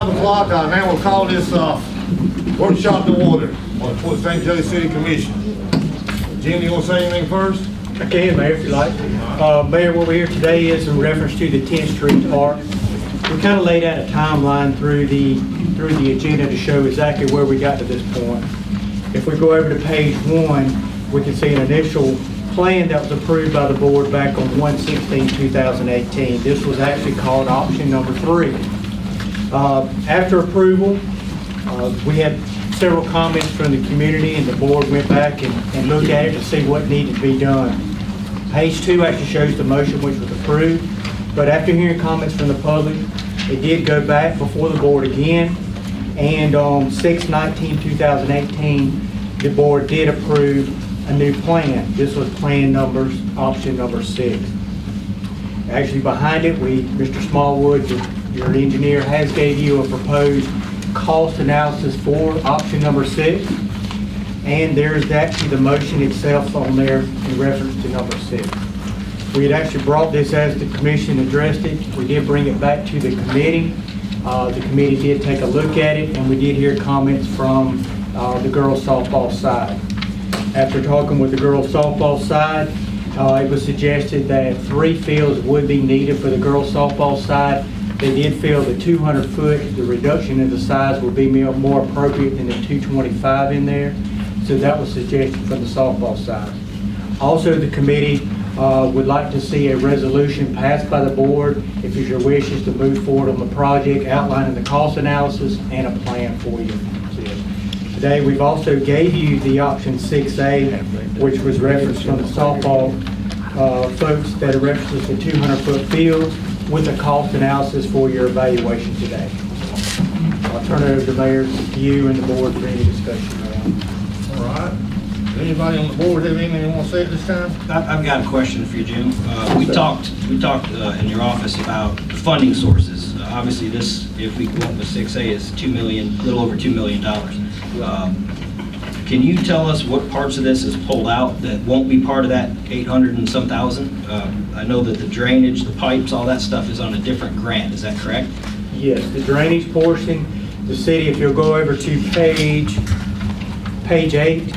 5 o'clock, now we'll call this workshop to order on the Port St. Joseph City Commission. Jim, you want to say anything first? I can, Mayor, if you like. Mayor, what we're here today is in reference to the 10th Street Park. We kind of laid out a timeline through the agenda to show exactly where we got to this point. If we go over to page 1, we can see an initial plan that was approved by the board back on 1/16/2018. This was actually called option number 3. After approval, we had several comments from the community, and the board went back and looked at it to see what needed to be done. Page 2 actually shows the motion which was approved, but after hearing comments from the public, it did go back before the board again, and on 6/19/2018, the board did approve a new plan. This was plan numbers, option number 6. Actually behind it, Mr. Smallwood, your engineer, has gave you a proposed cost analysis for option number 6, and there's actually the motion itself on there in reference to number 6. We had actually brought this as the commission addressed it. We did bring it back to the committee. The committee did take a look at it, and we did hear comments from the girls softball side. After talking with the girls softball side, it was suggested that 3 fields would be needed for the girls softball side. They did feel the 200-foot, the reduction in the size would be more appropriate than the 225 in there. So that was suggested from the softball side. Also, the committee would like to see a resolution passed by the board, if it's your wishes, to move forward on the project, outlining the cost analysis and a plan for you. Today, we've also gave you the option 6A, which was referenced from the softball folks that are references to 200-foot fields with a cost analysis for your evaluation today. I'll turn it over to Mayor, to you and the board for any discussion around. All right. Does anybody on the board have anything they want to say at this time? I've got a question for you, Jim. We talked in your office about the funding sources. Obviously, this, if we go up with 6A, is a little over $2 million. Can you tell us what parts of this is pulled out that won't be part of that 800 and some thousand? I know that the drainage, the pipes, all that stuff is on a different grant. Is that correct? Yes, the drainage portion, the city, if you'll go over to page 8,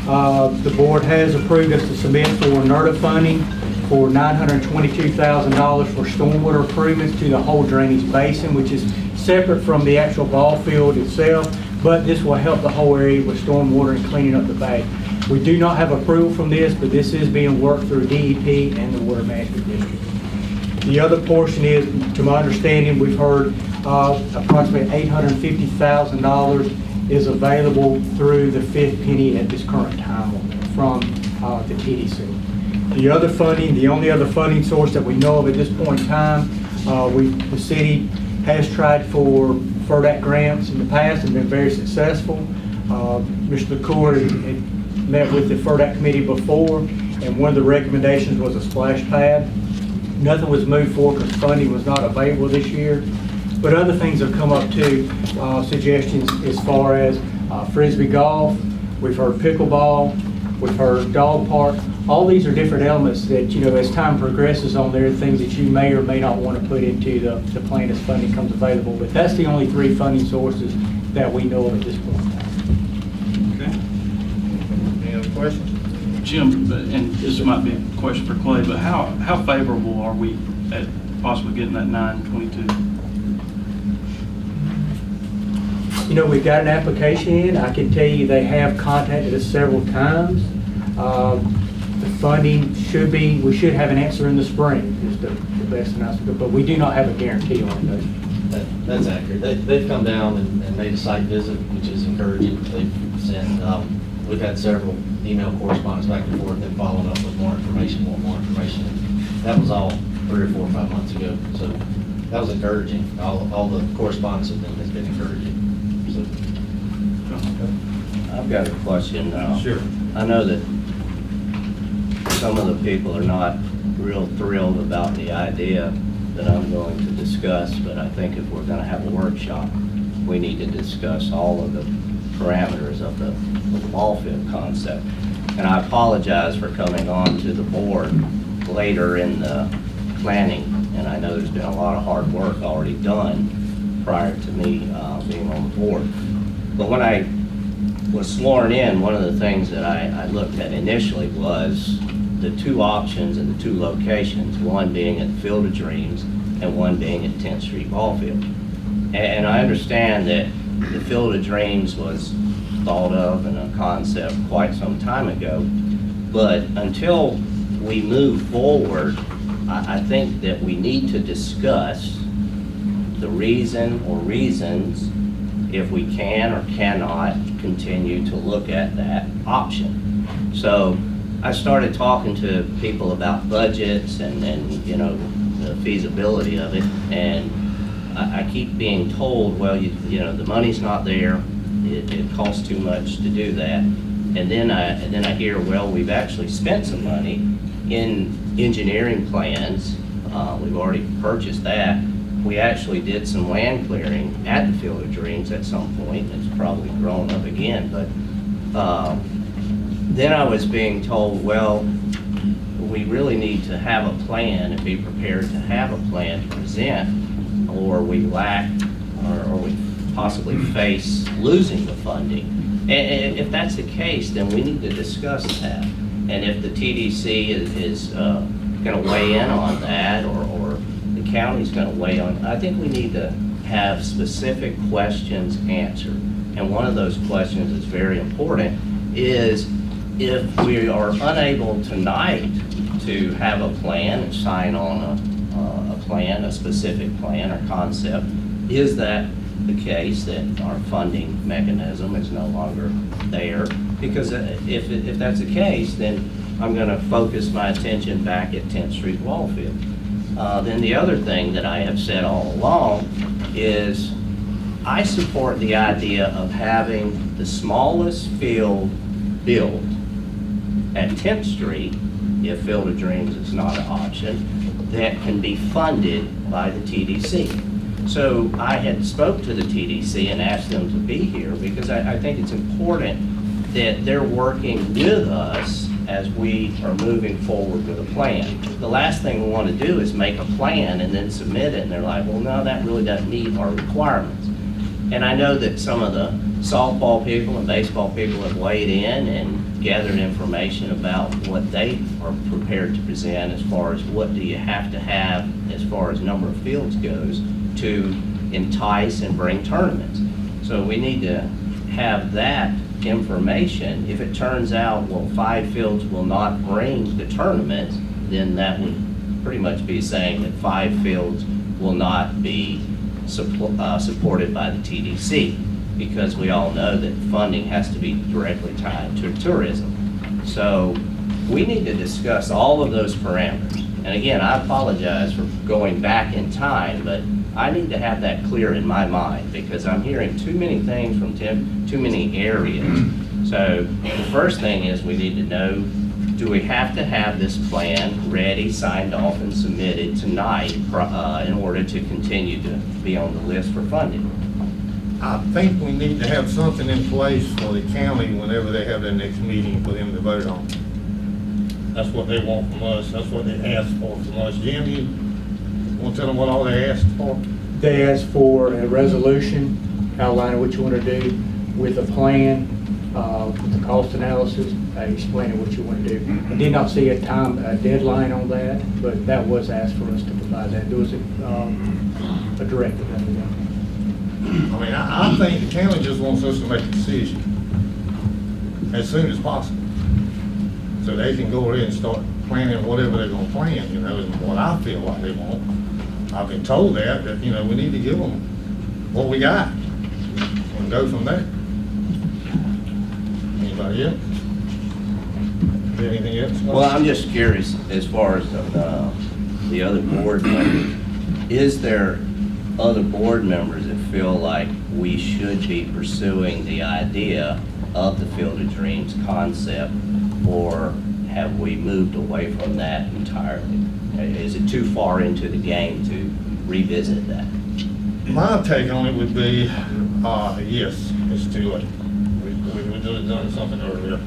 the board has approved us to submit for NERDA funding for $922,000 for stormwater improvements to the whole drainage basin, which is separate from the actual ball field itself, but this will help the whole area with stormwater and cleaning up the bay. We do not have approval from this, but this is being worked through DEP and the Water Management District. The other portion is, to my understanding, we've heard approximately $850,000 is available through the fifth penny at this current time from the TDC. The other funding, the only other funding source that we know of at this point in time, the city has tried for FERDAC grants in the past and been very successful. Mr. LaCour had met with the FERDAC committee before, and one of the recommendations was a splash pad. Nothing was moved forward because funding was not available this year. But other things have come up too, suggestions as far as Frisbee golf, we've heard pickleball, we've heard dog park. All these are different elements that, as time progresses on there, things that you may or may not want to put into the plan as funding comes available. But that's the only 3 funding sources that we know of at this point in time. Okay. Any other questions? Jim, and this might be a question for Clay, but how favorable are we at possibly getting that 922? We've got an application in. I can tell you they have contacted us several times. The funding we should have an answer in the spring, is the best announcement, but we do not have a guarantee on it. That's accurate. They've come down and made a site visit, which is encouraging. They've sent, we've had several email correspondence back and forth and following up with more information. That was all 3 or 4 or 5 months ago. So that was encouraging. All the correspondence with them has been encouraging. So. I've got a question. Sure. I know that some of the people are not real thrilled about the idea that I'm going to discuss, but I think if we're going to have a workshop, we need to discuss all of the parameters of the ball field concept. And I apologize for coming on to the board later in the planning, and I know there's been a lot of hard work already done, prior to me being on the board. But when I was sworn in, one of the things that I looked at initially was the two options and the two locations, one being at Field of Dreams and one being at 10th Street Ball Field. And I understand that the Field of Dreams was thought of in a concept quite some time ago, but until we move forward, I think that we need to discuss the reason or reasons if we can or cannot continue to look at that option. So I started talking to people about budgets and you know, the feasibility of it, and I keep being told, well, you know, the money's not there, it costs too much to do that. And then I hear, well, we've actually spent some money in engineering plans, we've already purchased that. We actually did some land clearing at the Field of Dreams at some point. It's probably grown up again, but then I was being told, well, we really need to have a plan and be prepared to have a plan to present, or we lack, or we possibly face losing the funding. And if that's the case, then we need to discuss that. And if the TDC is going to weigh in on that, or the county's going to weigh on, I think we need to have specific questions answered. And one of those questions that's very important is, if we are unable tonight to have a plan and sign on a plan, a specific plan or concept, is that the case that our funding mechanism is no longer there? Because if that's the case, then I'm going to focus my attention back at 10th Street Ball Field. Then the other thing that I have said all along is I support the idea of having the smallest field built at 10th Street, if Field of Dreams is not an option, that can be funded by the TDC. So I had spoke to the TDC and asked them to be here because I think it's important that they're working with us as we are moving forward with a plan. The last thing we want to do is make a plan and then submit it, and they're like, well, no, that really doesn't meet our requirements. And I know that some of the softball people and baseball people have weighed in and gathered information about what they are prepared to present as far as what do you have to have as far as number of fields goes to entice and bring tournaments. So we need to have that information. If it turns out, well, 5 fields will not bring the tournament, then that would pretty much be saying that 5 fields will not be supported by the TDC, because we all know that funding has to be directly tied to tourism. So we need to discuss all of those parameters. And again, I apologize for going back in time, but I need to have that clear in my mind because I'm hearing too many things from too many areas. So the first thing is we need to know, do we have to have this plan ready, signed off, and submitted tonight in order to continue to be on the list for funding? I think we need to have something in place for the county whenever they have their next meeting for them to vote on. That's what they want from us, that's what they asked for from us. Jim, you want to tell them what all they asked for? They asked for a resolution outlining what you want to do with a plan, with the cost analysis, explaining what you want to do. I did not see a deadline on that, but that was asked for us to provide that. There was a directive that was done. I mean, I think the county just wants us to make a decision as soon as possible. So they can go ahead and start planning whatever they're gonna plan, you know, and what I feel like they want. I've been told that, you know, we need to give them what we got and go from there. Anybody else? Is there anything else? Well, I'm just curious, as far as the other board members, is there other board members that feel like we should be pursuing the idea of the Field of Dreams concept, or have we moved away from that entirely? Is it too far into the game to revisit that? My take on it would be, yes, it's too late. We would have done something earlier.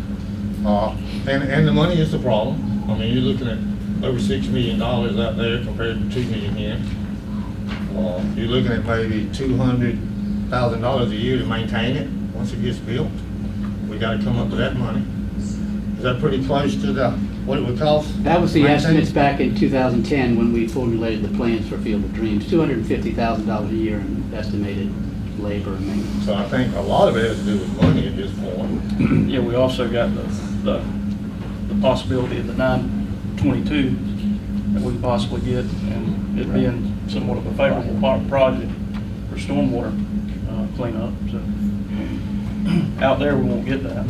And the money is the problem. I mean, you're looking at over $6 million out there compared to $2 million here. You're looking at maybe $200,000 a year to maintain it, once it gets built. We gotta come up with that money. Is that pretty close to what it would cost? That was the Maintain? estimates back in 2010 when we formulated the plans for Field of Dreams, $250,000 a year in estimated labor and maintenance. So I think a lot of it has to do with money at this point. Yeah, we also got the possibility of the 922 that we can possibly get, and it being somewhat of a favorable project for stormwater cleanup, so out there, we won't get that.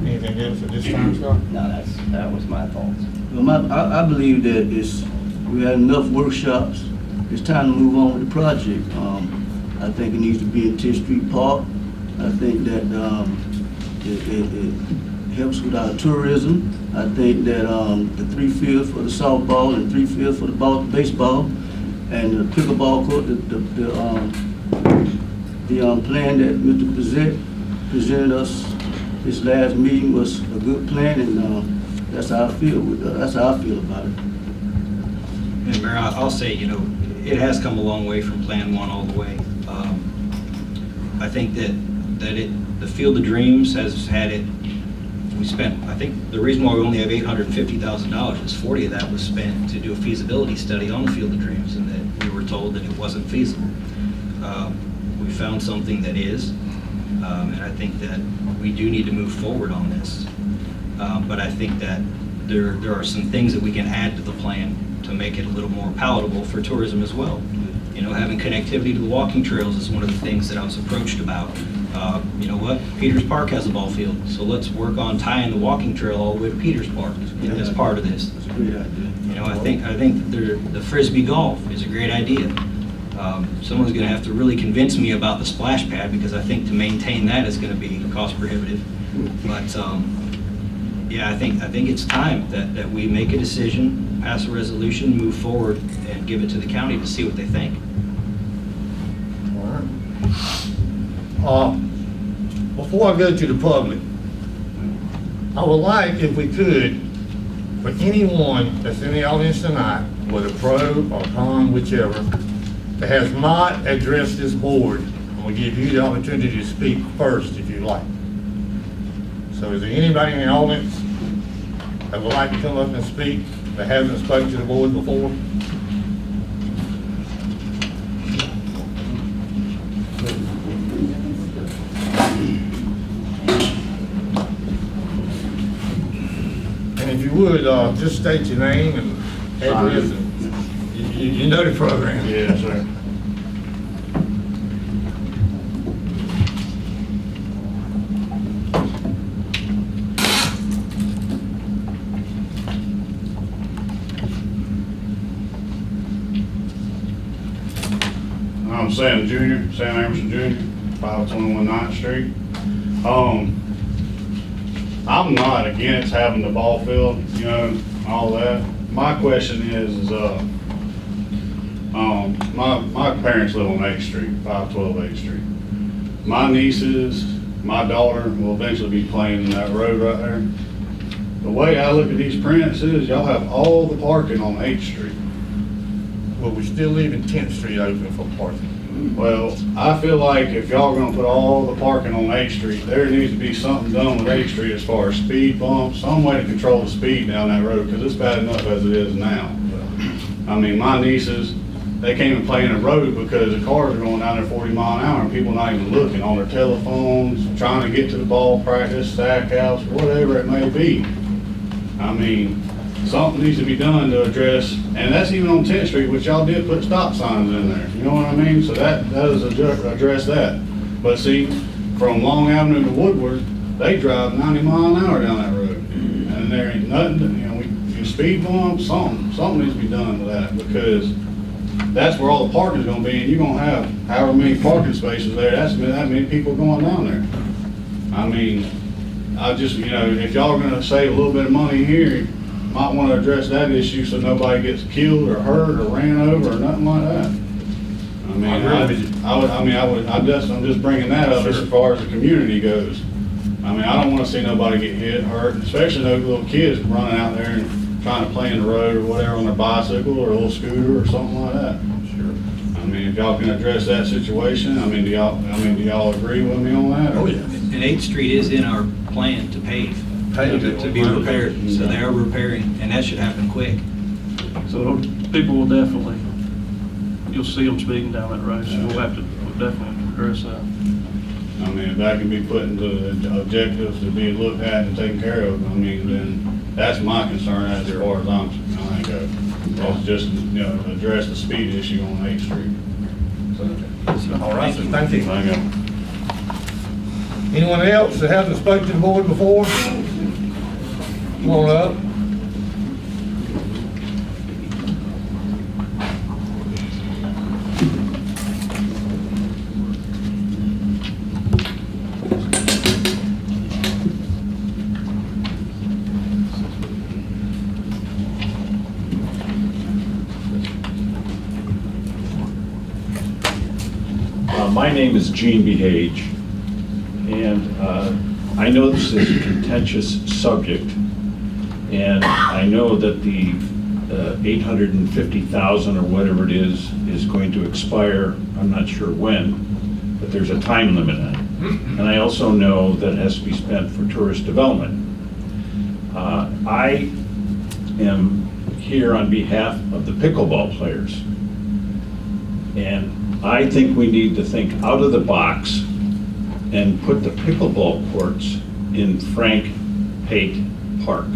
Anything else at this time, Scott? No, that was my thoughts. Well, I believe that we had enough workshops. It's time to move on with the project. I think it needs to be in 10th Street Park. I think that it helps with our tourism. I think that the 3 fields for the softball and 3 fields for the baseball and the pickleball court, the plan that Mr. Bezet presented us this last meeting was a good plan, and that's how I feel about it. And Mayor, I'll say, it has come a long way from Plan 1 all the way. I think that the Field of Dreams has had it, we spent, I think the reason why we only have $850,000 is 40 of that was spent to do a feasibility study on the Field of Dreams, and that we were told that it wasn't feasible. We found something that is, and I think that we do need to move forward on this. But I think that there are some things that we can add to the plan to make it a little more palatable for tourism as well. Having connectivity to the walking trails is one of the things that I was approached about. You know what? Peters Park has a ball field, so let's work on tying the walking trail all the way to Peters Park as part of this. That's a great idea. I think the Frisbee golf is a great idea. Someone's going to have to really convince me about the splash pad, because I think to maintain that is going to be cost prohibitive. But yeah, I think it's time that we make a decision, pass a resolution, move forward, and give it to the county to see what they think. All right. Before I go to the public, I would like, if we could, for anyone that's in the audience tonight, whether pro or con, whichever, that has not addressed this board, I'm going to give you the opportunity to speak first if you'd like. So is there anybody in the audience that would like to come up and speak that hasn't spoken to the board before? And if you would, just state your name and address, and you know the program. Yes, sir. I'm Sam Jr., Sam Emerson Jr., 521 9th Street. I'm not against having the ball field, all that. My question is my parents live on 8th Street, 512 8th Street. My nieces, my daughter will eventually be playing in that road right there. The way I look at these prints is y'all have all the parking on 8th Street. But we're still leaving 10th Street open for parking. Well, I feel like if y'all are gonna put all the parking on 8th Street, there needs to be something done with 8th Street as far as speed bumps, some way to control the speed down that road, because it's bad enough as it is now. I mean, my nieces, they can't even play in the road because the cars are going down there 40 miles an hour and people not even looking on their telephones, trying to get to the ball practice, stack house, whatever it may be. I mean, something needs to be done to address, and that's even on 10th Street, which y'all did put stop signs in there, you know what I mean? So that does address that. But see, from Long Avenue to Woodward, they drive 90 miles an hour down that road. And there ain't nothing, you speed bump, something needs to be done to that, because that's where all the parking's gonna be, and you're gonna have however many parking spaces there, that many people going down there. I mean, I just, if y'all are gonna save a little bit of money here, might want to address that issue so nobody gets killed or hurt or ran over or nothing like that. I mean, I'm just bringing that up as far as the community goes. I mean, I don't want to see nobody get hit, hurt, especially those little kids running out there and trying to play in the road or whatever on their bicycle or a little scooter or something like that. Sure. I mean, if y'all can address that situation, do y'all agree with me on that? or- Oh, yeah. And 8th Street is in our plan to pave, to be repaired, so they are repairing, and that should happen quick. So people will definitely, you'll see them speeding down that road, so we'll definitely address that. I mean, if that can be put into the objectives to be looked at and taken care of, then that's my concern as far as I go. It's just, address the speed issue on 8th Street. All right, so thank you. Thank you. Anyone else that hasn't spoken to the board before? Come on up. My name is Gene Behage, and I know this is a contentious subject, and I know that the 850,000 or whatever it is going to expire, I'm not sure when, but there's a time limit on it. And I also know that it has to be spent for tourist development. I am here on behalf of the pickleball players. And I think we need to think out of the box and put the pickleball courts in Frank Pate Park.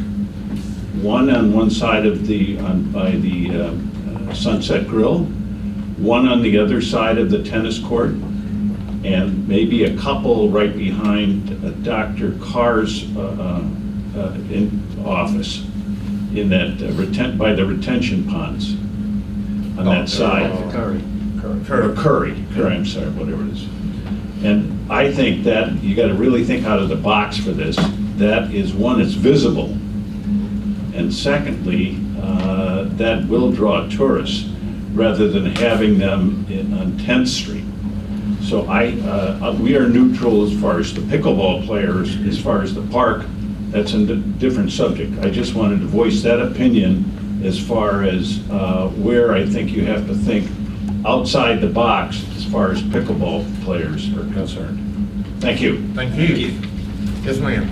One on one side of by the Sunset Grill, one on the other side of the tennis court, and maybe a couple right behind Dr. Carr's office in that by the retention ponds on that side. Curry, I'm sorry, whatever it is. And I think that you got to really think out of the box for this. That is, one, it's visible. And secondly, that will draw tourists rather than having them on 10th Street. So we are neutral as far as the pickleball players, as far as the park. That's a different subject. I just wanted to voice that opinion as far as where I think you have to think outside the box as far as pickleball players are concerned. Thank you. Thank you. Yes, ma'am.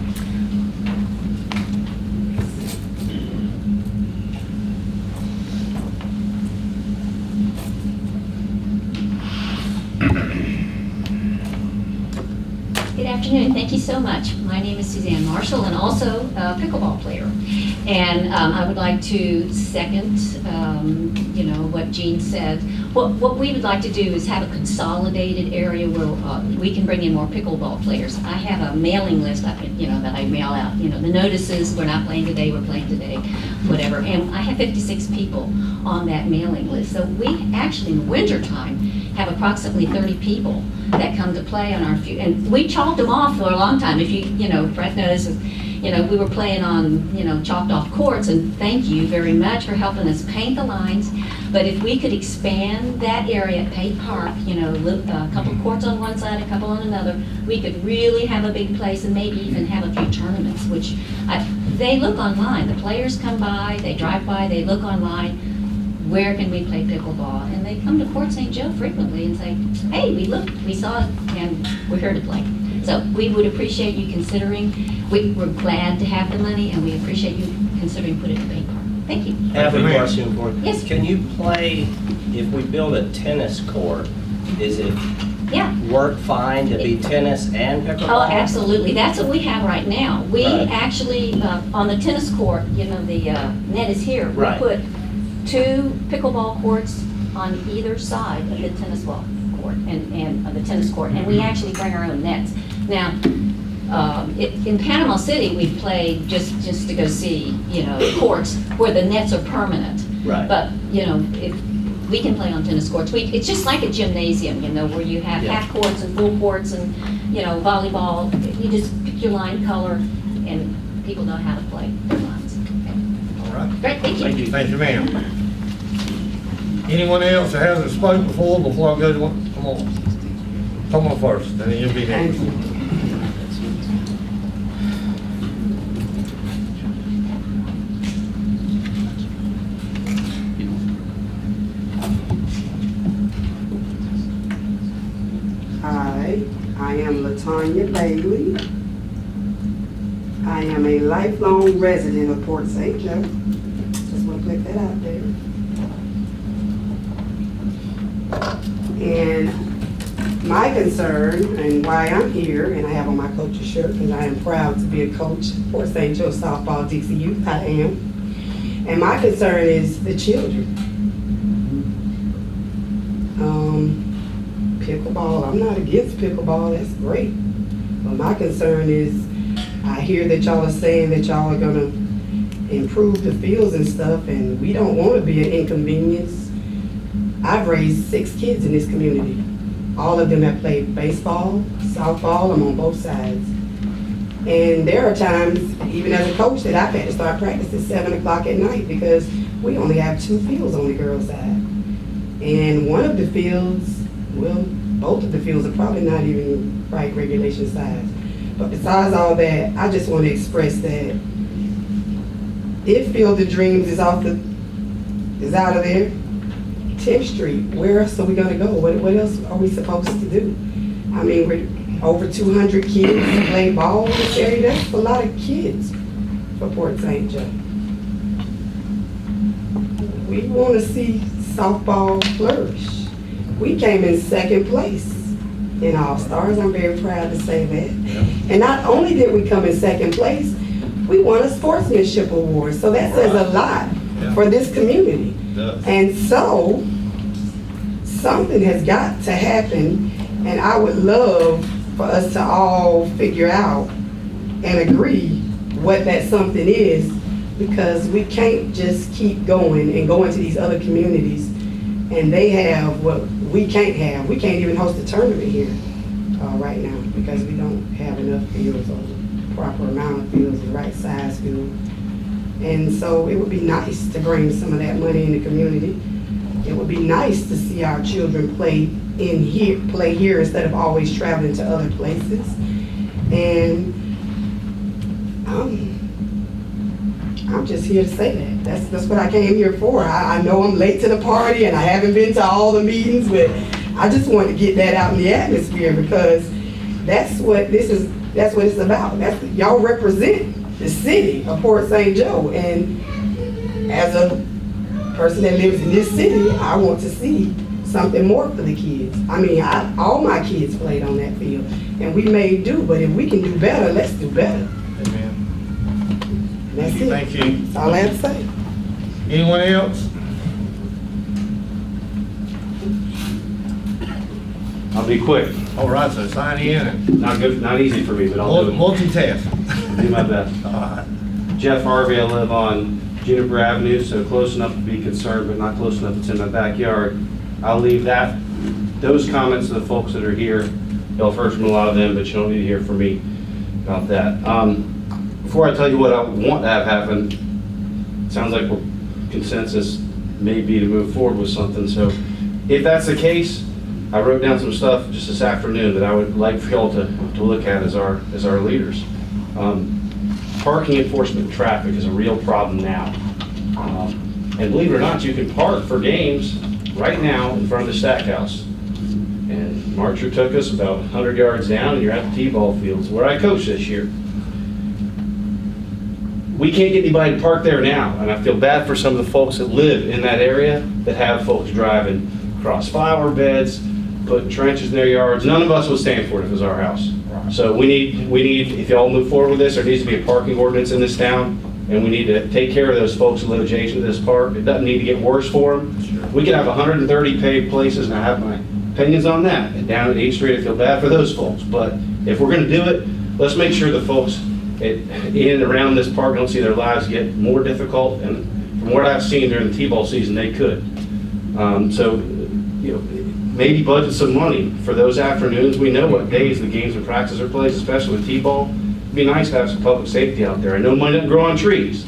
Good afternoon, thank you so much. My name is Suzanne Marshall and also a pickleball player. And I would like to second, what Gene said. What we would like to do is have a consolidated area where we can bring in more pickleball players. I have a mailing list, that I mail out, the notices, we're not playing today, we're playing today, whatever. And I have 56 people on that mailing list. So we actually, in the wintertime, have approximately 30 people that come to play on our and we chalked them off for a long time. If Fred knows, we were playing on, chalked off courts, and thank you very much for helping us paint the lines. But if we could expand that area at Pate Park, a couple of courts on one side, a couple on another, we could really have a big place and maybe even have a few tournaments, which they look online. The players come by, they drive by, they look online. Where can we play pickleball? And they come to Port St. Joe frequently and say, hey, we saw it, and we're here to play. So we would appreciate you considering, we're glad to have the money, and we appreciate you considering putting it in Pate Park. Thank you. I have a question for you. Yes. Can you play, if we build a tennis court, is it Yeah. work fine to be tennis and pickleball? Oh, absolutely. That's what we have right now. We Right. actually, on the tennis court, the net is here. Right. We put 2 pickleball courts on either side of the tennis ball court and of the tennis court, and we actually bring our own nets. Now, in Panama City, we've played just to go see, courts where the nets are permanent. Right. But, if we can play on tennis courts, it's just like a gymnasium, where you have Yeah. half courts and full courts and, volleyball. You just pick your line color and people know how to play their lines. Okay. All right. Great, thank you. Thank you, ma'am. Anyone else that hasn't spoken before I go to one? Come on first, and then you'll be next. Tanya Bailey. I am a lifelong resident of Port St. Joe. Just want to put that out there. And my concern and why I'm here, and I have on my coach's shirt because I am proud to be a coach for St. Joe Softball Dixie Youth. I am. And my concern is the children. Pickleball, I'm not against pickleball, that's great. But my concern is, I hear that y'all are saying that y'all are gonna improve the fields and stuff, and we don't wanna be an inconvenience. I've raised 6 kids in this community. All of them have played baseball, softball, I'm on both sides. And there are times, even as a coach, that I've had to start practice at 7 o'clock at night because we only have 2 fields on the girls' side. And one of the fields, well, both of the fields are probably not even right regulation size. But besides all that, I just want to express that if Field of Dreams is out of there, 10th Street, where else are we gonna go? What else are we supposed to do? I mean, we're over 200 kids play ball in this area. That's a lot of kids for Port St. Joe. We want to see softball flourish. We came in 2nd place in All-Stars. I'm very proud to say that. And not only did we come in 2nd place, we won a sportsmanship award. So that says a lot for this community. And so, something has got to happen, and I would love for us to all figure out and agree what that something is, because we can't just keep going and going to these other communities, and they have what we can't have. We can't even host a tournament here right now because we don't have enough fields or the proper amount of fields, the right size field. And so it would be nice to bring some of that money in the community. It would be nice to see our children play here instead of always traveling to other places. And I'm just here to say that. That's what I came here for. I know I'm late to the party and I haven't been to all the meetings, but I just want to get that out in the atmosphere because that's what it's about. Y'all represent the city of Port St. Joe, and as a person that lives in this city, I want to see something more for the kids. I mean, all my kids played on that field, and we may do, but if we can do better, let's do better. Amen. That's it. Thank you. That's all I have to say. Anyone else? I'll be quick. All right, so sign in and Not good, not easy for me, but I'll do it. multitask. Do my best. All right. Jeff Harvey, I live on Juniper Avenue, so close enough to be concerned, but not close enough it's in my backyard. I'll leave those comments to the folks that are here. Y'all have heard from a lot of them, but you don't need to hear from me about that. Before I tell you what I want to have happen, it sounds like consensus may be to move forward with something. So if that's the case, I wrote down some stuff just this afternoon that I would like for y'all to look at as our leaders. Parking enforcement and traffic is a real problem now. And believe it or not, you can park for games right now in front of the Stackhouse. And Marcher took us about 100 yards down, and you're at the T-ball fields where I coach this year. We can't get anybody to park there now, and I feel bad for some of the folks that live in that area that have folks driving across flower beds, putting trenches in their yards. None of us would stand for it if it was our house. So we need, if y'all move forward with this, there needs to be a parking ordinance in this town, and we need to take care of those folks who live adjacent to this park. It doesn't need to get worse for them. Sure. We could have 130 paved places, and I have my opinions on that. And down at 8th Street, I feel bad for those folks. But if we're gonna do it, let's make sure the folks in and around this park don't see their lives get more difficult. And from what I've seen during the T-ball season, they could. So, you know, maybe budget some money for those afternoons. We know what days the games and practices are played, especially with T-ball. It'd be nice to have some public safety out there. I know money doesn't grow on trees,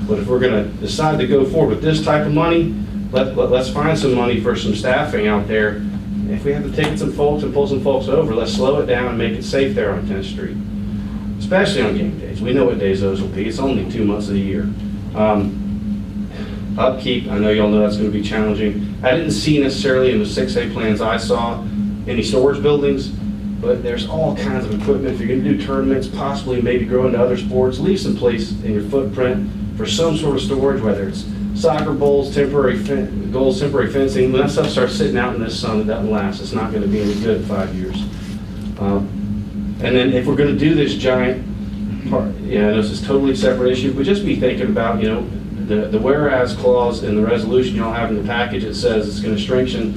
but if we're gonna decide to go forward with this type of money, let's find some money for some staffing out there. If we have to take some folks and pull some folks over, let's slow it down and make it safe there on 10th Street, especially on game days. We know what days those will be. It's only 2 months of the year. Upkeep, I know y'all know that's gonna be challenging. I didn't see necessarily in the 6A plans I saw any storage buildings. but there's all kinds of equipment. If you're gonna do tournaments, possibly maybe grow into other sports, leave some place in your footprint for some sort of storage, whether it's soccer bowls, goals, temporary fencing. When that stuff starts sitting out in this sun, it doesn't last. It's not gonna be any good in 5 years. And then if we're gonna do this giant part, yeah, I know this is a totally separate issue, but just be thinking about, you know, the whereas clause in the resolution y'all have in the package. It says it's gonna strengthen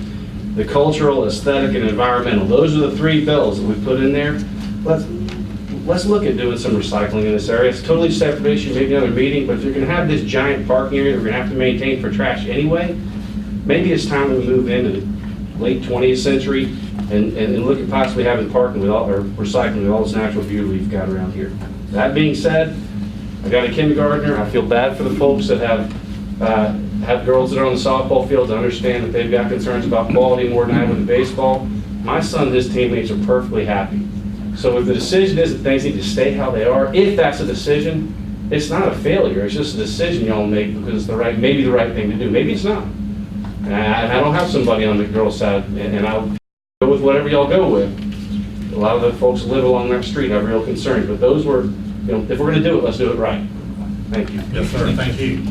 the cultural, aesthetic, and environmental. Those are the 3 bills that we put in there. Let's look at doing some recycling in this area. It's a totally separate issue, maybe another meeting, but if you're gonna have this giant parking area that we're gonna have to maintain for trash anyway, maybe it's time we move into the late 20th century and look at possibly having parking with all, or recycling with all this natural beauty we've got around here. That being said, I got a kindergartner. I feel bad for the folks that have girls that are on the softball field to understand that they've got concerns about quality more than I have with the baseball. My son and his teammates are perfectly happy. So if the decision is that things need to stay how they are, if that's a decision, it's not a failure. It's just a decision y'all make because it's maybe the right thing to do. Maybe it's not. And I don't have somebody on the girls' side, and I'll go with whatever y'all go with. A lot of the folks that live along that street have real concerns, but those were, you know, if we're going to do it, let's do it right. Thank you. Yes, sir, thank you.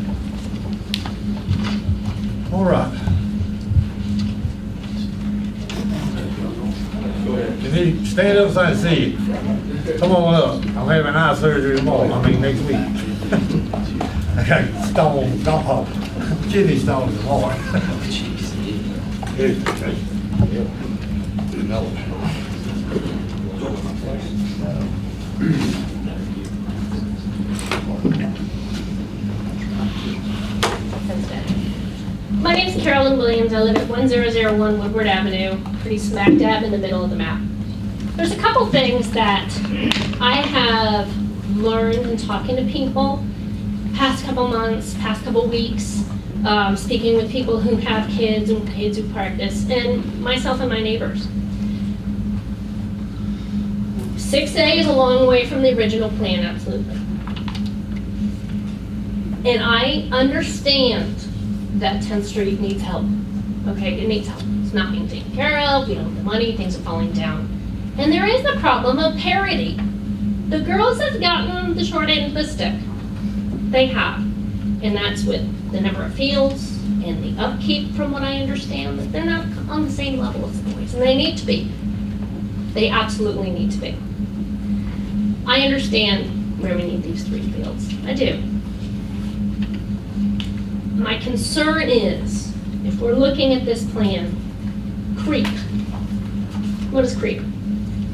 All right. Can you stand up so I can see you? Come on up. I'm having eye surgery tomorrow, next week. I got kidney stones tomorrow. My name is Carolyn Williams. I live at 1001 Woodward Avenue, pretty smack dab in the middle of the map. There's a couple things that I have learned in talking to people past couple months, past couple weeks, speaking with people who have kids and kids who practice, and myself and my neighbors. 6A is a long way from the original plan, absolutely. And I understand that 10th Street needs help. Okay, it needs help. It's not being taken care of, we don't have the money, things are falling down. And there is the problem of parity. The girls have gotten the short end of the stick. They have. And that's with the number of fields and the upkeep, from what I understand, that they're not on the same level as the boys, and they need to be. They absolutely need to be. I understand where we need these 3 fields. I do. My concern is, if we're looking at this plan, creep. What is creep?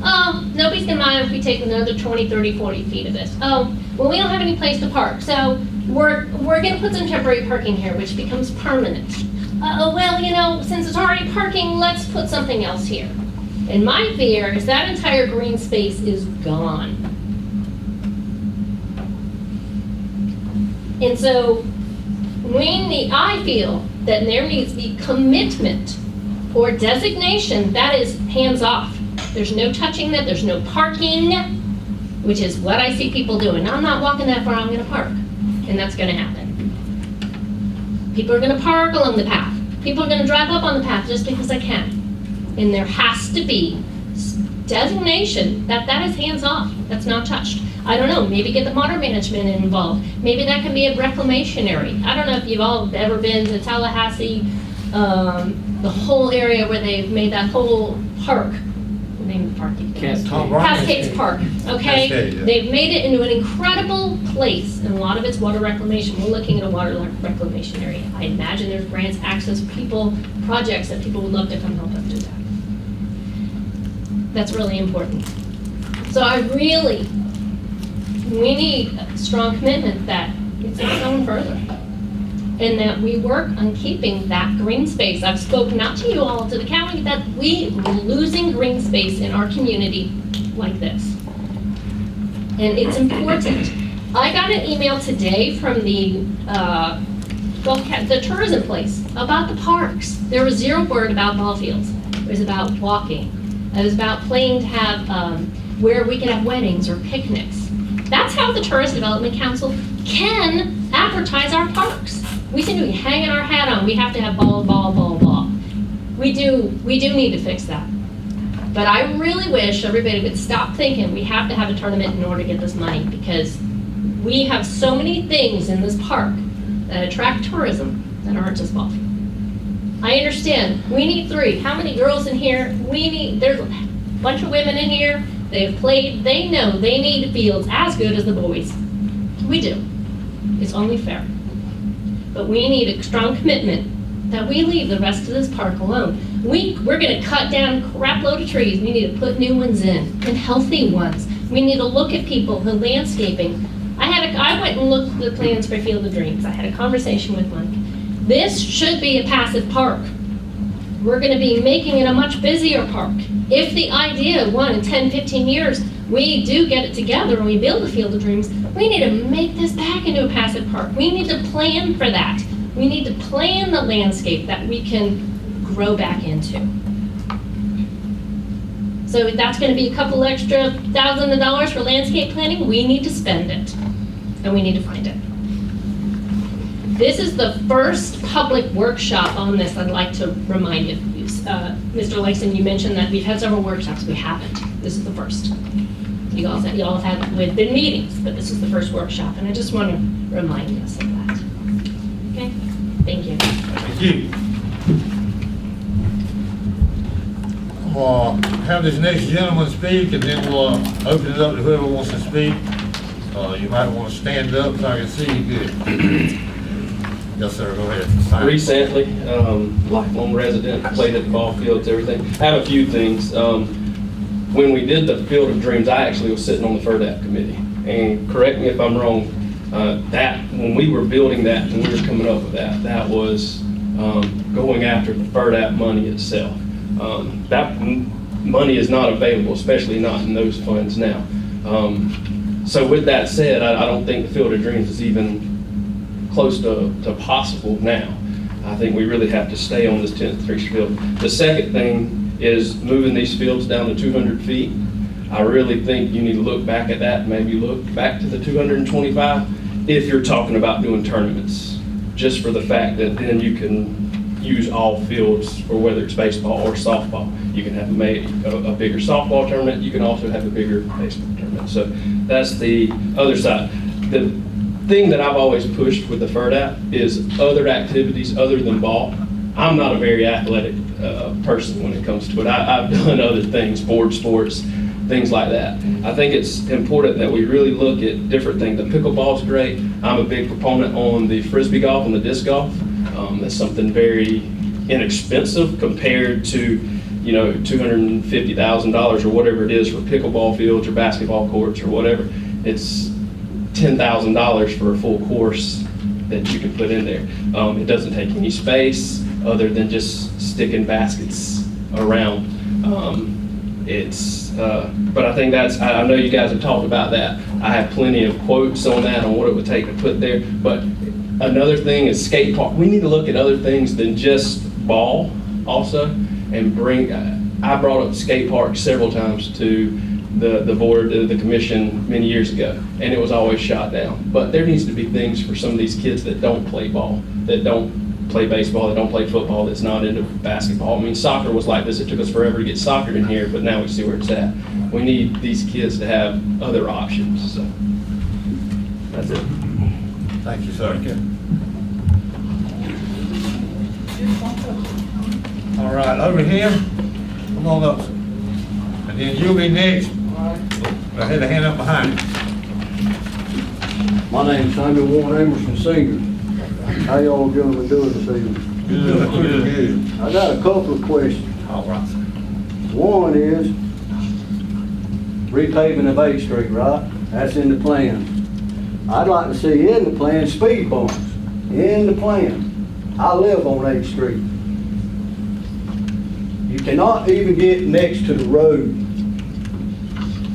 Oh, nobody's gonna mind if we take another 20, 30, 40 feet of this. Oh, well, we don't have any place to park, so we're gonna put some temporary parking here, which becomes permanent. Oh, well, you know, since it's already parking, let's put something else here. And my fear is that entire green space is gone. And so I feel that there needs to be commitment or designation that is hands off. There's no touching that, there's no parking, which is what I see people doing. I'm not walking that far, I'm gonna park. And that's gonna happen. People are gonna park along the path. People are gonna drive up on the path just because they can. And there has to be designation that that is hands off, that's not touched. I don't know, maybe get the water management involved. Maybe that can be a reclamation area. I don't know if you've all ever been to Tallahassee, the whole area where they've made that whole park. Name of the park. Cascades Park, okay? Cascade, yeah. They've made it into an incredible place, and a lot of it's water reclamation. We're looking at a water reclamation area. I imagine there's grants, access, people, projects that people would love to come help us do that. That's really important. So we need a strong commitment that it's not going further. And that we work on keeping that green space. I've spoken not to you all, to the county, that we're losing green space in our community like this. And it's important. I got an email today from the tourism place about the parks. There was 0 word about ball fields. It was about walking. It was about playing to have, where we can have weddings or picnics. That's how the Tourist Development Council can advertise our parks. We seem to be hanging our hat on, we have to have ball, ball, ball, ball. We do need to fix that. But I really wish everybody would stop thinking we have to have a tournament in order to get this money, because we have so many things in this park that attract tourism that aren't just golf. I understand, we need 3. How many girls in here? There's a bunch of women in here, they've played, they know they need fields as good as the boys. We do. It's only fair. But we need a strong commitment that we leave the rest of this park alone. We're gonna cut down a crap load of trees, we need to put new ones in, and healthy ones. We need to look at people, the landscaping. I went and looked at the plans for Field of Dreams. I had a conversation with Mike. This should be a passive park. We're gonna be making it a much busier park. If the idea, in 10, 15 years, we do get it together and we build a Field of Dreams, we need to make this back into a passive park. We need to plan for that. We need to plan the landscape that we can grow back into. So if that's gonna be a couple extra $1,000 for landscape planning, we need to spend it, and we need to find it. This is the first public workshop on this, I'd like to remind you. Mr. Langston, you mentioned that we've had several workshops, we haven't. This is the first. You all have had, we've been meetings, but this is the first workshop, and I just want to remind us of that. Okay, thank you. Thank you. I'm gonna have this next gentleman speak, and then we'll open it up to whoever wants to speak. You might want to stand up so I can see you good. Yes, sir, go ahead. Recently, lifelong resident, played at the ball fields, everything. I have a few things. When we did the Field of Dreams, I actually was sitting on the FERDAP committee. And correct me if I'm wrong, when we were building that, when we were coming up with that, that was going after the FERDAP money itself. That money is not available, especially not in those funds now. So with that said, I don't think the Field of Dreams is even close to possible now. I think we really have to stay on this 10th Street field. The second thing is moving these fields down to 200 feet. I really think you need to look back at that, maybe look back to the 225 if you're talking about doing tournaments, just for the fact that then you can use all fields, or whether it's baseball or softball. You can have a bigger softball tournament, you can also have a bigger baseball tournament. So that's the other side. The thing that I've always pushed with the FERDAP is other activities other than ball. I'm not a very athletic person when it comes to it. I've done other things, board sports, things like that. I think it's important that we really look at different things. The pickleball's great. I'm a big proponent on the frisbee golf and the disc golf. That's something very inexpensive compared to, $250,000 or whatever it is for pickleball fields or basketball courts or whatever. It's $10,000 for a full course that you can put in there. It doesn't take any space other than just sticking baskets around. But I think I know you guys have talked about that. I have plenty of quotes on that, on what it would take to put there. But another thing is skate park. We need to look at other things than just ball also, and I brought up skate park several times to the board, the commission many years ago, and it was always shot down. But there needs to be things for some of these kids that don't play ball, that don't play baseball, that don't play football, that's not into basketball. I mean, soccer was like this. It took us forever to get soccer in here, but now we see where it's at. We need these kids to have other options, so that's it. Thank you, sir. All right, over here, come on up, sir. And then you'll be next. I had a hand up behind you. My name's Samuel Warren Emerson Sr. How y'all gentlemen doing this evening? Good. I got a couple of questions. All right, sir. One is repaving of 8th Street, right? That's in the plan. I'd like to see in the plan speed bumps. In the plan. I live on 8th Street. You cannot even get next to the road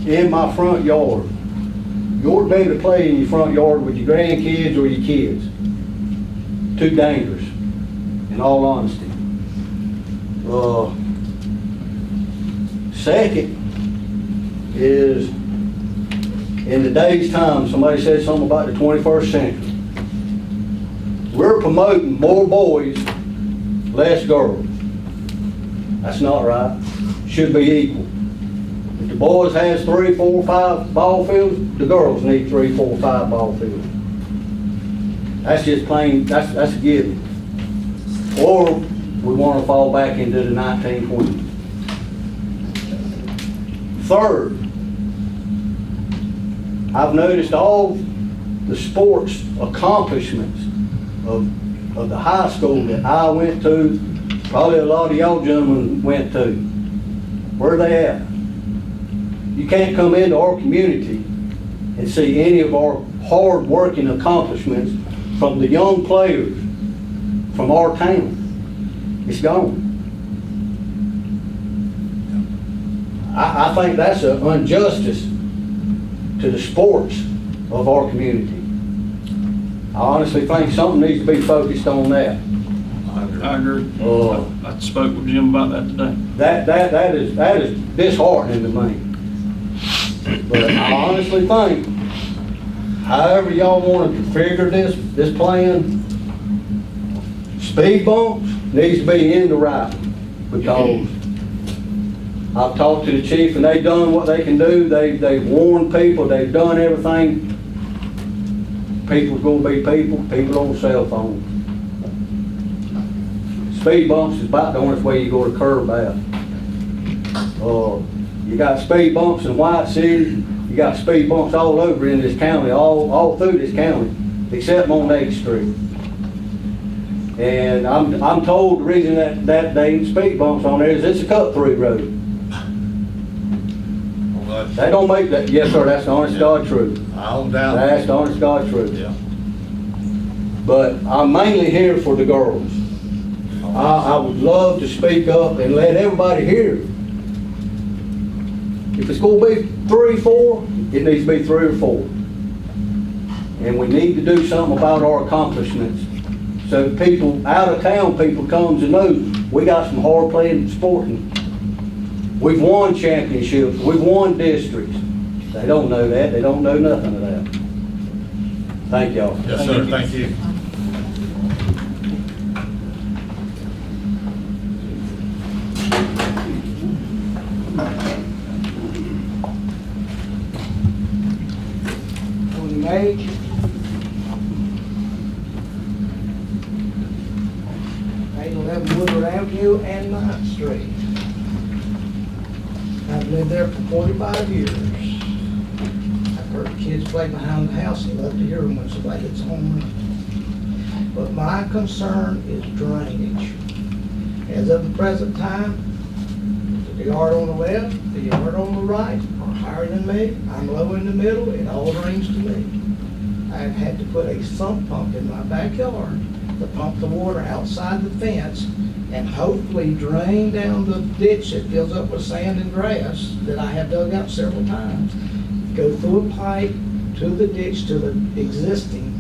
in my front yard. You ought to be able to play in your front yard with your grandkids or your kids. Too dangerous, in all honesty. Second is, in today's time, somebody said something about the 21st century. We're promoting more boys, less girls. That's not right. should be equal. If the boys has 3, 4, 5 ball fields, the girls need 3, 4, 5 ball fields. That's just plain, that's a given. Or we want to fall back into the 1920s. Third, I've noticed all the sports accomplishments of the high school that I went to, probably a lot of y'all gentlemen went to. Where are they at? You can't come into our community and see any of our hard-working accomplishments from the young players from our town. It's gone. I think that's an injustice to the sports of our community. I honestly think something needs to be focused on that. I agree. I spoke with Jim about that today. That is disheartening to me. But I honestly think, however y'all want to figure this plan, speed bumps needs to be in the writing, because I've talked to the chief and they've done what they can do. They've warned people, they've done everything. People's gonna be people on cell phones. Speed bumps is about the only way you go to curb out. You got speed bumps in White City, you got speed bumps all over in this county, all through this county, except on 8th Street. And I'm told the reason that they ain't speed bumps on there is it's a cut-through road. They don't make that, yes sir, that's the honest God truth. I don't doubt it. That's the honest God truth. Yeah. But I'm mainly here for the girls. I would love to speak up and let everybody hear. If it's gonna be 3, 4, it needs to be 3 or 4. And we need to do something about our accomplishments. So people, out of town people comes and knows we got some hard playing sporting. We've won championships, we've won districts. They don't know that, they don't know nothing of that. Thank y'all. Yes, sir, thank you. On May, Woodward Avenue and 9th Street. I've lived there for 45 years. I've heard kids play behind the house and love to hear them when somebody gets home. But my concern is drainage. As of the present time, the yard on the left, the yard on the right are higher than me. I'm low in the middle, it all drains to me. I've had to put a sump pump in my backyard to pump the water outside the fence and hopefully drain down the ditch that fills up with sand and grass that I have dug out several times. Go through a pipe to the ditch to the existing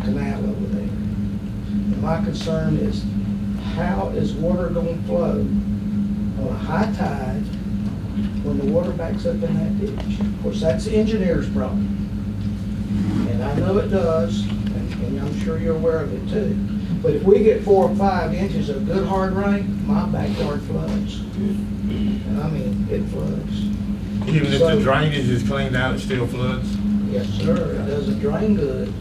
canal over there. And my concern is, how is water going to flow on a high tide when the water backs up in that ditch? Of course, that's the engineer's problem. And I know it does, and I'm sure you're aware of it too. But if we get 4 or 5 inches of good hard rain, my backyard floods. And I mean, it floods. Even if the drainage is cleaned out, it still floods? Yes, sir, it doesn't drain good.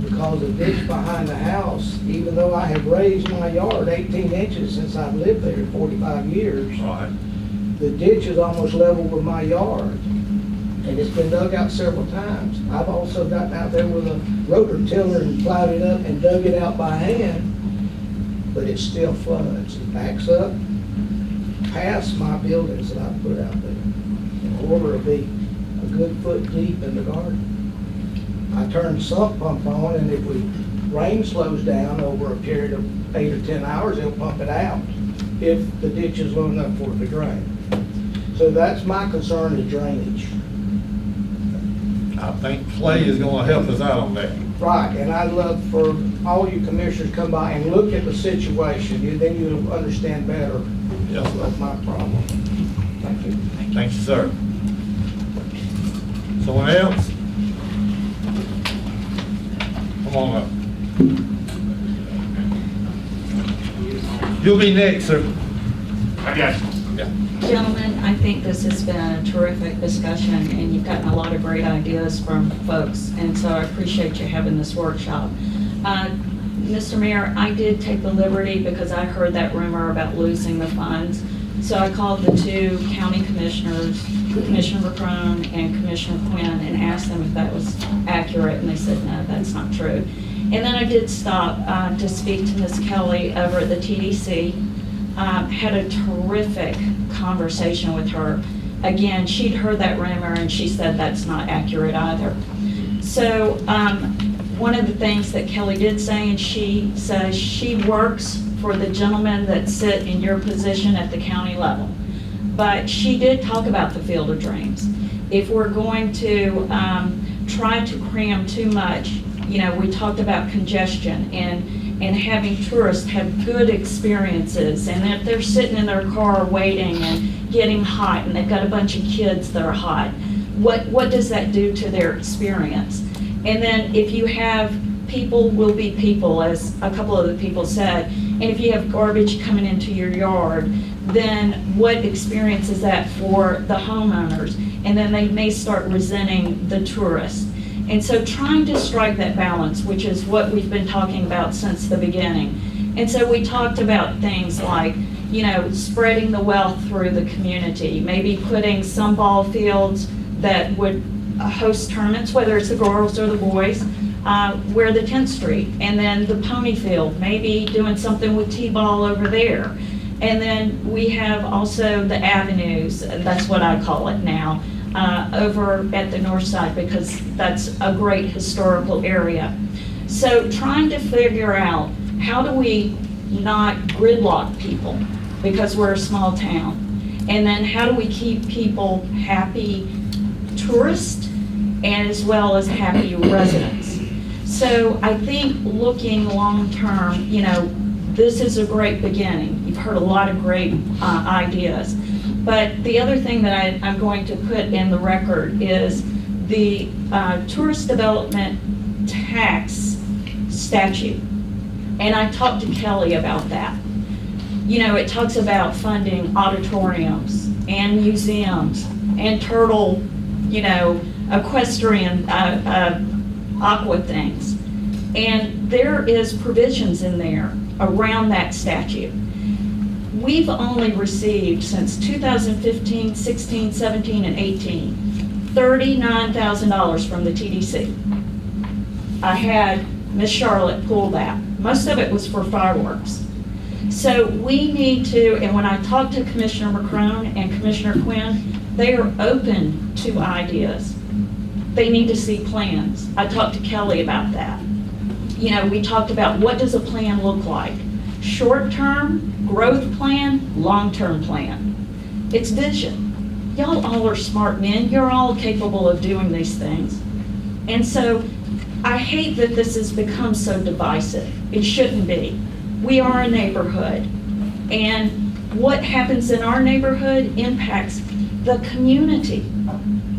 Because the ditch behind the house, even though I have raised my yard 18 inches since I've lived there 45 years, the ditch is almost level with my yard. And it's been dug out several times. I've also gotten out there with a rotor tiller and plowed it up and dug it out by hand, but it still floods. It backs up past my buildings that I've put out there. The water will be a good foot deep in the garden. I turn the sump pump on, and if rain slows down over a period of 8 or 10 hours, it'll pump it out if the ditch is low enough for it to drain. So that's my concern, is drainage. I think Clay is gonna help us out on that. Right, and I'd love for all you commissioners to come by and look at the situation. Then you'll understand better of my problem. Thank you. Thank you, sir. Someone else? Come on up. You'll be next, sir. I got you. Yeah. Gentlemen, I think this has been a terrific discussion, and you've gotten a lot of great ideas from folks, and so I appreciate you having this workshop. Mr. Mayor, I did take the liberty, because I heard that rumor about losing the funds, so I called the two county commissioners, Commissioner McCrone and Commissioner Quinn, and asked them if that was accurate, and they said, no, that's not true. And then I did stop to speak to Ms. Kelly over at the TDC. Had a terrific conversation with her. Again, she'd heard that rumor and she said that's not accurate either. So one of the things that Kelly did say, and she says she works for the gentlemen that sit in your position at the county level. But she did talk about the Field of Dreams. If we're going to try to cram too much, you know, we talked about congestion and having tourists have good experiences, and if they're sitting in their car waiting and getting hot and they've got a bunch of kids that are hot, what does that do to their experience? And then if you have people will be people, as a couple of the people said, and if you have garbage coming into your yard, then what experience is that for the homeowners? And then they may start resenting the tourists. And so trying to strike that balance, which is what we've been talking about since the beginning. And so we talked about things like, you know, spreading the wealth through the community, maybe putting some ball fields that would host tournaments, whether it's the girls or the boys, where the 10th Street, and then the pony field, maybe doing something with T-ball over there. And then we have also the avenues, that's what I call it now, over at the north side, because that's a great historical area. So trying to figure out how do we not gridlock people, because we're a small town, and then how do we keep people happy tourists and as well as happy residents. So I think looking long-term, you know, this is a great beginning. You've heard a lot of great ideas. But the other thing that I'm going to put in the record is the tourist development tax statute. And I talked to Kelly about that. You know, it talks about funding auditoriums and museums and turtle, you know, equestrian aqua things. And there is provisions in there around that statute. We've only received since 2015, 16, 17, and 18, $39,000 from the TDC. I had Miss Charlotte pull that. Most of it was for fireworks. So we need to, and when I talked to Commissioner McCrone and Commissioner Quinn, they are open to ideas. They need to see plans. I talked to Kelly about that. You know, we talked about what does a plan look like? Short-term growth plan, long-term plan. It's vision. Y'all all are smart men. You're all capable of doing these things. And so I hate that this has become so divisive. It shouldn't be. We are a neighborhood. And what happens in our neighborhood impacts the community.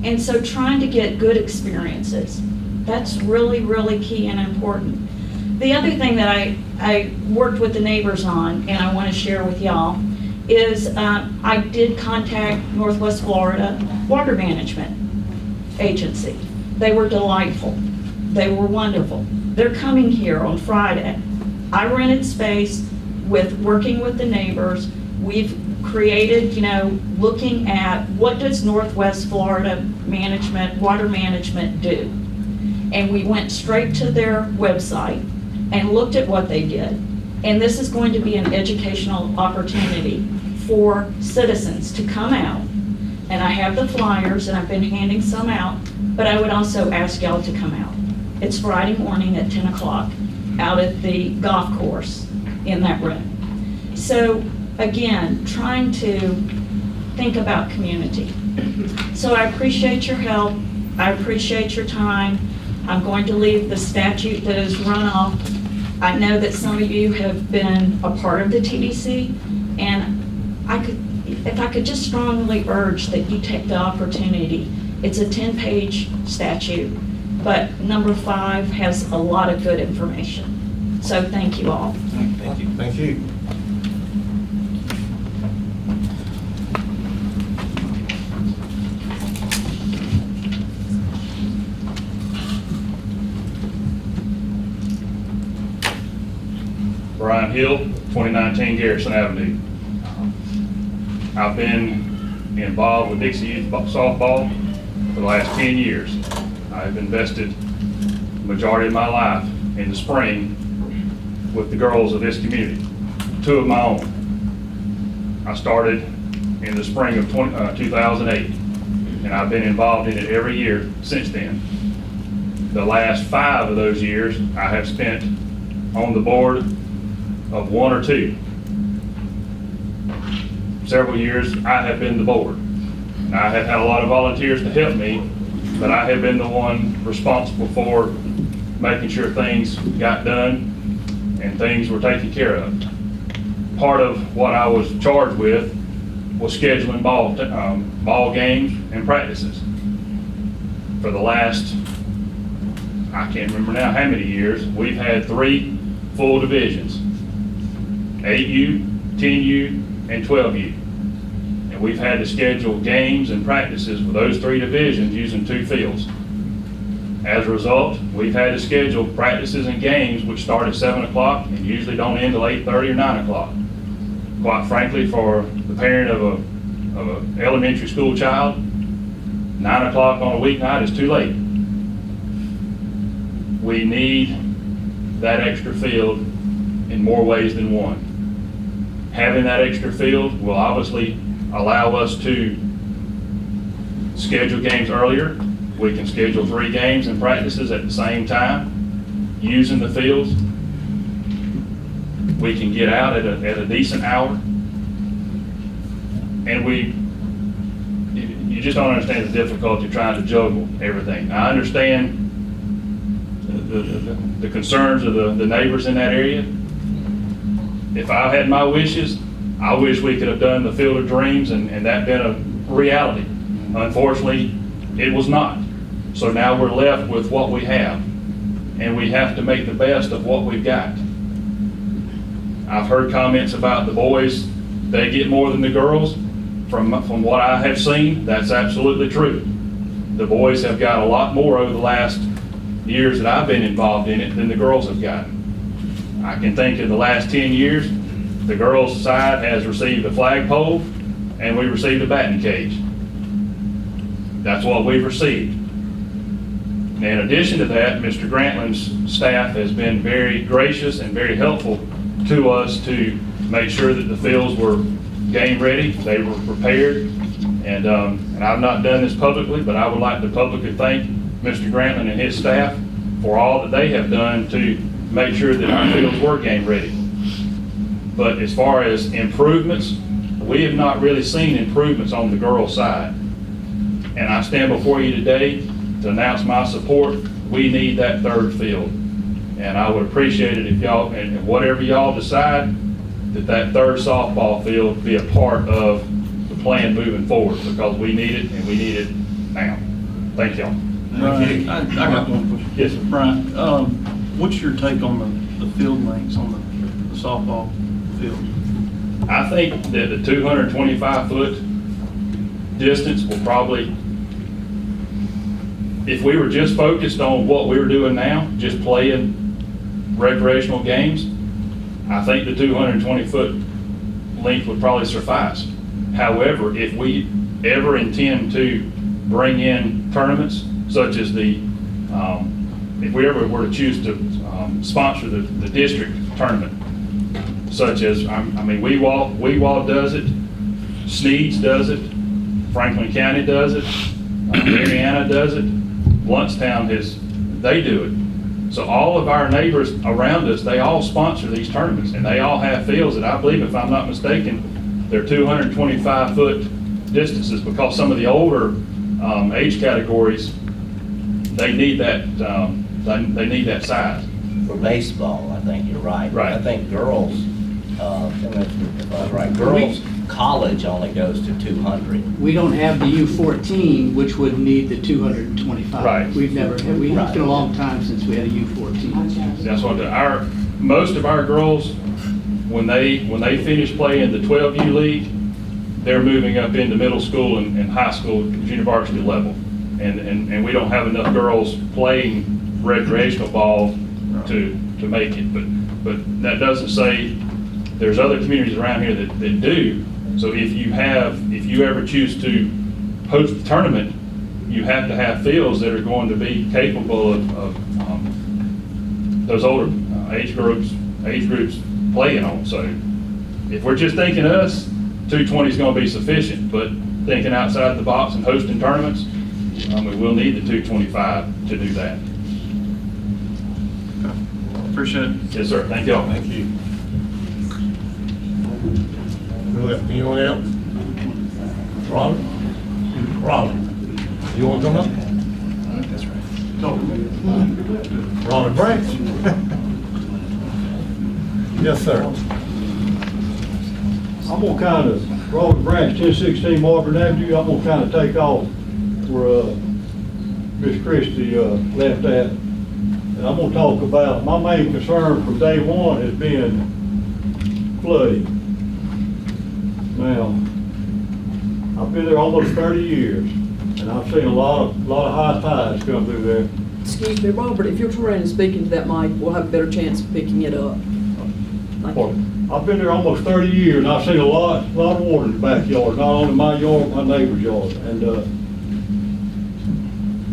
And so trying to get good experiences, that's really, really key and important. The other thing that I worked with the neighbors on, and I want to share with y'all, is I did contact Northwest Florida Water Management Agency. They were delightful. They were wonderful. They're coming here on Friday. I rented space working with the neighbors. We've created, you know, looking at what does Northwest Florida Water Management do? And we went straight to their website and looked at what they did. And this is going to be an educational opportunity for citizens to come out. And I have the flyers, and I've been handing some out, but I would also ask y'all to come out. It's Friday morning at 10 o'clock out at the golf course in that room. So again, trying to think about community. So I appreciate your help. I appreciate your time. I'm going to leave the statute that is run off. I know that some of you have been a part of the TDC, and if I could just strongly urge that you take the opportunity. It's a 10-page statute, but number 5 has a lot of good information. So thank you all. Thank you. Thank you. Brian Hill, 2019 Garrison Avenue. I've been involved with Dixie Youth Softball for the last 10 years. I've invested the majority of my life in the spring with the girls of this community, 2 of my own. I started in the spring of 2008, and I've been involved in it every year since then. The last 5 of those years, I have spent on the board of 1 or 2. Several years, I have been the board. I have had a lot of volunteers to help me, but I have been the one responsible for making sure things got done and things were taken care of. Part of what I was charged with was scheduling ball games and practices. For the last, I can't remember now how many years, we've had 3 full divisions, 8U, 10U, and 12U. And we've had to schedule games and practices for those 3 divisions using 2 fields. As a result, we've had to schedule practices and games which start at 7 o'clock and usually don't end till 8:30 or 9 o'clock. Quite frankly, for the parent of an elementary school child, 9 o'clock on a weeknight is too late. We need that extra field in more ways than one. Having that extra field will obviously allow us to schedule games earlier. We can schedule 3 games and practices at the same time using the fields. We can get out at a decent hour. And you just don't understand the difficulty trying to juggle everything. I understand the concerns of the neighbors in that area. If I had my wishes, I wish we could have done the Field of Dreams and that been a reality. Unfortunately, it was not. So now we're left with what we have, and we have to make the best of what we've got. I've heard comments about the boys, they get more than the girls. From what I have seen, that's absolutely true. The boys have got a lot more over the last years that I've been involved in it than the girls have gotten. I can think in the last 10 years, the girls' side has received a flagpole and we received a batting cage. That's what we've received. In addition to that, Mr. Grantland's staff has been very gracious and very helpful to us to make sure that the fields were game ready, they were prepared, and I've not done this publicly, but I would like to publicly thank Mr. Grantland and his staff for all that they have done to make sure that our fields were game ready. But as far as improvements, we have not really seen improvements on the girls' side. And I stand before you today to announce my support. We need that 3rd field. And I would appreciate it if y'all, and whatever y'all decide, that 3rd softball field be a part of the plan moving forward, because we need it and we need it now. Thank y'all. Brian, I got one question. Yes, sir. Brian, what's your take on the field lengths on the softball field? I think that the 225-foot distance will probably, if we were just focused on what we were doing now, just playing recreational games, I think the 220-foot length would probably suffice. However, if we ever intend to bring in tournaments, such as if we ever were to choose to sponsor the district tournament, such as, Weewalt does it, Sneeds does it, Franklin County does it, Mariana does it, Bluntstown they do it. So all of our neighbors around us, they all sponsor these tournaments, and they all have fields that I believe, if I'm not mistaken, they're 225-foot distances, because some of the older age categories, they need that size. For baseball, I think you're right. Right. I think girls, if I was right, girls college only goes to 200. We don't have the U14, which would need the 225. Right. It's been a long time since we had a U14. That's what most of our girls, when they finish playing the 12U league, they're moving up into middle school and high school, junior varsity level. And we don't have enough girls playing recreational ball to make it. But but that doesn't say, there's other communities around here that do. So if you ever choose to host the tournament, you have to have fields that are going to be capable of those older age groups playing on. So if we're just thinking us, 220 is going to be sufficient, but thinking outside the box and hosting tournaments, we will need the 225 to do that. Appreciate it. Yes, sir. Thank y'all. Thank you. Anyone else? Robert, you want to come up? That's right. Robert Branch? Yes, sir. I'm gonna kind of, Robert Branch, 1016 Marvin Avenue, I'm gonna kind of take off where Miss Christie left at. And I'm gonna talk about, my main concern from day one has been flooding. Now, I've been there almost 30 years, and I've seen a lot of high tides come through there. Excuse me, Robert, if you'll turn around and speak into that mic, we'll have a better chance of picking it up. Thank you. I've been there almost 30 years, and I've seen a lot of water in the backyard, not only my yard, but my neighbor's yard. And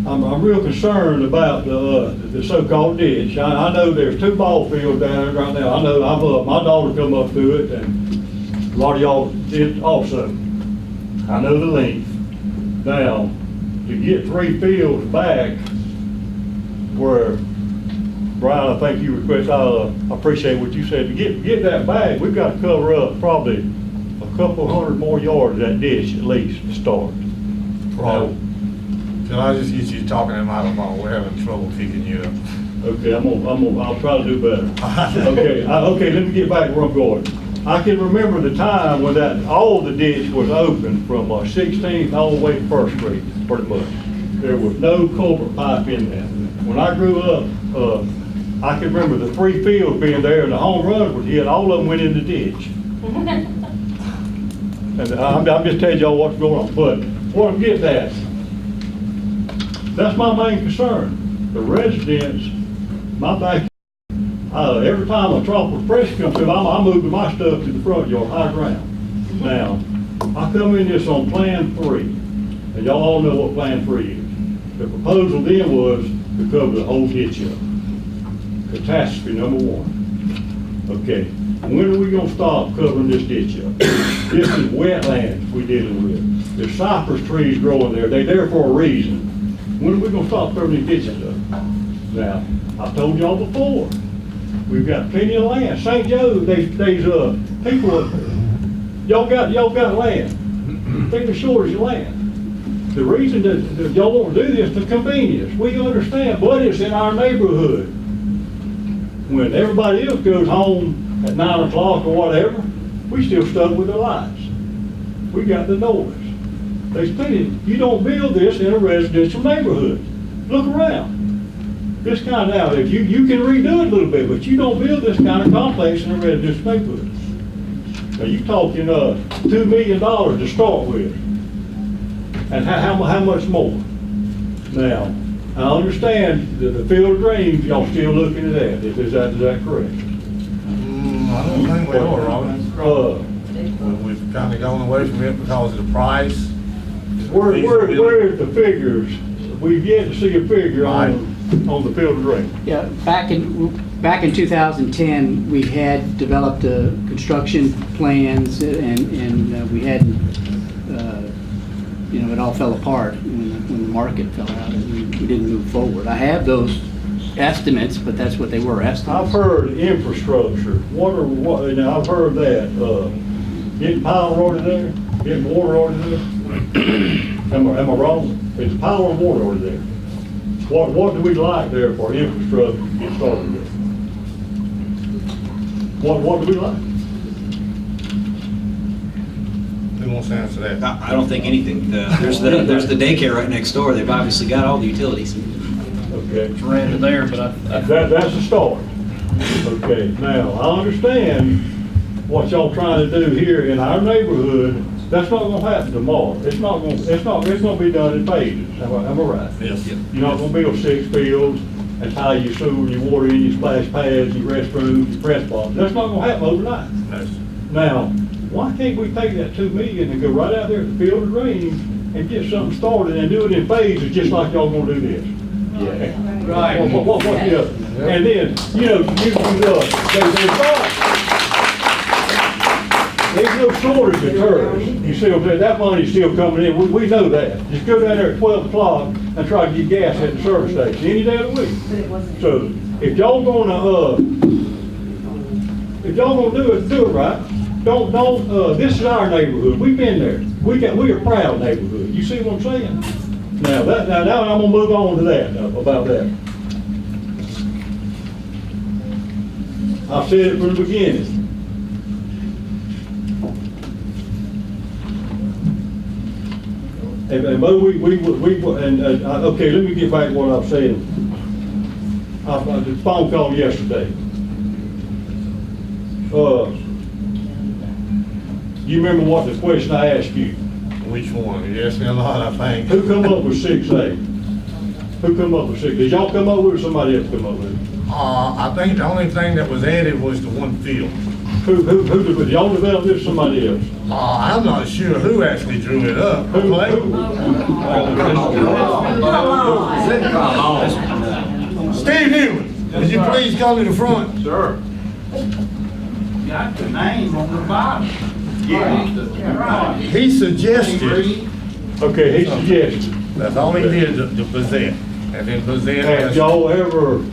I'm real concerned about the so-called ditch. I know there's 2 ball fields down there right now. I know my daughter come up through it, and a lot of y'all did also. I know the length. Now, to get 3 fields back where, Brian, I think you request, I appreciate what you said. To get that back, we've got to cover up probably a couple hundred more yards of that ditch at least to start. Robert, can I just get you talking him out of my, we're having trouble picking you up. Okay, I'll try to do better. Okay, let me get back where I'm going. I can remember the time when all the ditch was open from 16th all the way to 1st Street, pretty much. There was no culvert pipe in there. When I grew up, I can remember the 3 fields being there, and the home runs were hit, all of them went in the ditch. And I'm just telling y'all what's going on, but what I'm getting at, that's my main concern. The residents, my back, every time a tropical pressure comes through, I'm moving my stuff to the front yard, high ground. Now, I come in this on Plan 3, and y'all all know what Plan 3 is. The proposal then was to cover the whole ditch up. Catastrophe number 1. Okay, when are we gonna stop covering this ditch up? This is wetlands we're dealing with. There's cypress trees growing there. They're there for a reason. When are we gonna stop covering these ditches up? Now, I've told y'all before, we've got plenty of land. St. Joe, there's people, y'all got land. Think the shortage of land. The reason that y'all want to do this is convenience. We understand, but it's in our neighborhood. When everybody else goes home at 9 o'clock or whatever, we still stuck with the lights. We got the noise. There's plenty. You don't build this in a residential neighborhood. Look around. This kind of, now, if you can redo it a little bit, but you don't build this kind of complex in a residential neighborhood. Now, you're talking $2 million to start with. And how much more? Now, I understand the Field of Dreams, y'all still looking at that. Is that correct? I don't think we are, Robert. We've kind of gone away from it because of the price. Where is the figures? We've yet to see a figure on the Field of Dreams. Yeah, back in 2010, we had developed construction plans, and we had, it all fell apart when the market fell out, and we didn't move forward. I have those estimates, but that's what they were, estimates. I've heard infrastructure. Now I've heard that getting power already there, getting water already there. Am I wrong? It's power and water already there. What do we like there for infrastructure to get started with? What do we like? Who wants to answer that? I don't think anything. There's the daycare right next door. They've obviously got all the utilities. Okay. It's random there, but That's a start. Okay, now, I understand what y'all trying to do here in our neighborhood. That's not gonna happen tomorrow. It's gonna be done in phases. Am I right? Yes. You're not gonna build 6 fields and tie your sewer, your water in, your splash pads, your restrooms, your press box. That's not gonna happen overnight. Now, why can't we take that 2 million and go right out there at the Field of Dreams and get something started and do it in phases, just like y'all gonna do this? Yeah. Right. What, yeah. And then, there's no shortage of turds. You see, that money's still coming in. We know that. Just go down there at 12 o'clock and try to get gas at the service station any day of the week. So if y'all gonna do it right. Don't, this is our neighborhood. We've been there. We are a proud neighborhood. You see what I'm saying? Now I'm gonna move on to that, about that. I've said it from the beginning. And Bo, okay, let me get back to what I was saying. The phone call yesterday. You remember what the question I asked you? Which one? You asked me a lot, I think. Who come up with 6A? Who come up with 6? Did y'all come up with it or somebody else come up with it? I think the only thing that was added was the one field. Who did y'all develop this or somebody else? I'm not sure who actually drew it up. Steve Newman, would you please come to the front? Sure. Got the name on the bottom. Yeah. He suggested. Okay, he suggested. That's all he did to present. And then present. Have y'all ever,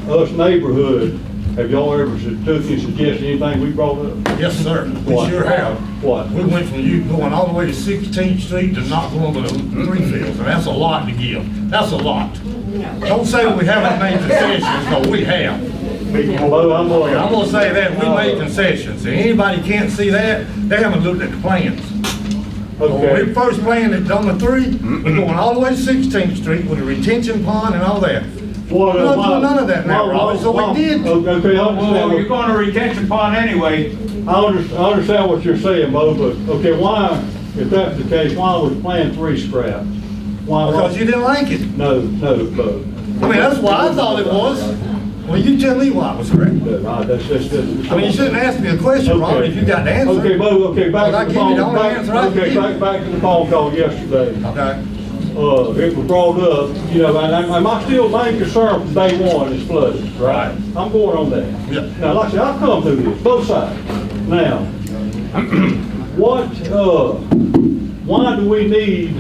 us neighborhood, have y'all ever took and suggested anything we brought up? Yes, sir. We sure have. What? We went from you going all the way to 16th Street to not going to the 3 fields, and that's a lot to give. That's a lot. Don't say we haven't made concessions, because we have. I'm gonna say that, we made concessions, and anybody can't see that, they haven't looked at the plans. Okay. When we first planned it on the 3, we're going all the way to 16th Street with a retention pond and all that. We're not doing none of that now, Robert, so we did. Okay, I understand. Well, you're going to retention pond anyway. I understand what you're saying, Bo, but, okay, why, if that's the case, why was Plan 3 scrapped? Why? Because you didn't like it. No, Bo. I mean, that's why I thought it was. Well, you tell me why it was correct. I mean, you shouldn't ask me a question, Robert, if you got the answer. Okay, Bo, okay, back I to the give you the phone. only answer I Okay, can back to the phone call yesterday. Okay. It was brought up, and my still main concern from day one is flooding, right? I'm going on that. Yeah. Now, like I said, I've come through this, both sides. Now, why do we need,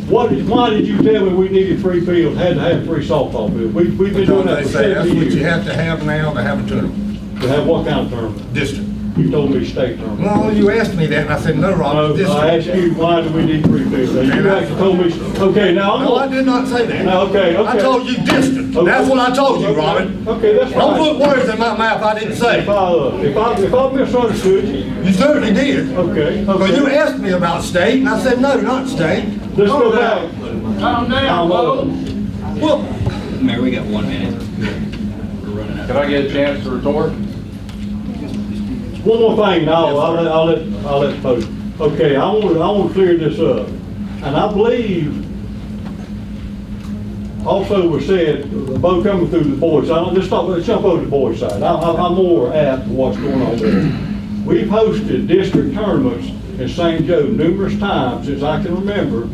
why did you tell me we needed 3 fields, had to have 3 softball fields? We've been doing that for 70 years. That's what you have to have now to have a tournament. To have what kind of tournament? District. You told me state tournament. Well, you asked me that, and I said, no, Robert, district. I asked you, why do we need 3 fields? And you actually told me, okay, now I'm No, I did not say that. Now, okay. I told you district. Okay. That's what I told you, Okay. Robert. Okay, that's fine. Don't put words in my mouth I didn't say. If I misunderstood you. You certainly did. Okay. Because you asked me about state, and I said, no, not state. Let's go back. Calm down, Bo. Well, Mayor, we got 1 minute. We're running out. Can I get a chance to retort? One more thing, I'll let folks. Okay, I want to clear this up. And I believe also was said, Bo coming through the boys side, let's jump over to the boys side. I'm more apt to what's going on there. We've hosted district tournaments in St. Joe numerous times since I can remember.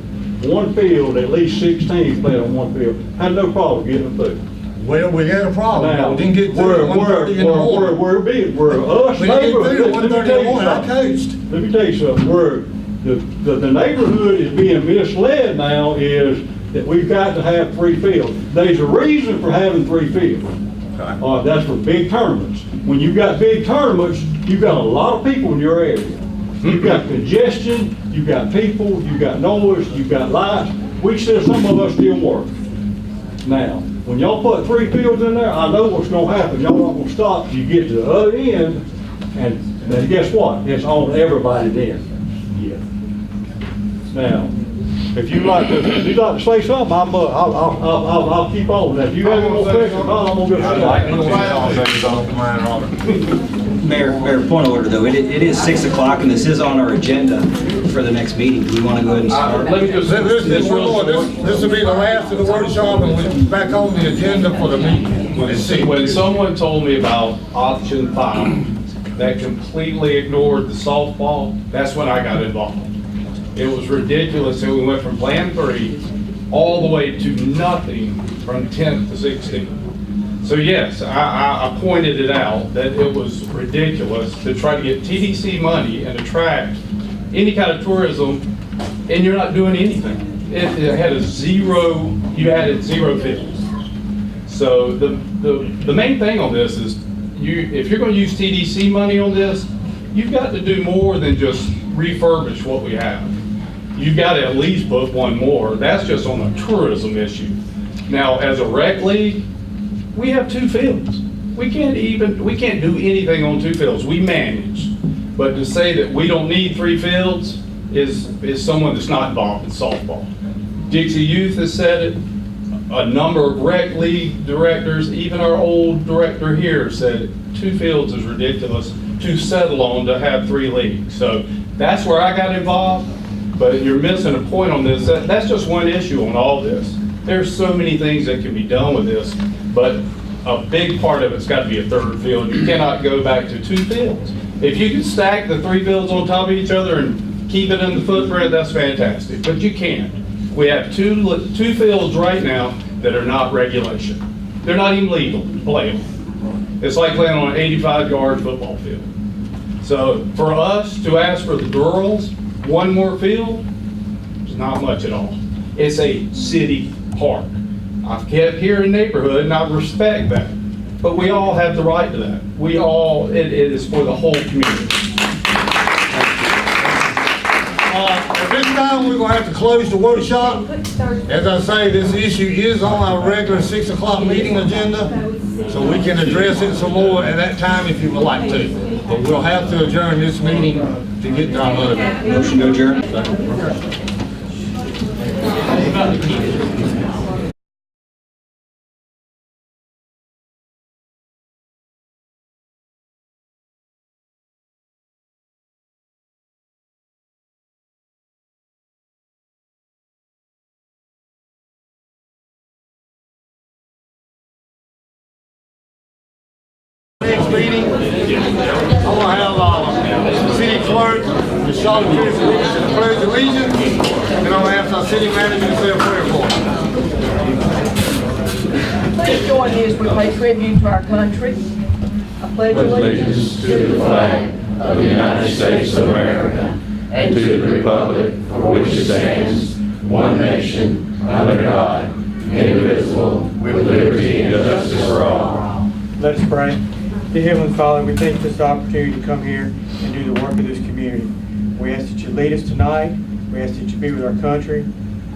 One field, at least 6 teams played on one field. Had no problem getting them through. well, we had a problem. Now, We didn't get through at 1:30 in the morning. we're us We didn't get through at neighborhood. 1:30 in the morning. I coached. Let me tell you something, the neighborhood is being misled now is that we've got to have 3 fields. There's a reason for having 3 fields. That's for big tournaments. When you've got big tournaments, you've got a lot of people in your area. You've got congestion, you've got people, you've got noise, you've got lights. Some of us still work. Now, when y'all put 3 fields in there, I know what's gonna happen. Y'all not gonna stop till you get to the other end, and then guess what? It's on everybody then. Yeah. Now, if you'd like to say something, I'll keep on. Now, if you have any more questions, I'm gonna go. I'd like to say something, Robert. Mayor, point of order though, it is 6 o'clock and this is on our agenda for the next meeting. Do we want to go ahead and start? Let me just, This will be the last of the workshop, and we're back on the agenda for the meeting. when someone told me about option 5, that completely ignored the softball, that's when I got involved. It was ridiculous, and we went from Plan 3 all the way to nothing from 10th to 16th. So yes, I pointed it out that it was ridiculous to try to get TDC money and attract any kind of tourism, and you're not doing anything. It had you added 0 fields. So the main thing on this is, if you're going to use TDC money on this, you've got to do more than just refurbish what we have. You've got to at least put one more. That's just on a tourism issue. Now, as a rec league, we have 2 fields. We can't do anything on 2 fields. We manage. But to say that we don't need 3 fields is someone that's not involved in softball. Dixie Youth has said it. A number of rec league directors, even our old director here, said 2 fields is ridiculous to settle on to have 3 leagues. So that's where I got involved. But you're missing a point on this. That's just one issue on all this. There's so many things that can be done with this, but a big part of it's got to be a 3rd field. You cannot go back to 2 fields. If you can stack the 3 fields on top of each other and keep it in the footprint, that's fantastic, but you can't. We have two fields right now that are not regulation. They're not even legal to play on. It's like playing on an 85-yard football field. So for us to ask for the girls 1 more field, it's not much at all. It's a city park. I've kept here in the neighborhood and I respect that. But we all have the right to that. It is for the whole community. At this time, we're going to have to close the workshop. As I say, this issue is on our regular 6 o'clock meeting agenda, so we can address it some more at that time if you would like to. But we'll have to adjourn this meeting to get to our other. Motion to adjourn. Next meeting, I'm going to have city clerk, Michelle Pierce, to the pledge of allegiance, and I'm going to ask our city manager to say a prayer for us. Please join me as we pay tribute to our country. I pledge allegiance to the flag of the United States of America and to the republic for which it stands, one nation, under God, indivisible, with liberty and justice for all. Let us pray. Dear Heavenly Father, we thank you for this opportunity to come here and do the work of this community. We ask that you lead us tonight. We ask that you be with our country.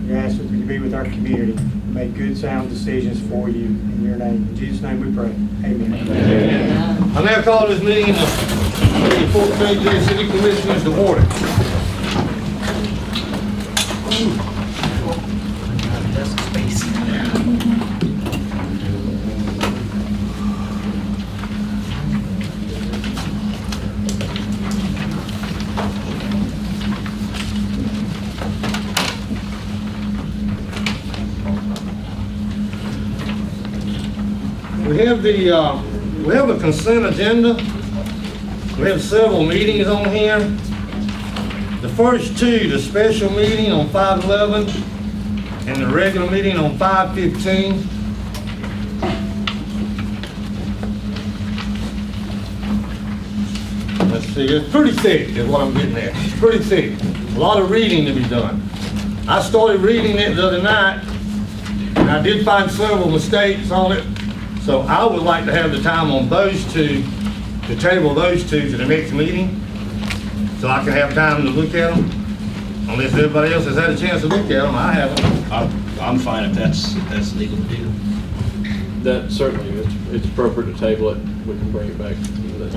We ask that you be with our community. Make good, sound decisions for you in your name. In Jesus' name we pray. Amen. Amen. I now call this meeting of the Fort St. J City Commissioners to order. We have a consent agenda. We have several meetings on here. The first 2, the special meeting on 5/11 and the regular meeting on 5/15. Let's see, it's pretty thick is what I'm getting at. It's pretty thick. A lot of reading to be done. I started reading it the other night and I did find several mistakes on it. So I would like to have the time on those 2, to table those 2 to the next meeting, so I can have time to look at them. Unless everybody else has had a chance to look at them, I haven't. I'm fine if that's legal to do. That certainly, it's appropriate to table it. We can bring it back.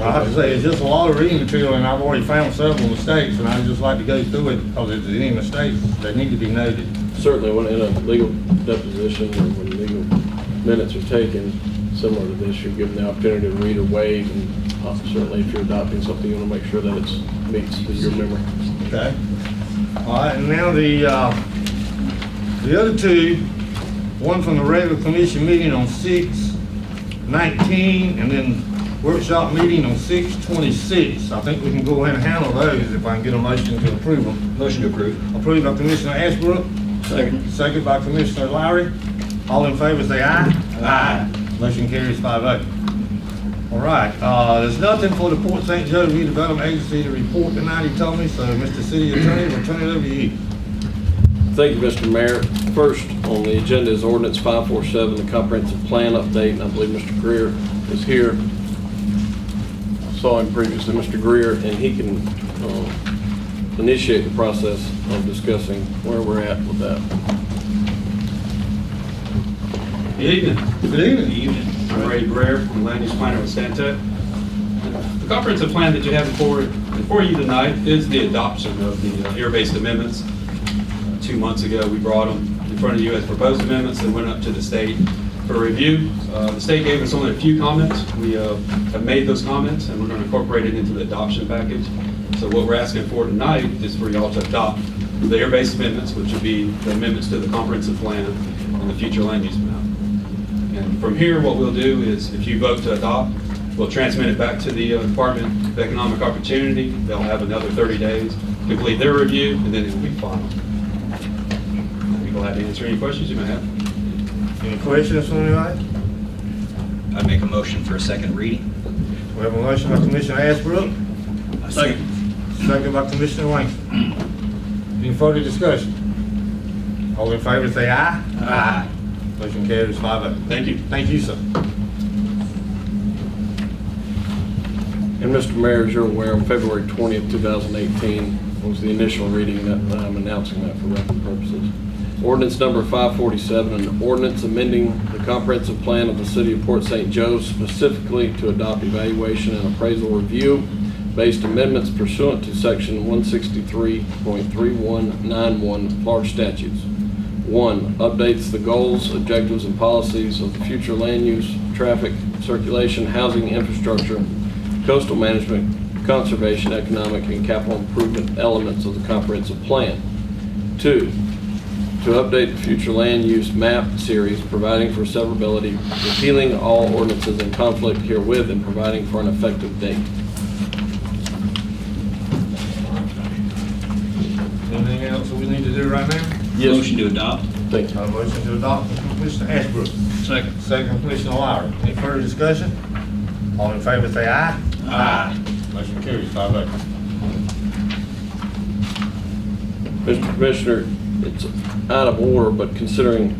I have to say, it's just a lot of reading material, and I've already found several mistakes, and I'd just like to go through it, because if there's any mistakes, they need to be noted. Certainly, when in a legal deposition or when legal minutes are taken, similar to this, you're given the opportunity to read or waive and certainly if you're adopting something, you want to make sure that it meets your memory. Okay. All right, and now the other two, one from the regular commission meeting on 6/19, and then workshop meeting on 6/26. I think we can go ahead and handle those if I can get a motion to approve them. Motion to approve. Approved by Commissioner Ashbrook. Second. Second by Commissioner Lowry. All in favor, say aye. Aye. Motion carries 5-0. All right, there's nothing for the Port St. Joe Redevelopment Agency to report tonight, he told me, so Mr. City Attorney, we'll turn it over to you. Thank you, Mr. Mayor. First on the agenda is ordinance 547, the comprehensive plan update, and I believe Mr. Greer is here. I saw him previously, Mr. Greer, and he can initiate the process of discussing where we're at with that. Good evening. Good evening. Good evening. I'm Ray Greer, I'm land use planner with Stantec. The comprehensive plan that you have before you tonight is the adoption of the air-based amendments. 2 months ago, we brought them in front of you as proposed amendments and went up to the state for review. The state gave us only a few comments. We have made those comments and we're going to incorporate it into the adoption package. So what we're asking for tonight is for y'all to adopt the air-based amendments, which would be the amendments to the comprehensive plan and the future land use map. And from here, what we'll do is, if you vote to adopt, we'll transmit it back to the Department of Economic Opportunity. They'll have another 30 days to complete their review, and then it will be final. I'll be glad to answer any questions you may have. Any questions from anybody? I'd make a motion for a second reading. We have a motion by Commissioner Ashbrook. Second. Second by Commissioner Langston. Any further discussion? All in favor, say aye. Aye. Motion carries 5-0. Thank you. Thank you, sir. And Mr. Mayor, as you're aware, on February 20th, 2018 was the initial reading that I'm announcing that for record purposes. Ordinance number 547, an ordinance amending the comprehensive plan of the city of Port St. Joe specifically to adopt evaluation and appraisal review-based amendments pursuant to section 163.3191 Florida statutes. 1, updates the goals, objectives, and policies of the future land use, traffic, circulation, housing, infrastructure, coastal management, conservation, economic, and capital improvement elements of the comprehensive plan. 2, to update the future land use map series, providing for severability, repealing all ordinances in conflict herewith, and providing for an effective date. Anything else that we need to do right now? Yes. Motion to adopt. Thank you. A motion to adopt from Commissioner Ashbrook. Second. Second, Commissioner Lowry. Any further discussion? All in favor, say aye. Aye. Motion carries 5-0. Mr. Commissioner, it's out of order, but considering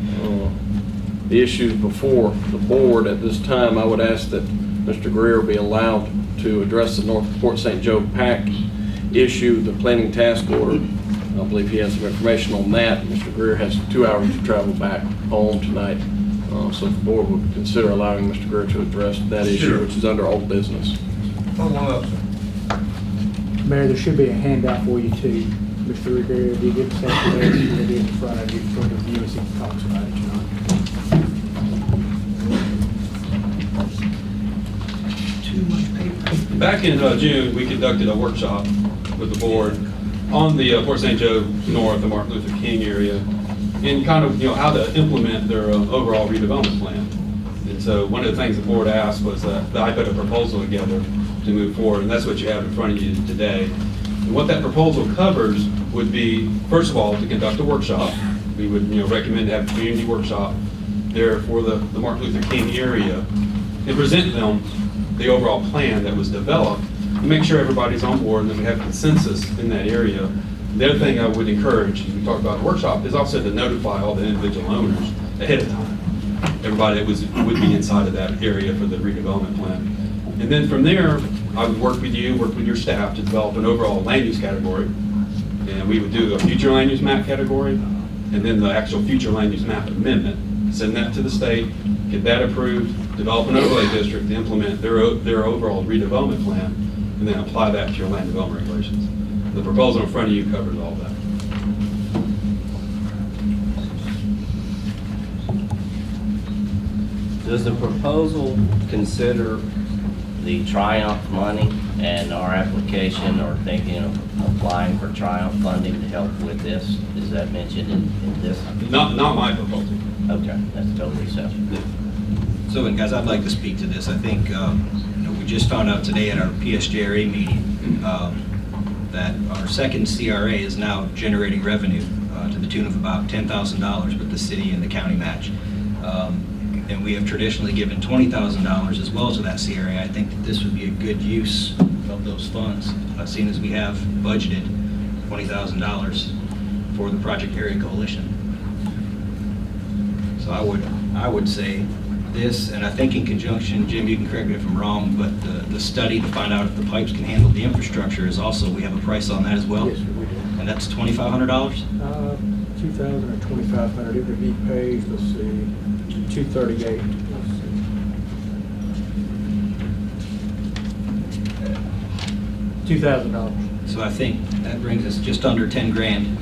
the issues before the board at this time, I would ask that Mr. Greer be allowed to address the North Port St. Joe PAC issue, the planning task order. I believe he has some information on that. Mr. Greer has 2 hours to travel back home tonight. So if the board would consider allowing Mr. Greer to address that issue, Sure. which is under old business. Hold on up, sir. Mayor, there should be a handout for you too. Mr. Rivera, if you get the same today, it'll be in front of you for the view as he talks about it tonight. Back in June, we conducted a workshop with the board on the Port St. Joe North and Martin Luther King area, and kind of, how to implement their overall redevelopment plan. And so one of the things the board asked was that I put a proposal together to move forward, and that's what you have in front of you today. And what that proposal covers would be, first of all, to conduct a workshop. We would recommend to have a community workshop there for the Martin Luther King area and present them the overall plan that was developed and make sure everybody's on board and that we have consensus in that area. The other thing I would encourage, as we talked about the workshop, is also to notify all the individual owners ahead of time. Everybody that would be inside of that area for the redevelopment plan. And then from there, I would work with your staff to develop an overall land use category. And we would do a future land use map category and then the actual future land use map amendment. Send that to the state, get that approved, develop an overlay district to implement their overall redevelopment plan, and then apply that to your land development regulations. The proposal in front of you covers all that. Does the proposal consider the Triumph money and our application or thinking of applying for Triumph funding to help with this? Is that mentioned in this? Not my proposal. Okay, that's totally separate. So, and guys, I'd like to speak to this. I think, we just found out today at our PSJRA meeting that our second CRA is now generating revenue to the tune of about $10,000 with the city and the county match. And we have traditionally given $20,000 as well to that CRA. I think that this would be a good use of those funds, seeing as we have budgeted $20,000 for the Project Area Coalition. So I would say this, and I think in conjunction, Jim, you can correct me if I'm wrong, but the study to find out if the pipes can handle the infrastructure is also, we have a price on that as well? Yes, sir, we do. And that's $2,500? 2,000 or 2,500, it would be paid, let's see, 238. $2,000. So I think that brings us just under 10 grand,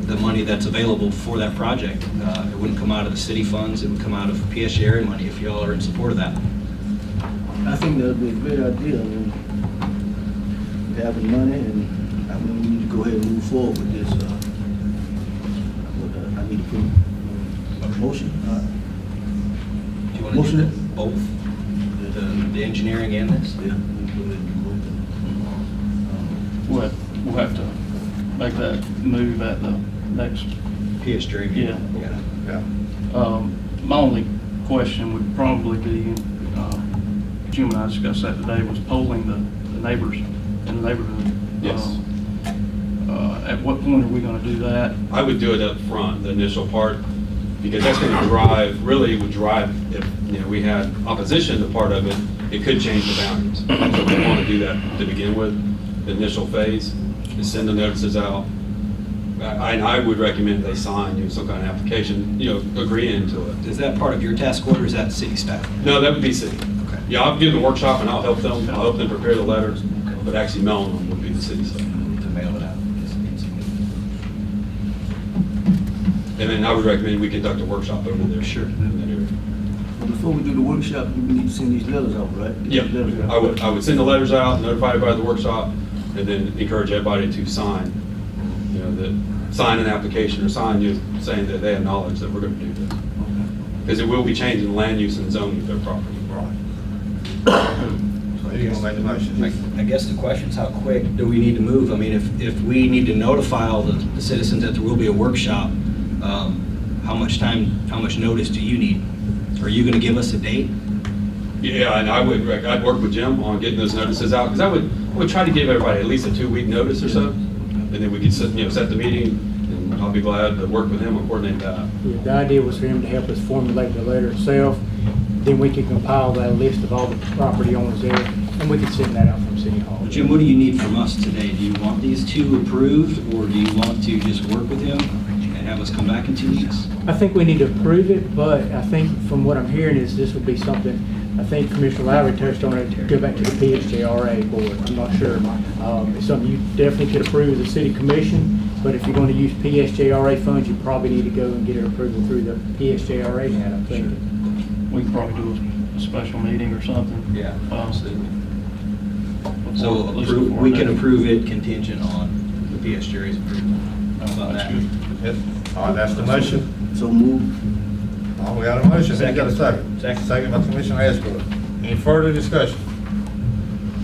the money that's available for that project. It wouldn't come out of the city funds, it would come out of PSG area money if y'all are in support of that. I think that would be a great idea, having money, and I mean, we need to go ahead and move forward with this. I need to put a motion. Do you want to do both? The engineering and this? Yeah. We'll have to make that move at the next. PSG. Yeah. Yeah. My only question would probably be, Jim and I discussed that today, was polling the neighbors in the neighborhood. Yes. At what point are we gonna do that? I would do it up front, the initial part, because that's going to drive, really would drive, if, we had opposition to part of it, it could change the boundaries. So we want to do that to begin with, the initial phase, is send the notices out. I would recommend they sign, some kind of application, agreeing to it. Is that part of your task order, or is that city staff? No, that would be city. Okay. Yeah, I'll give them a workshop and I'll help them prepare the letters, but actually mailing them would be the city staff. To mail it out. And then I would recommend we conduct a workshop over there. Sure. In that area. But before we do the workshop, we need to send these letters out, right? Yeah, I would send the letters out, notify everybody of the workshop, and then encourage everybody to sign, sign an application or sign saying that they acknowledge that we're going to do this. Because it will be changing the land use and zoning of their property. Right. So you gonna make the motion? I guess the question is, how quick do we need to move? I mean, if we need to notify all the citizens that there will be a workshop, how much notice do you need? Are you going to give us a date? Yeah, and I'd work with Jim on getting those notices out, because I would try to give everybody at least a 2-week notice or so, and then we could set the meeting, and I'll be glad to work with him on coordinating that. Yeah, the idea was for him to help us formulate the letter itself, then we could compile that list of all the property owners there, and we could send that out from City Hall. Jim, what do you need from us today? Do you want these two approved, or do you want to just work with him and have us come back in 2 weeks? I think we need to approve it, but I think from what I'm hearing is this would be something, I think Commissioner Lowry touched on it, to go back to the PSJRA board. I'm not sure. It's something you definitely could approve as a city commission, but if you're going to use PSJRA funds, you probably need to go and get an approval through the PSJRA hat, I'm thinking. We could probably do a special meeting or something. Yeah, absolutely. So we can approve it contingent on the PSJRA's approval. How about that? Yes. All right, that's the motion. So move. Oh, we got a motion, we got a second. Second by Commissioner Ashbrook. Any further discussion?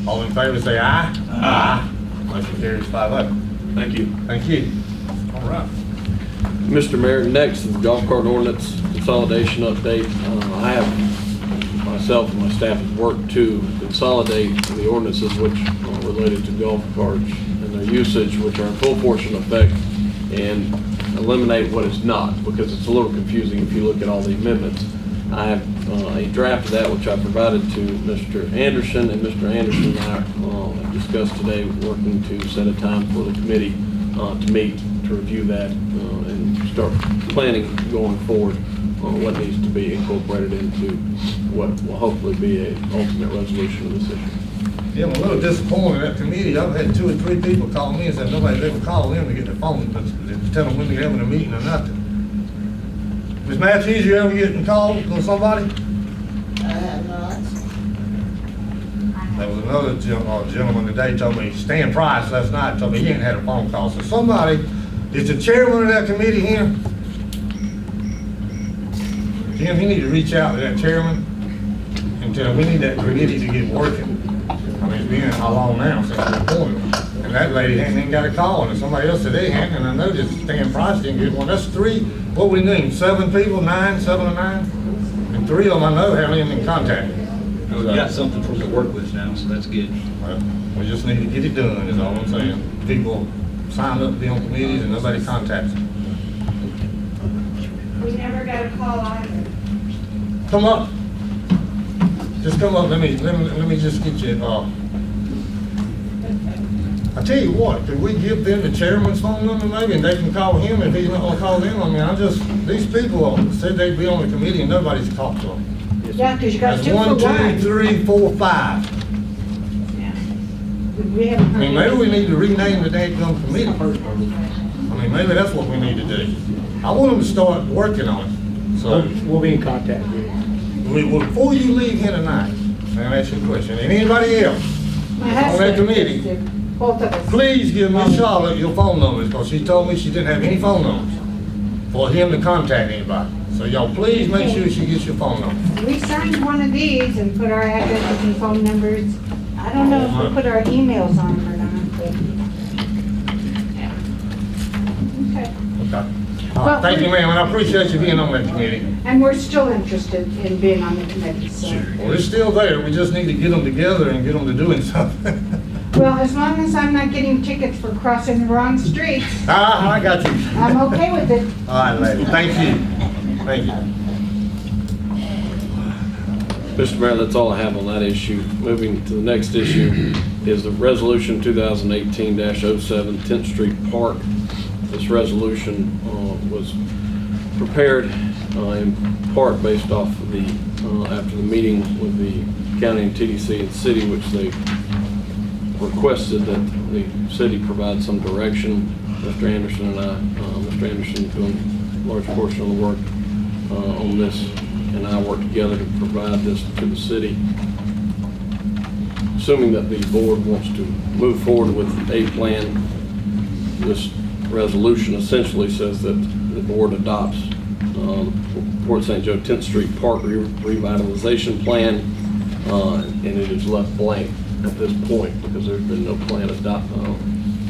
All in favor say aye. Aye. Motion carries 5-0. Thank you. Thank you. All right. Mr. Mayor, next is the golf cart ordinance consolidation update. I have, myself and my staff have worked to consolidate the ordinances which are related to golf carts and their usage, which are in full force in effect, and eliminate what is not, because it's a little confusing if you look at all the amendments. I have a draft of that which I provided to Mr. Anderson, and Mr. Anderson and I have discussed today, working to set a time for the committee to meet to review that and start planning going forward on what needs to be incorporated into what will hopefully be an ultimate resolution of this issue. Yeah, I'm a little disappointed at the committee. I've had 2 or 3 people call me and said nobody's ever called them to get their phone, but tell them when they're having a meeting or nothing. Ms. Matthews, you ever getting called from somebody? I have not. There was another gentleman today told me, Stan Price last night told me he ain't had a phone call. So somebody, is the chairman of that committee here? Jim, he need to reach out to that chairman and tell him we need that committee to get working. I mean, it's been how long now since we appointed him? And that lady hadn't even got a call, and somebody else said they hadn't, and I noticed Stan Price didn't get one. That's 3, what we need, 7 people, 9, 7 or 9? And 3 of them I know haven't even been contacted. We've got something for them to work with now, so that's good. Well, we just need to get it done, is all I'm saying. People sign up to be on committees and nobody contacts them. We never got a call either. Come up. Just come up, let me just get you, I tell you what, could we give them the chairman's phone number maybe, and they can call him if he's not gonna call them? I mean, these people said they'd be on the committee and nobody's talked to them. Yeah, because you got That's 2 for 1, 2, 1. 3, 4, 5. We haven't I heard mean, maybe we anything. need to rename the dadgum committee. I mean, maybe that's what we need to do. I want them to start working on it. So, We'll be in contact with you. before you leave here tonight, I'll ask you a question. And anybody else My on that husband, committee, both of us. please give Miss Charlotte your phone numbers, because she told me she didn't have any phone numbers for him to contact anybody. So y'all please make sure she gets your phone number. We signed one of these and put our addresses and phone numbers. I don't know if we put our emails on them or not, but. Okay. Okay. Thank you, ma'am, and I appreciate you being on that committee. And we're still interested in being on the committee, so. Well, it's still there. We just need to get them together and get them to doing something. Well, as long as I'm not getting tickets for crossing the wrong streets, I got you. I'm okay with it. All right, lady. Thank you. Thank you. Mr. Mayor, that's all I have on that issue. Moving to the next issue is the Resolution 2018-07, 10th Street Park. This resolution was prepared in part based off of the, after the meeting with the county and TDC and city, which they requested that the city provide some direction. Mr. Anderson and I, Mr. Anderson doing a large portion of the work on this, and I work together to provide this to the city. Assuming that the board wants to move forward with a plan, this resolution essentially says that the board adopts Port St. Joe 10th Street Park revitalization plan, and it is left blank at this point because there's been no plan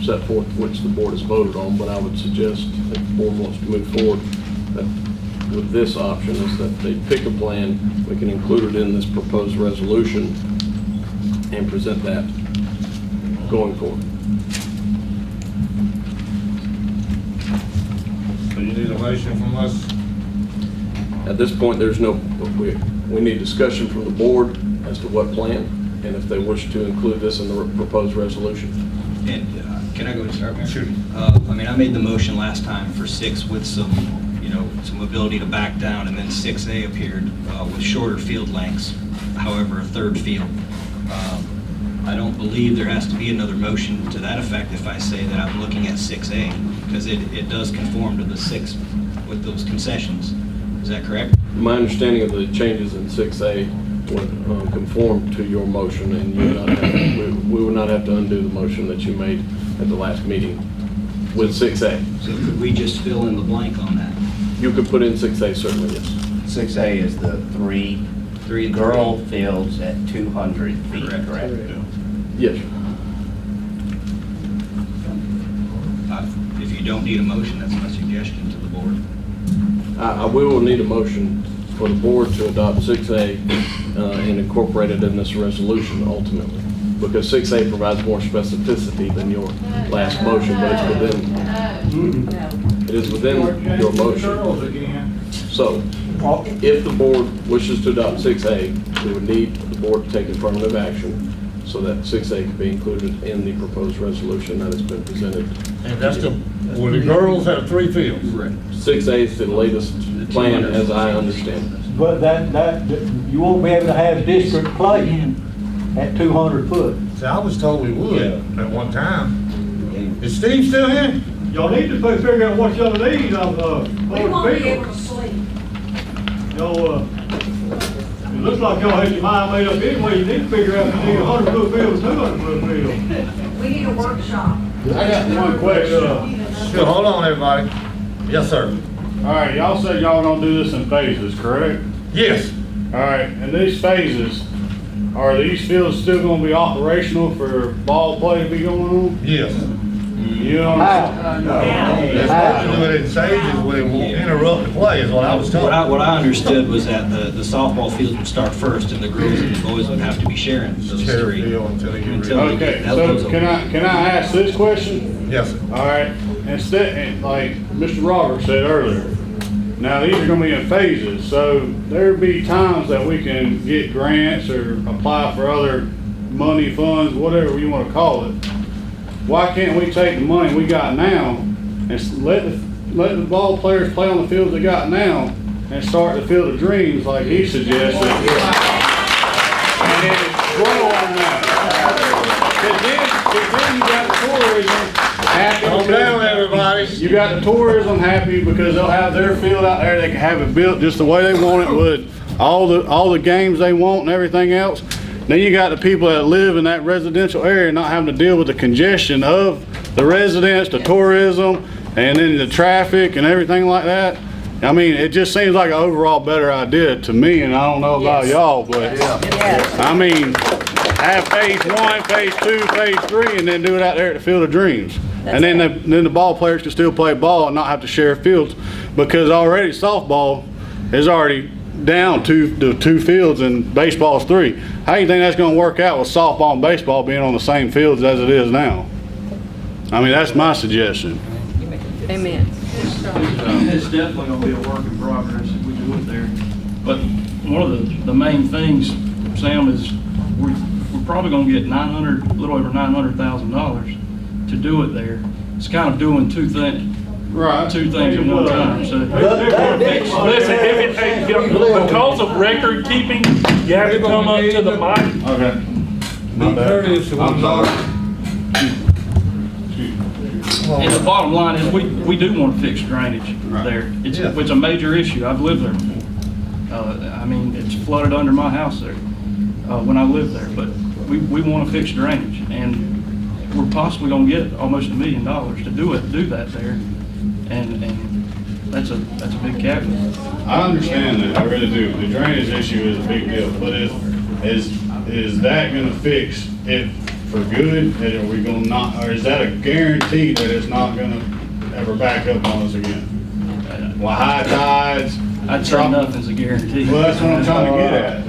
set forth which the board has voted on. But I would suggest if the board wants to move forward that with this option is that they pick a plan, we can include it in this proposed resolution and present that going forward. So you need a motion from us? At this point, there's no, we need discussion from the board as to what plan, and if they wish to include this in the proposed resolution. And can I go and start, Mayor? Sure. I mean, I made the motion last time for 6 with some ability to back down, and then 6A appeared with shorter field lengths, however, a third field. I don't believe there has to be another motion to that effect if I say that I'm looking at 6A, because it does conform to the 6 with those concessions. Is that correct? My understanding of the changes in 6A would conform to your motion, and you would not have, we would not have to undo the motion that you made at the last meeting with 6A. So could we just fill in the blank on that? You could put in 6A, certainly, yes. 6A is the three girl fields at 200 feet, correct? Yes. If you don't need a motion, that's my suggestion to the board. We will need a motion for the board to adopt 6A and incorporate it in this resolution ultimately, because 6A provides more specificity than your last motion, but it is within your motion. So, if the board wishes to adopt 6A, we would need the board to take affirmative action so that 6A can be included in the proposed resolution that has been presented. And that's well, the girls have 3 fields. Right. 6A is the latest plan as I understand it. But that, you won't be able to have district play at 200 foot. See, I was told we would at one time. Is Steve still here? Y'all need to figure out what y'all need on We won't be able to sleep. Y'all, It looks like y'all had your mind made up anyway. You need to figure out if you need a 100-foot field or 200-foot field. We need a workshop. I got one question. Sure, hold on, everybody. Yes, sir. All right, y'all said y'all gonna do this in phases, correct? Yes. All right, and these phases, are these fields still gonna be operational for ball play to be going on? Yes. You know what I'm saying? They're supposed to do it in stages where it won't interrupt the play, is what I was told. What I understood was that the softball fields would start first, and the girls and the boys would have to be sharing those Share three. the field until they get ready. Okay, so can I ask this question? Yes, sir. All right, instead, like Mr. Roberts said earlier, now these are gonna be in phases, so there'd be times that we can get grants or apply for other money, funds, whatever you wanna call it. Why can't we take the money we got now and let the ball players play on the fields they got now and start the Field of Dreams like he suggested? And then grow on that. Cause then you got the tourism happy. Calm down, everybody. You got the tourism happy because they'll have their field out there. They can have it built just the way they want it with all the games they want and everything else. Then you got the people that live in that residential area not having to deal with the congestion of the residents, the tourism, and then the traffic and everything like that. I mean, it just seems like an overall better idea to me, and I don't know about y'all, but I mean, have phase 1, phase 2, phase 3, and then do it out there at the Field of Dreams. And then the ball players can still play ball and not have to share fields, because already softball is already down the two fields and baseball's 3. How do you think that's going to work out with softball and baseball being on the same fields as it is now? I mean, that's my suggestion. Amen. It's definitely gonna be a work in progress if we do it there. But one of the main things, Sam, is we're probably gonna get a little over $900,000 to do it there. It's kind of doing two things. Right. Two things at one time, so. Listen, because of record keeping, you have to come up to the mic. Okay. Be courteous to one another. And the bottom line is, we do want to fix drainage there. It's a major issue. I've lived there before. I mean, it's flooded under my house there, when I lived there, but we want to fix drainage, and we're possibly gonna get almost $1 million to do that there, and that's a big caveat. I understand that, I really do. The drainage issue is a big deal, but is that gonna fix it for good? Are we gonna not, or is that a guarantee that it's not gonna ever back up on us again? Well, high tides. I'd say nothing's a guarantee. Well, that's what I'm trying to get at.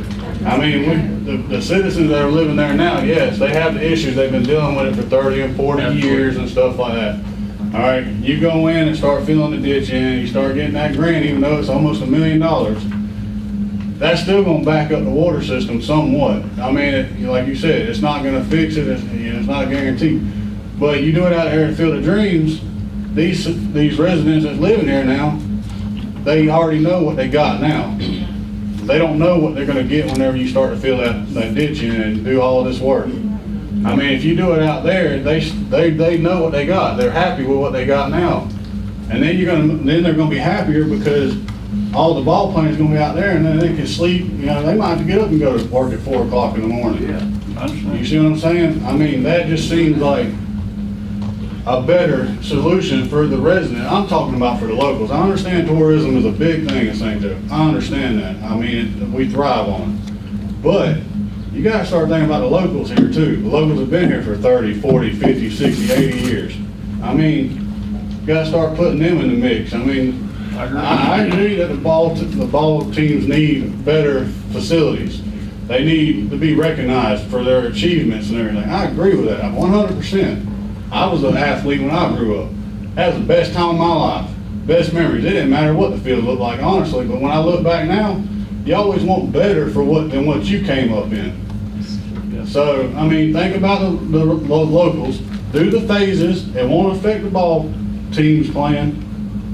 I mean, the citizens that are living there now, yes, they have the issues. They've been dealing with it for 30 and 40 years and stuff like that. All right, you go in and start filling the ditch in, you start getting that grant, even though it's almost $1 million. That's still gonna back up the water system somewhat. I mean, like you said, it's not gonna fix it, it's not a guarantee. But you do it out there at Field of Dreams, these residents that's living there now, they already know what they got now. They don't know what they're gonna get whenever you start to fill that ditch in and do all this work. I mean, if you do it out there, they know what they got. They're happy with what they got now. And then they're gonna be happier because all the ball players gonna be out there, and then they can sleep. You know, they might have to get up and go to work at 4 o'clock in the morning. Yeah, I understand. You see what I'm saying? I mean, that just seems like a better solution for the resident. I'm talking about for the locals. I understand tourism is a big thing in St. Joe. I understand that. I mean, we thrive on it. But you gotta start thinking about the locals here too. The locals have been here for 30, 40, 50, 60, 80 years. I mean, you gotta start putting them in the mix. I mean, I agree that the ball teams need better facilities. They need to be recognized for their achievements and everything. I agree with that, 100%. I was an athlete when I grew up. That was the best time of my life. Best memories. It didn't matter what the field looked like, honestly. But when I look back now, you always want better than what you came up in. So, I mean, think about the locals. Do the phases. It won't affect the ball teams playing.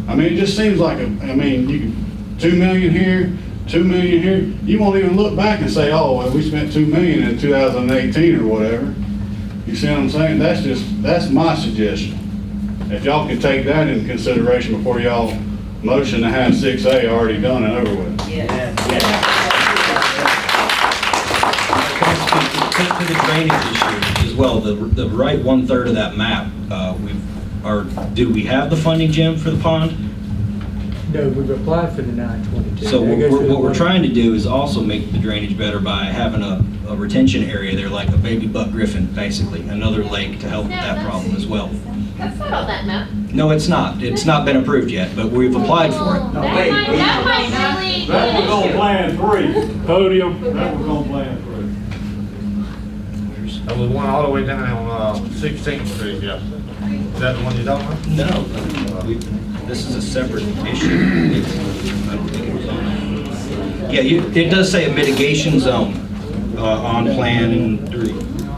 I mean, it just seems like, you can, 2 million here, 2 million here. You won't even look back and say, oh, well, we spent 2 million in 2018 or whatever. You see what I'm saying? That's my suggestion. If y'all can take that into consideration before y'all motion to have 6A already done and over with. Yeah. drainage issue as well, the right 1/3 of that map, do we have the funding, Jim, for the pond? No, we've applied for the 922. So That goes to the what we're one- trying to do is also make the drainage better by having a retention area there, like a baby buck griffin, basically, another lake to help with that problem as well. That's not on that map. No, it's not. It's not been approved yet, but we've applied for it. That might really. That was on Plan 3. Podium. That was on Plan 3. There was one all the way down on 16th Street, yeah. Is that the one you're talking about? No, this is a separate issue. I don't think it was on there. Yeah, it does say a mitigation zone on Plan 3.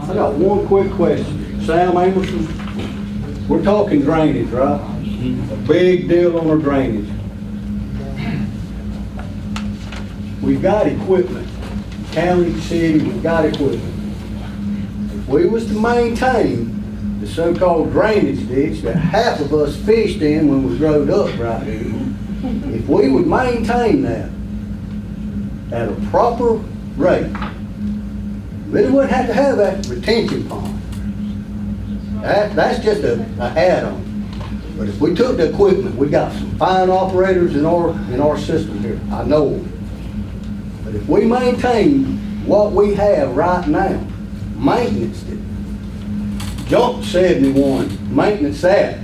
I got one quick question. Sam Amerson, we're talking drainage, right? A big deal on our drainage. We've got equipment. County, city, we've got equipment. If we was to maintain the so-called drainage ditch that half of us fished in when we growed up right here, if we would maintain that at a proper rate, really wouldn't have to have that retention pond. That's just a add-on. But if we took the equipment, we got some fine operators in our system here. I know them. But if we maintain what we have right now, maintenance it, jump 71, maintenance that,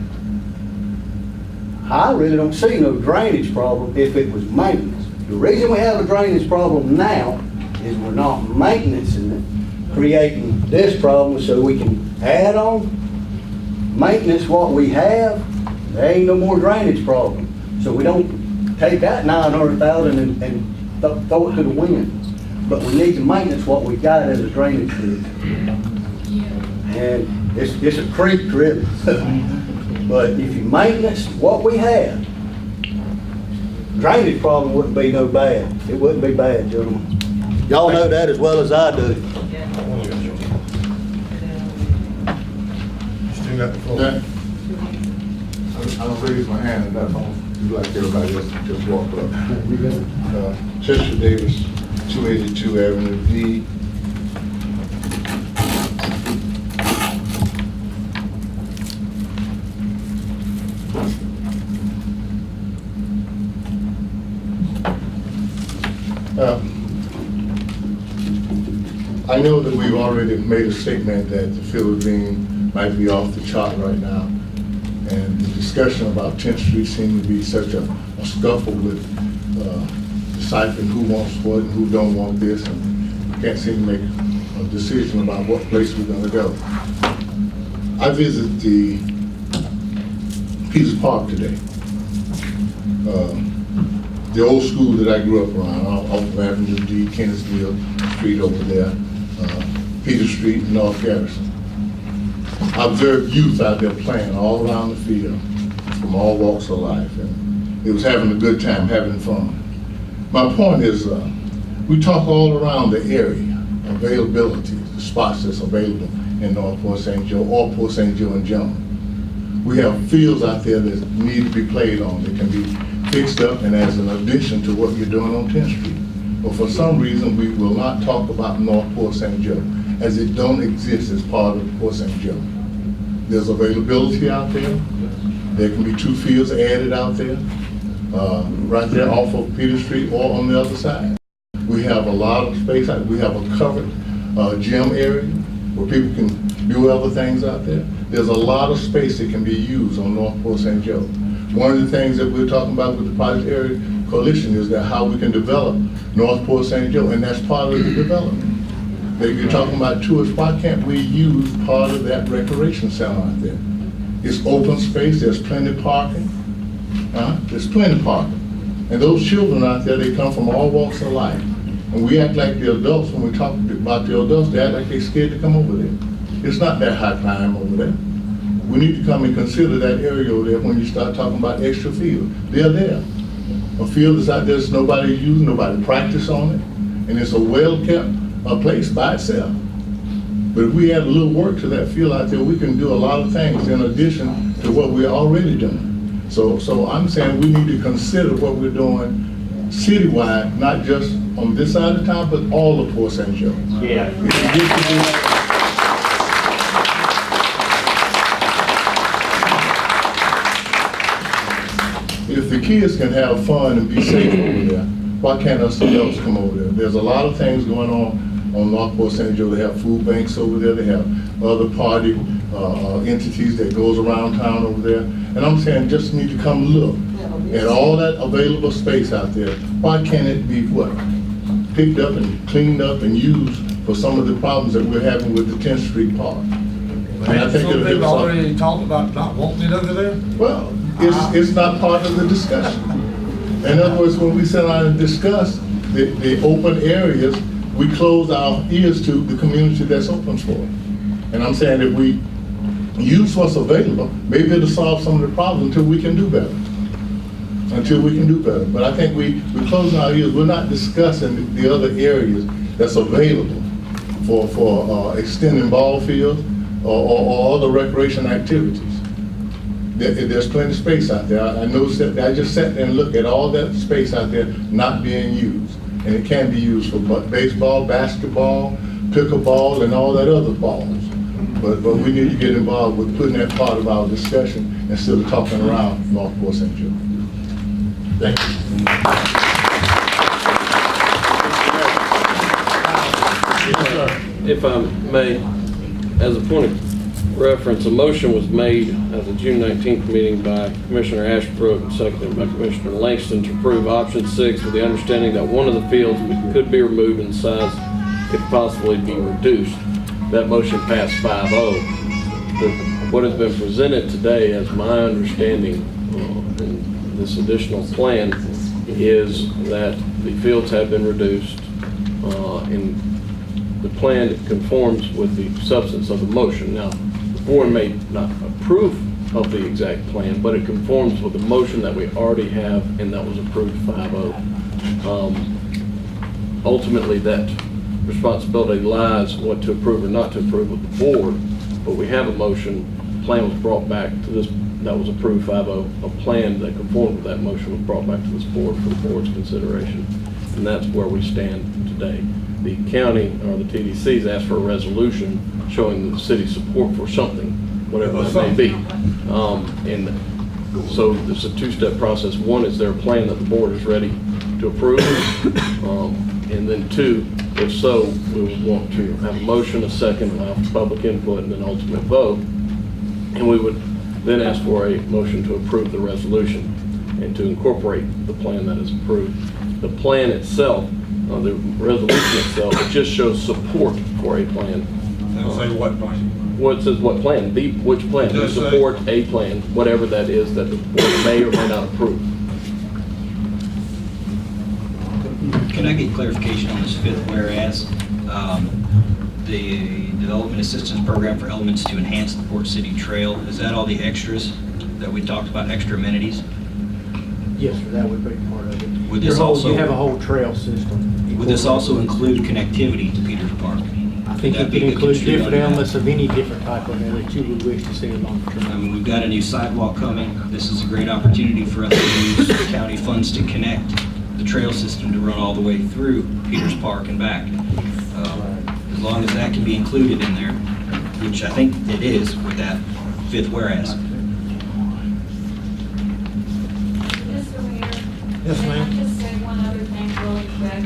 I really don't see no drainage problem if it was maintenance. The reason we have a drainage problem now is we're not maintaining it, creating this problem so we can add on, maintenance what we have, there ain't no more drainage problem. So we don't take that 900,000 and throw it to the wind. But we need to maintenance what we got as a drainage ditch. And it's a creek really. But if you maintenance what we have, drainage problem wouldn't be no bad. It wouldn't be bad, gentlemen. Y'all know that as well as I do. Still got the floor. I don't raise my hand and that's all. Like everybody else just walk up. Chester Davis, 282 Avenue D. I know that we've already made a statement that the Field of Dream might be off the chart right now. And the discussion about 10th Street seemed to be such a scuffle with deciphering who wants what and who don't want this, and can't seem to make a decision about what place we're going to go. I visited the Peters Park today. The old school that I grew up around, off of Avenue D, Kennisville Street over there, Peter Street, North Garrison. I observed youth out there playing all around the field from all walks of life, and it was having a good time, having fun. My point is, we talk all around the area, availability, the spots that's available in North Port St. Joe or Port St. Joe in general. We have fields out there that need to be played on, that can be fixed up and as an addition to what you're doing on 10th Street. But for some reason, we will not talk about North Port St. Joe, as it don't exist as part of Port St. Joe. There's availability out there. There can be 2 fields added out there, right there off of Peter Street or on the other side. We have a lot of space out. We have a covered gym area where people can do other things out there. There's a lot of space that can be used on North Port St. Joe. One of the things that we're talking about with the Project Area Coalition is that how we can develop North Port St. Joe, and that's part of the development. That you're talking about tourists, why can't we use part of that recreation center out there? It's open space, there's plenty of parking. There's plenty of parking. And those children out there, they come from all walks of life. And we act like the adults, when we talk about the adults, they act like they're scared to come over there. It's not that high crime over there. We need to come and consider that area over there when you start talking about extra field. They're there. A field that's out there that nobody using, nobody practice on it, and it's a well-kept place by itself. But if we add a little work to that field out there, we can do a lot of things in addition to what we're already doing. So I'm saying we need to consider what we're doing citywide, not just on this side of town, but all of Port St. Joe. Yeah. the kids can have fun and be safe over there, why can't us adults come over there? There's a lot of things going on North Port St. Joe. They have food banks over there. They have other party entities that goes around town over there. And I'm saying just need to come look at all that available space out there. Why can't it be what? Picked up and cleaned up and used for some of the problems that we're having with the 10th Street Park. And I think Some it'll people give us already talked about not wanting it over there. well, it's not part of the discussion. In other words, when we sit down and discuss the open areas, we close our ears to the community that's open for it. And I'm saying if we use what's available, maybe it'll solve some of the problems until we can do better. But I think we close our ears. We're not discussing the other areas that's available for extending ball fields or other recreation activities. There's plenty of space out there. I noticed that I just sat there and looked at all that space out there not being used. And it can be used for baseball, basketball, pickleball, and all that other balls. But we need to get involved with putting that part of our discussion instead of talking around North Port St. Joe. Thank you. If I may, as a point of reference, a motion was made at the June 19th meeting by Commissioner Ashbrook and seconded by Commissioner Langston to approve option 6 with the understanding that one of the fields could be removed in size if possibly be reduced. That motion passed 5-0. What has been presented today, as my understanding, in this additional plan, is that the fields have been reduced, and the plan conforms with the substance of the motion. Now, the board may not approve of the exact plan, but it conforms with the motion that we already have, and that was approved 5-0. Ultimately, that responsibility lies what to approve or not to approve with the board, but we have a motion. The plan was brought back to this, that was approved 5-0. A plan that conformed with that motion was brought back to this board for the board's consideration, and that's where we stand today. The county, or the TDC's, asked for a resolution showing the city's support for something, whatever that may be. And so it's a two-step process. One, is there a plan that the board is ready to approve? And then two, if so, we would want to have a motion, a second, allow public input, and then ultimate vote. And we would then ask for a motion to approve the resolution and to incorporate the plan that is approved. The plan itself, the resolution itself, it just shows support for a plan. It'll say what plan? Well, it says what plan, which plan, to support a plan, whatever that is that the board may or may not approve. Can I get clarification on this 5th whereas? The Development Assistance Program for Elements to Enhance the Port City Trail, is that all the extras that we talked about, extra amenities? Yes, sir, that would be part of it. Would this also, you have a whole trail system. would this also include connectivity to Peters Park? I think it could include different elements of any different type of that you would wish to see along the trail. I mean, we've got a new sidewalk coming. This is a great opportunity for us to use county funds to connect the trail system to run all the way through Peters Park and back. As long as that can be included in there, which I think it is with that 5th whereas. Mr. Mayor? Yes, Can ma'am. I just say one other thing really quick?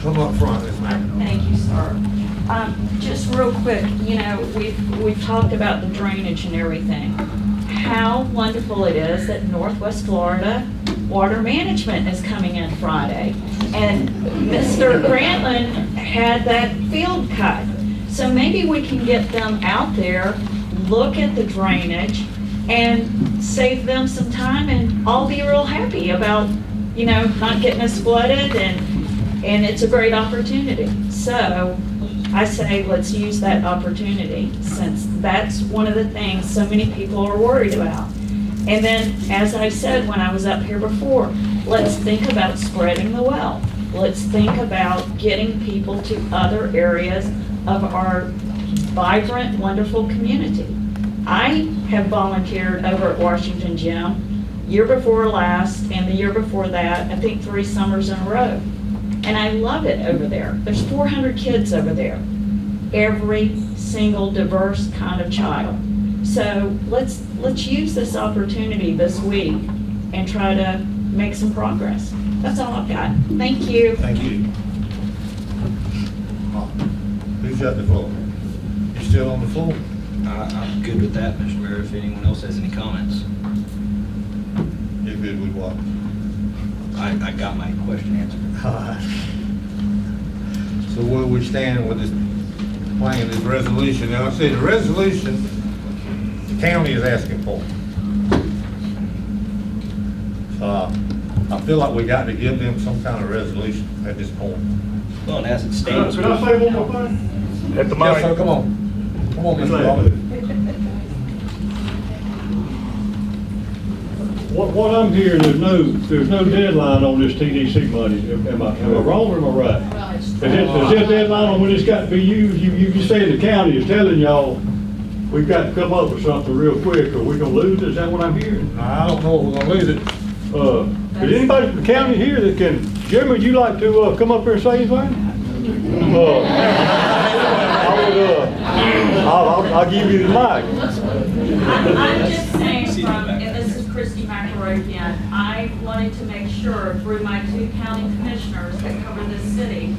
Come up front, yes, ma'am. Thank you, sir. Just real quick, you know, we've talked about the drainage and everything. How wonderful it is that Northwest Florida Water Management is coming in Friday. And Mr. Grantland had that field cut. So maybe we can get them out there, look at the drainage, and save them some time, and all be real happy about, you know, not getting us flooded, and it's a great opportunity. So I say let's use that opportunity, since that's one of the things so many people are worried about. And then, as I said when I was up here before, let's think about spreading the wealth. Let's think about getting people to other areas of our vibrant, wonderful community. I have volunteered over at Washington Gym year before last and the year before that, I think 3 summers in a row. And I love it over there. There's 400 kids over there. Every single diverse kind of child. So let's use this opportunity this week and try to make some progress. That's all I've got. Thank you. Thank you. Who's got the floor? You still on the floor? I'm good with that, Mr. Mayor, if anyone else has any comments. You're good with what? I got my question answered. So where we stand with this plan, this resolution? Now, I say the resolution, the county is asking for. I feel like we got to give them some kind of resolution at this point. Well, and as it stands. Could I say one more thing? At the Yes, sir, mic. come on. Come on, Mr. Robert. What I'm hearing, there's no deadline on this TDC money. Am I wrong or am I right? Is there a deadline on when it's got to be used? You said the county is telling y'all, we've got to come up with something real quick, or we're gonna lose it? Is that what I'm hearing? I don't know if we're gonna lose it. Is anybody from the county here that can, Jimmy, would you like to come up here and say anything? I'll give you the mic. I'm just saying and this is Christy McElroy, I wanted to make sure through my 2 county commissioners that cover this city,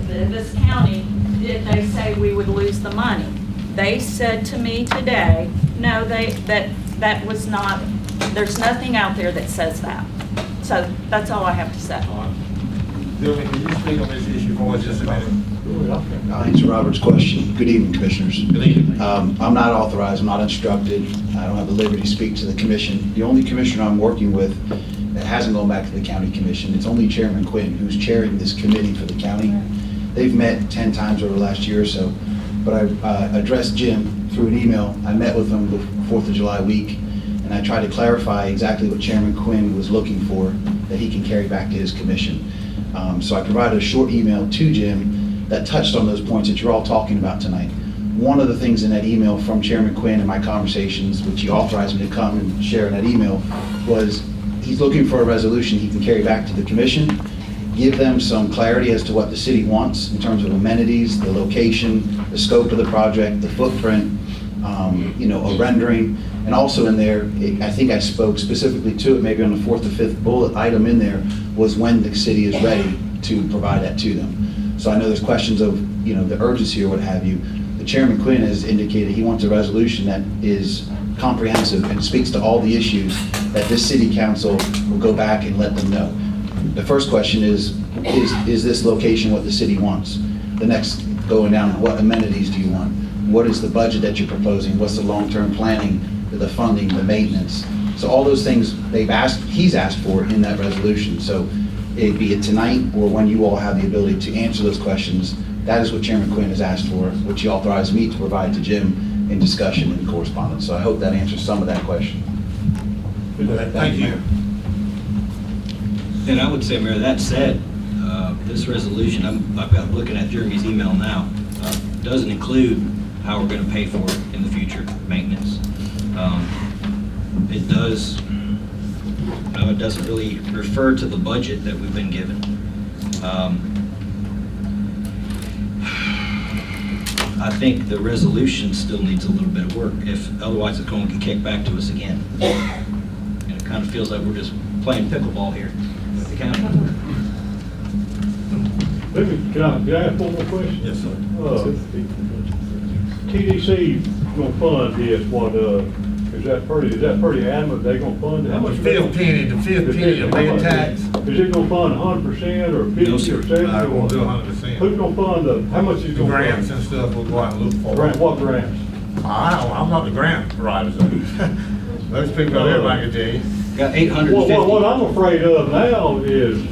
this county, did they say we would lose the money? They said to me today, no, that was not, there's nothing out there that says that. So that's all I have to say. Billy, can you speak on this issue for us just a minute? I'll answer Robert's question. Good evening, Commissioners. Good evening. I'm not authorized, I'm not instructed. I don't have the liberty to speak to the commission. The only commissioner I'm working with that hasn't gone back to the county commission, it's only Chairman Quinn, who's chairing this committee for the county. They've met 10 times over the last year or so, but I addressed Jim through an email. I met with him the 4th of July week, and I tried to clarify exactly what Chairman Quinn was looking for that he can carry back to his commission. So I provided a short email to Jim that touched on those points that you're all talking about tonight. One of the things in that email from Chairman Quinn and my conversations, which he authorized me to come and share in that email, was he's looking for a resolution he can carry back to the commission, give them some clarity as to what the city wants in terms of amenities, the location, the scope of the project, the footprint, a rendering. And also in there, I think I spoke specifically to it, maybe on the 4th or 5th bullet item in there, was when the city is ready to provide that to them. So I know there's questions of, the urgency or what have you. The Chairman Quinn has indicated he wants a resolution that is comprehensive and speaks to all the issues that this city council will go back and let them know. The first question is this location what the city wants? The next, going down, what amenities do you want? What is the budget that you're proposing? What's the long-term planning, the funding, the maintenance? So all those things he's asked for in that resolution. So be it tonight or when you all have the ability to answer those questions, that is what Chairman Quinn has asked for, which he authorized me to provide to Jim in discussion and correspondence. So I hope that answers some of that question. Thank you. And I would say, Mayor, that said, this resolution, I've got looking at Jeremy's email now, doesn't include how we're going to pay for it in the future, maintenance. It doesn't really refer to the budget that we've been given. I think the resolution still needs a little bit of work, otherwise it's going to get kicked back to us again. And it kind of feels like we're just playing pickleball here with the county. Can I ask one more question? Yes, sir. TDC gonna fund this, is that pretty adamant they gonna fund it? How much? The fifth penny, the bed tax. Is it gonna fund 100% or 50 or 70? I won't do 100%. Who's gonna fund how much is The gonna fund? grants and stuff we'll go out and look for. What grants? I'm not the grant writer, so those people out there, I can tell you. Got 850. What I'm afraid of now is,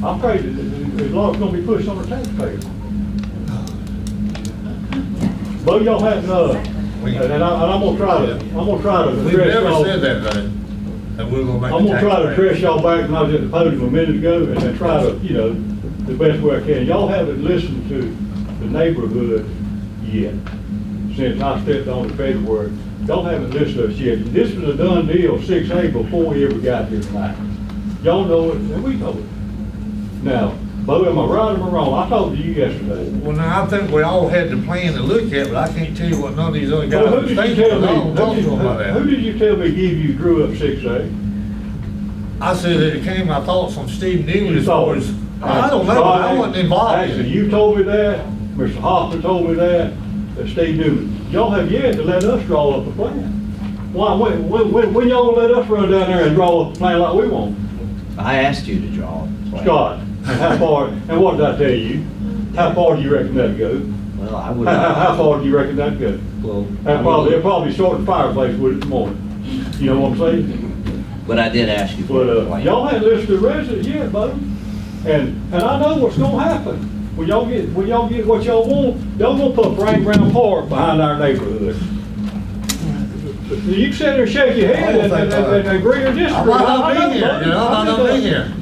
I'm afraid that a lot is gonna be pushed on the taxpayers. But y'all have, and I'm gonna try to We've address never y'all. said that, that we're gonna make I'm the gonna try to tax address y'all back when I was at the podium a minute ago and then try to, the best way I can. Y'all haven't listened to the neighborhood yet, since I stepped on in February. Y'all haven't listened to us yet. This was a done deal 6A before we ever got here tonight. Y'all know it, and we know it. Now, Bo, am I right or am I wrong? I talked to you yesterday. Well, now, I think we all had the plan to look at, but I can't tell you what none of these other guys Well, are thinking. I don't talk to them about that. Who did you tell me give you drew up 6A? I said that it came, I thought, from Steve Neal as far as, I Right. don't know, I wasn't involved in Actually, it. you told me that, Mr. Hoffman told me that Steve Newman. Y'all have yet to let us draw up a plan. Why, when y'all gonna let us run down there and draw up a plan like we want? I asked you to draw it. Scott, and how far, and what did I tell you? How far do you reckon that'd go? Well, I would. How far do you reckon that'd go? Well, It'd probably short the fireplace with it this morning. You know what I'm saying? but I did ask you for But, a plan. y'all ain't listed the residents yet, buddy. And I know what's gonna happen. When y'all get what y'all want, y'all gonna put Frank Brown Park behind our neighborhood. You can sit there and shake your head and agree or disagree. I'm not gonna be here, buddy. you know, I'm not gonna be here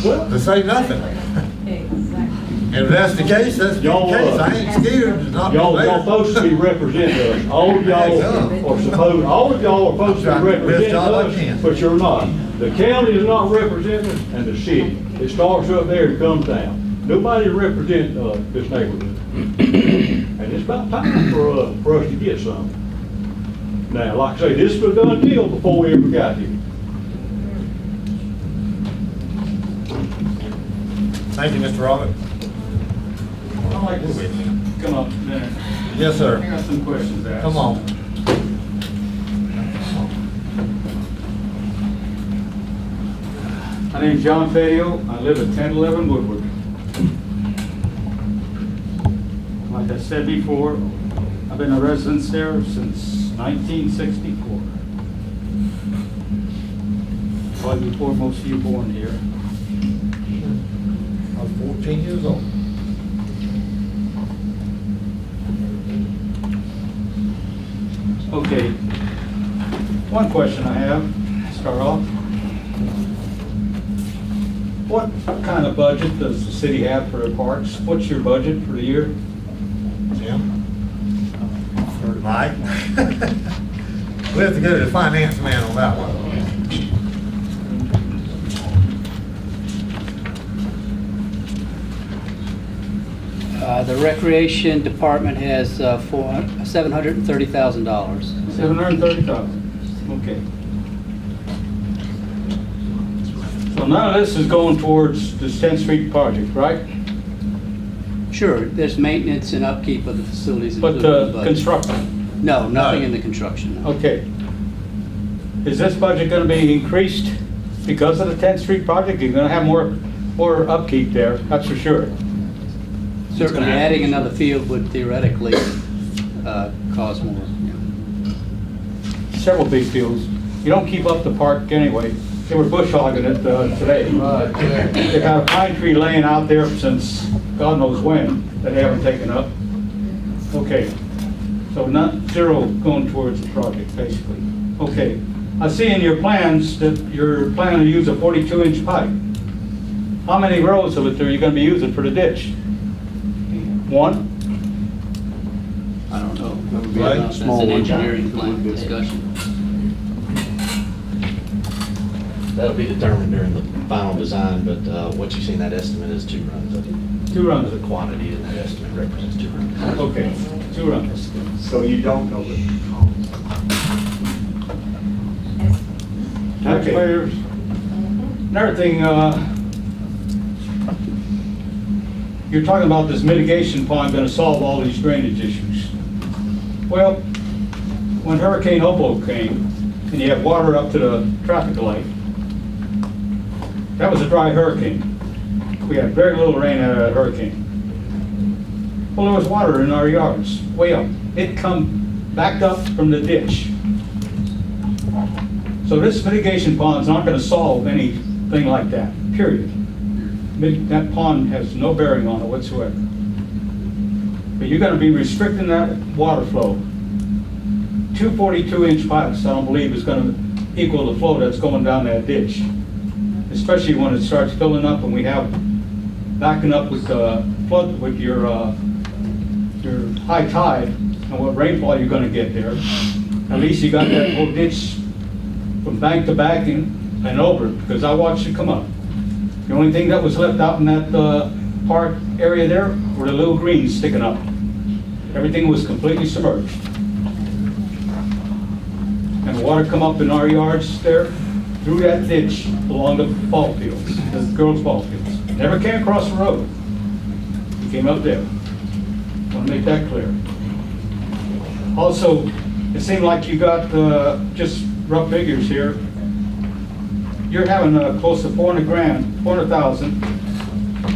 Well, to say nothing. And if that's the case, that's the Y'all, case, I ain't scared to not be y'all there. supposed to be representing us. All of y'all are supposed, all of y'all are supposed to I'm be trying to do the best representing job I us, can. but you're not. The county is not representing us, and the city. It starts up there and comes down. Nobody represents, this neighborhood. And it's about time for us to get some. Now, like I say, this was a done deal before we ever got here. Thank you, Mr. Robert. I'd like to come up a minute. Yes, sir. I got some questions to ask. Come on. My name's John Fedio. I live at 1011 Woodward. Like I said before, I've been a resident there since 1964. Probably before most of you were born here. I was 14 years old. Okay. One question I have, to start off. What kind of budget does the city have for their parks? What's your budget for the year? Jim? Mike? We have to go to the finance man on that one. The recreation department has $730,000. $730,000, okay. So none of this is going towards the 10th Street project, right? Sure, there's maintenance and upkeep of the facilities. But included in the budget. construction? No, nothing in the construction. No. Okay. Is this budget going to be increased because of the 10th Street project? You're going to have more upkeep there, that's for sure. Certainly, adding another field would theoretically cause more. Yeah. Several big fields. You don't keep up the park anyway. They were bush hogging it today. They've had a pine tree laying out there since God knows when that they haven't taken up. Okay, so not zero going towards the project, basically. Okay, I see in your plans that you're planning to use a 42-inch pipe. How many rows of it are you going to be using for the ditch? One? I don't know. Right. That's an engineering plan discussion. That'll be determined during the final design, but what you see in that estimate is 2 runs. 2 runs. The quantity in that estimate represents 2 runs. Okay, 2 runs. So you don't know the Taxpayers. Another thing, you're talking about this mitigation pond going to solve all these drainage issues. Well, when Hurricane Hobo came, and you have water up to the traffic light, that was a dry hurricane. We had very little rain out of that hurricane. Well, there was water in our yards, way up. It come backed up from the ditch. So this mitigation pond's not going to solve anything like that, period. That pond has no bearing on it whatsoever. But you're going to be restricting that water flow. 2 42-inch pipes, I don't believe, is going to equal the flow that's going down that ditch. Especially when it starts filling up and we have backing up with flood, with your high tide and what rainfall you're going to get there. At least you got that whole ditch from bank to bank and over, because I watched it come up. The only thing that was left out in that park area there were the little greens sticking up. Everything was completely submerged. And the water come up in our yards there, through that ditch along the ball fields, the girls' ball fields. Never came across the road. He came up there. Want to make that clear. Also, it seemed like you got, just rough figures here. You're having close to 400,000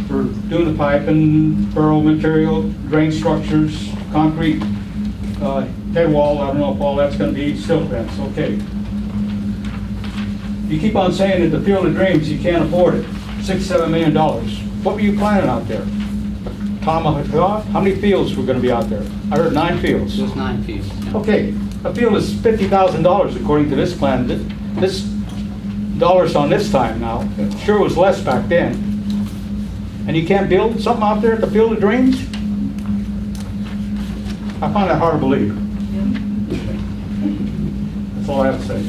for doing the pipe and borough material, drain structures, concrete, head wall. I don't know if all that's going to be silt fence. Okay. You keep on saying that the Field of Dreams, you can't afford it. $6-7 million. What were you planning out there? Tomahawk? How many fields were going to be out there? I heard 9 fields. There's 9 fields. Okay, a field is $50,000 according to this plan. This dollars on this time now. It sure was less back then. And you can't build something out there at the Field of Dreams? I find that hard to believe. That's all I have to say.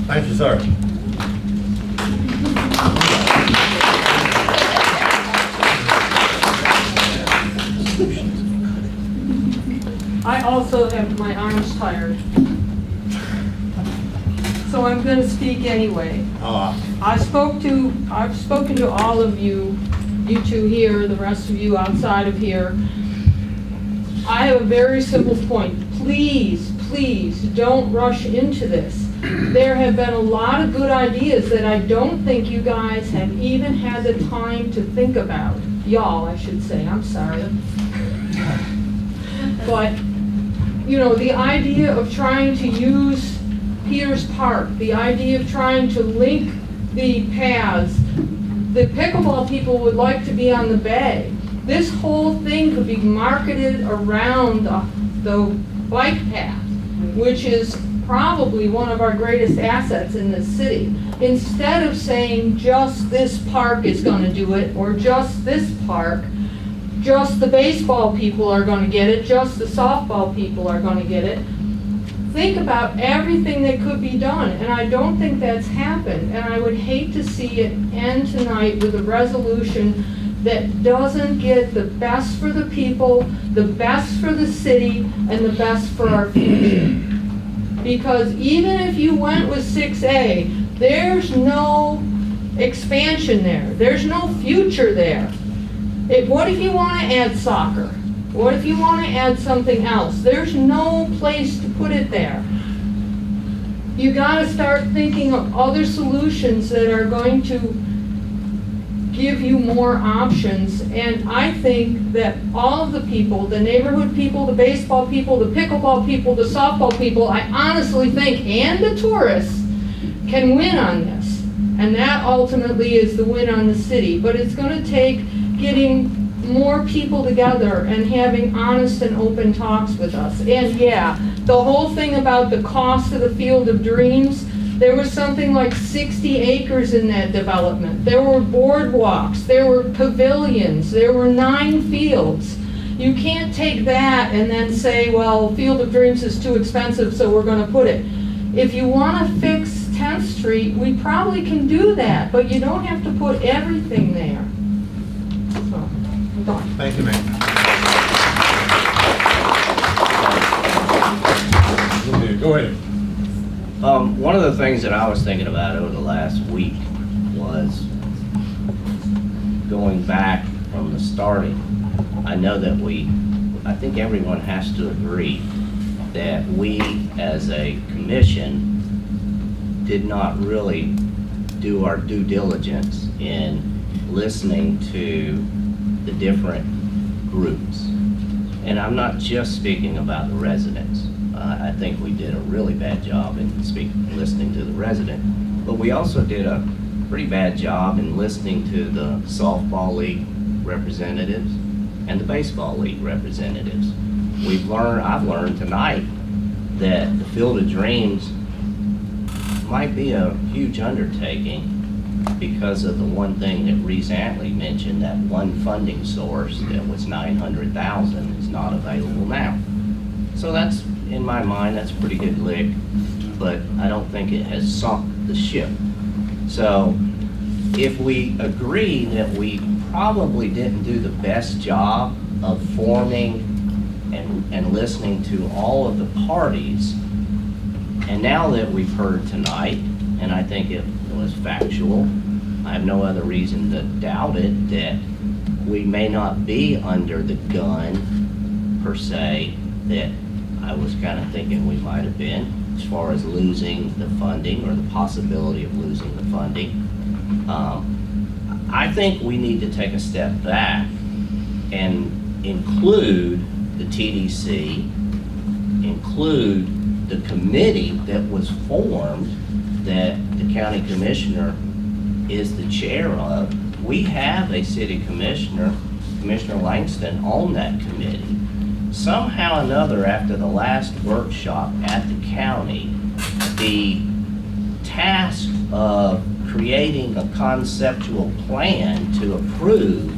Thank you, sir. I also have my arms tired. So I'm going to speak anyway. I've spoken to all of you, you two here, the rest of you outside of here. I have a very simple point. Please, please don't rush into this. There have been a lot of good ideas that I don't think you guys have even had the time to think about. Y'all, I should say. I'm sorry. But, you know, the idea of trying to use Peters Park, the idea of trying to link the paths, the pickleball people would like to be on the bay. This whole thing could be marketed around the bike path, which is probably one of our greatest assets in this city. Instead of saying just this park is going to do it, or just this park, just the baseball people are going to get it, just the softball people are going to get it. Think about everything that could be done, and I don't think that's happened, and I would hate to see it end tonight with a resolution that doesn't get the best for the people, the best for the city, and the best for our future. Because even if you went with 6A, there's no expansion there. There's no future there. What if you want to add soccer? What if you want to add something else? There's no place to put it there. You got to start thinking of other solutions that are going to give you more options. And I think that all of the people, the neighborhood people, the baseball people, the pickleball people, the softball people, I honestly think, and the tourists, can win on this. And that ultimately is the win on the city. But it's going to take getting more people together and having honest and open talks with us. And yeah, the whole thing about the cost of the Field of Dreams, there was something like 60 acres in that development. There were boardwalks, there were pavilions, there were 9 fields. You can't take that and then say, well, Field of Dreams is too expensive, so we're going to put it. If you want to fix 10th Street, we probably can do that, but you don't have to put everything there. So, I'm done. Thank you, ma'am. Go ahead. One of the things that I was thinking about over the last week was going back from the starting. I know that I think everyone has to agree that we as a commission did not really do our due diligence in listening to the different groups. And I'm not just speaking about the residents. I think we did a really bad job in listening to the resident, but we also did a pretty bad job in listening to the softball league representatives and the baseball league representatives. I've learned tonight that the Field of Dreams might be a huge undertaking because of the one thing that Reese Antley mentioned, that one funding source that was $900,000 is not available now. So that's, in my mind, that's a pretty good lick, but I don't think it has sunk the ship. So if we agree that we probably didn't do the best job of forming and listening to all of the parties, and now that we've heard tonight and I think it was factual. I have no other reason to doubt it, that we may not be under the gun, per se, that I was kind of thinking we might have been, as far as losing the funding or the possibility of losing the funding. I think we need to take a step back and include the TDC, include the committee that was formed that the county commissioner is the chair of. We have a city commissioner, Commissioner Langston, on that committee. Somehow or another, after the last workshop at the county, the task of creating a conceptual plan to approve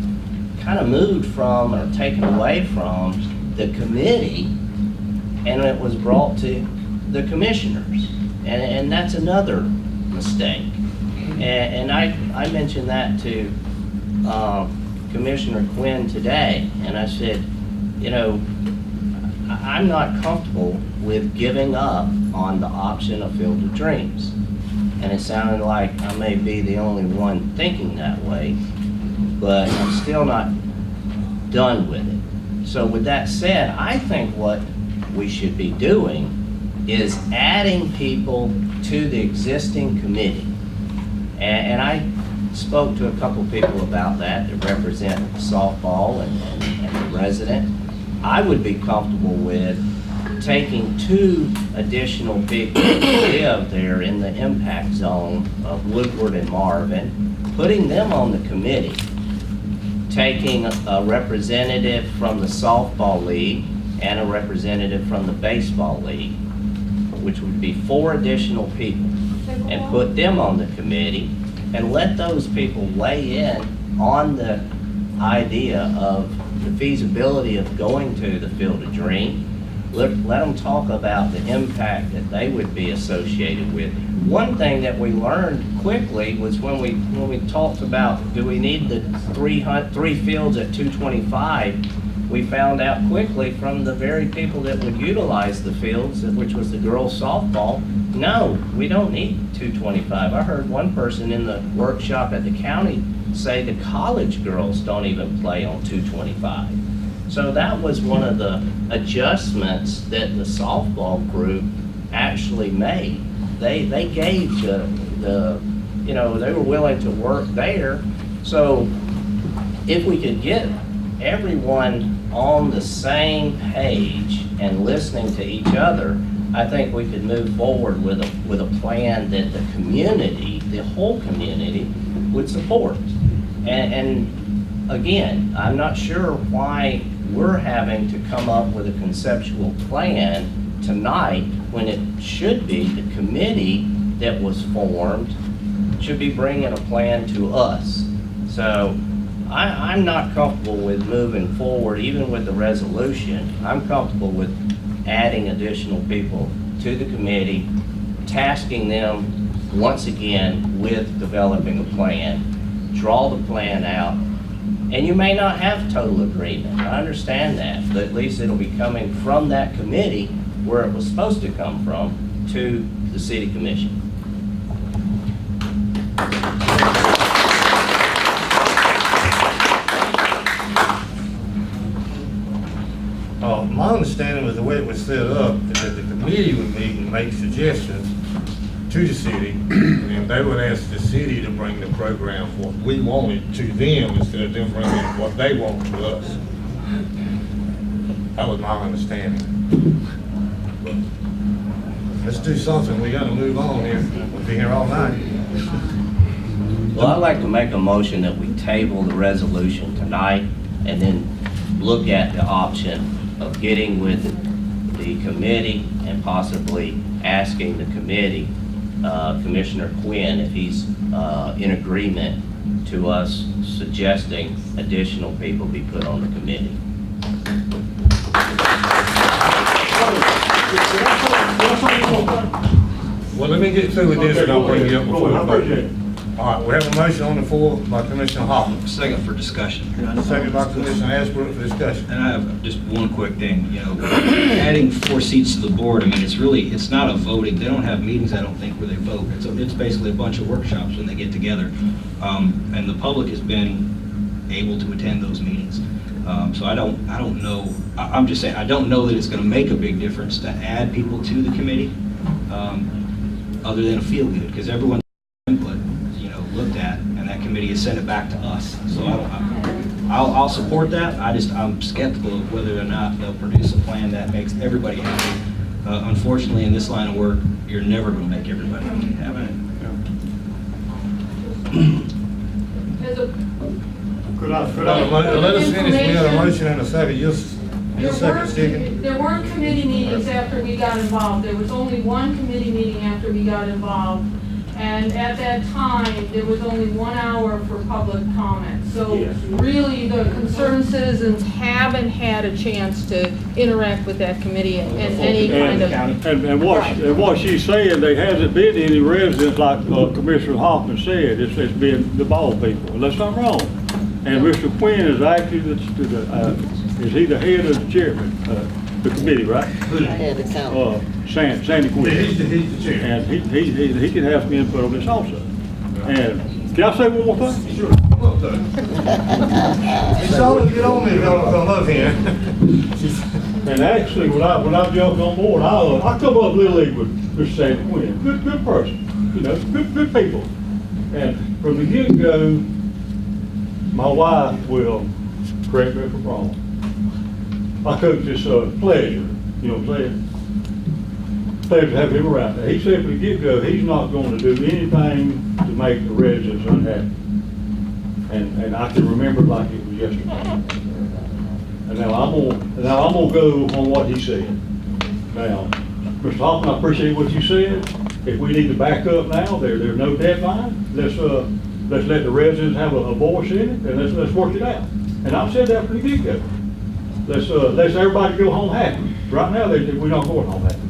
kind of moved from or taken away from the committee, and it was brought to the commissioners. And that's another mistake. And I mentioned that to Commissioner Quinn today, and I said, you know, I'm not comfortable with giving up on the option of Field of Dreams. And it sounded like I may be the only one thinking that way, but I'm still not done with it. So with that said, I think what we should be doing is adding people to the existing committee. And I spoke to a couple people about that represent softball and the resident. I would be comfortable with taking 2 additional people who live there in the impact zone of Woodward and Marvin, putting them on the committee, taking a representative from the softball league and a representative from the baseball league, which would be 4 additional people, and put them on the committee and let those people weigh in on the idea of the feasibility of going to the Field of Dream. Let them talk about the impact that they would be associated with. One thing that we learned quickly was when we talked about, do we need the 3 fields at 225, we found out quickly from the very people that would utilize the fields, which was the girls softball, no, we don't need 225. I heard one person in the workshop at the county say the college girls don't even play on 225. So that was one of the adjustments that the softball group actually made. They gave the you know, they were willing to work there. So if we could get everyone on the same page and listening to each other, I think we could move forward with a plan that the community, the whole community, would support. And again, I'm not sure why we're having to come up with a conceptual plan tonight when it should be the committee that was formed should be bringing a plan to us. So I'm not comfortable with moving forward, even with the resolution. I'm comfortable with adding additional people to the committee, tasking them once again with developing a plan, draw the plan out. And you may not have total agreement, I understand that, but at least it'll be coming from that committee where it was supposed to come from to the city commission. My understanding was the way it was set up, is that the committee would meet and make suggestions to the city, and they would ask the city to bring the program what we wanted to them instead of them bringing what they want to us. That was my understanding. But let's do something. We gotta move on here. We'll be here all night. Well, I'd like to make a motion that we table the resolution tonight and then look at the option of getting with the committee and possibly asking the committee, Commissioner Quinn, if he's in agreement to us suggesting additional people be put on the committee. Well, let me get through with this and I'll bring you up before the vote. All right, we have a motion on the floor by Commissioner Hoffman, Second for discussion. second by Commissioner Ashbrook for discussion. And I have just one quick thing, adding 4 seats to the board, I mean, it's not a voting, they don't have meetings, I don't think, where they vote. It's basically a bunch of workshops when they get together. And the public has been able to attend those meetings. So I don't know, I'm just saying, I don't know that it's gonna make a big difference to add people to the committee, other than a feel good, because everyone's input, looked at, and that committee has sent it back to us. So I'll support that. I'm skeptical of whether or not they'll produce a plan that makes everybody happy. Unfortunately, in this line of work, you're never going to make everybody happy. Let us finish, we got a motion and a second, your second, Stephen. There weren't committee meetings after we got involved. There was only one committee meeting after we got involved. And at that time, there was only 1 hour for public comment. So really, the concerned citizens haven't had a chance to interact with that committee and any kind of. And what she's saying, there hasn't been any residents, like Commissioner Hoffman said, it's been the ball people, unless I'm wrong. And Mr. Quinn is actually, is he the head of the chairman, the committee, right? Head of council. Sandy Quinn. He's the chair. And he can have some input on this also. And can I say one more thing? Sure. He's always get on me if y'all come up here. And actually, when I jumped on board, I come up Little League with Mr. Sandy Quinn. Good person, good people. And from the get-go, my wife will correct me if I'm wrong. I coach this pleasure, you know what I'm saying? Pleasure to have him around there. He said from the get-go, he's not going to do anything to make the residents unhappy. And I can remember it like it was yesterday. And now I'm gonna go on what he said. Now, Mr. Hoffman, I appreciate what you said. If we need to back up now, there's no deadline. Let's let the residents have a voice in it, and let's work it out. And I've said that from the get-go. Let's everybody go home happy. Right now, we're not going home happy.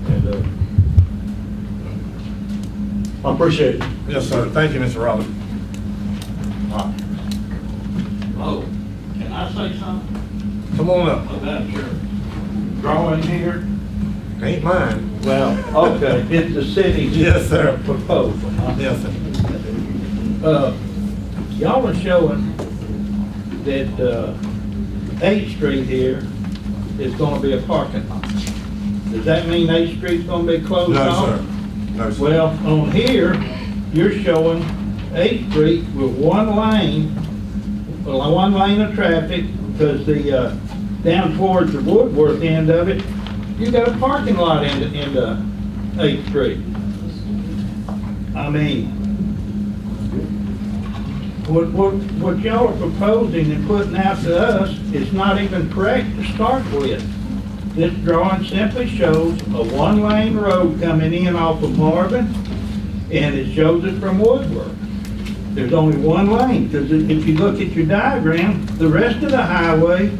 And I appreciate it. Yes, sir. Thank you, Mr. Roberts. All right. Oh, can I say something? Come on up. About your drawing here? Ain't mine. Well, okay, it's the city's Yes, sir. proposal. Yes, sir. Y'all are showing that 8th Street here is gonna be a parking lot. Does that mean 8th Street's gonna be closed off? No, sir. No, sir. Well, on here, you're showing 8th Street with one lane of traffic, because the, down towards the Woodworth end of it, you got a parking lot into 8th Street. I mean, what y'all are proposing and putting out to us is not even correct to start with. This drawing simply shows a one-lane road coming in off of Marvin, and it shows it from Woodward. There's only one lane, because if you look at your diagram, the rest of the highway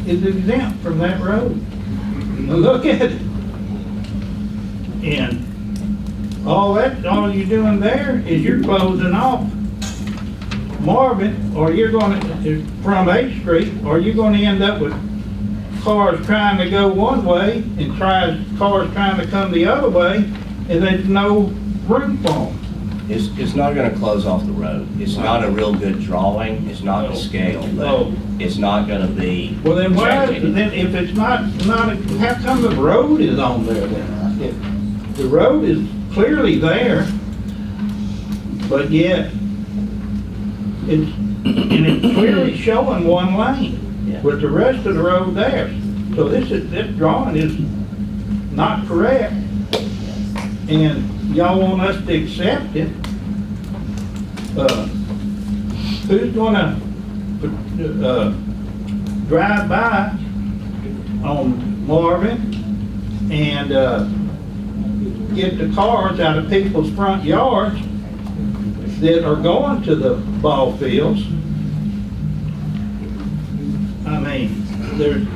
is exempt from that road. Now look at it. And all you're doing there is you're closing off Marvin, or you're going to, from 8th Street, or you're going to end up with cars trying to go one way and cars trying to come the other way, and there's no room for them. It's not gonna close off the road. It's not a real good drawing. It's not the scale, but it's not gonna be. Well, then if it's not, how come the road is on there then? If the road is clearly there, but yet it's clearly showing one lane with the rest of the road there. So this drawing is not correct, and y'all want us to accept it. Who's gonna drive by on Marvin and get the cars out of people's front yards that are going to the ball fields? I mean, there's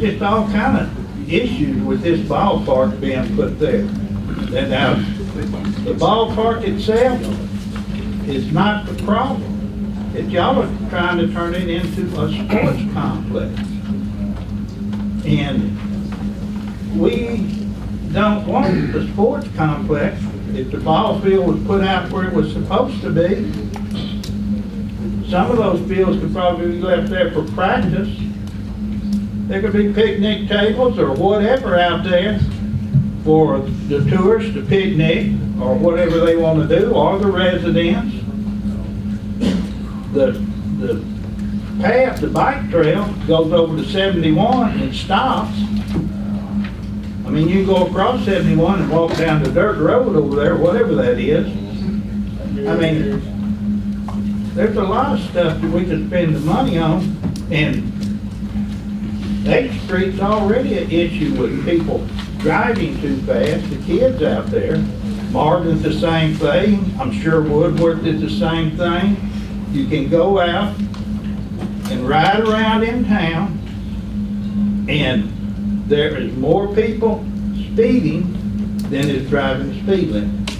just all kind of issues with this ballpark being put there. And now, the ballpark itself is not the problem. If y'all are trying to turn it into a sports complex. And we don't want the sports complex. If the ball field was put out where it was supposed to be, some of those fields could probably be left there for practice. There could be picnic tables or whatever out there for the tourists to picnic or whatever they want to do, or the residents. The path, the bike trail goes over to 71 and stops. I mean, you go across 71 and walk down the dirt road over there, whatever that is. I mean, there's a lot of stuff that we could spend the money on, and 8th Street's already an issue with people driving too fast, the kids out there. Marvin's the same thing. I'm sure Woodward is the same thing. You can go out and ride around in town, and there is more people speeding than is driving the speed limit.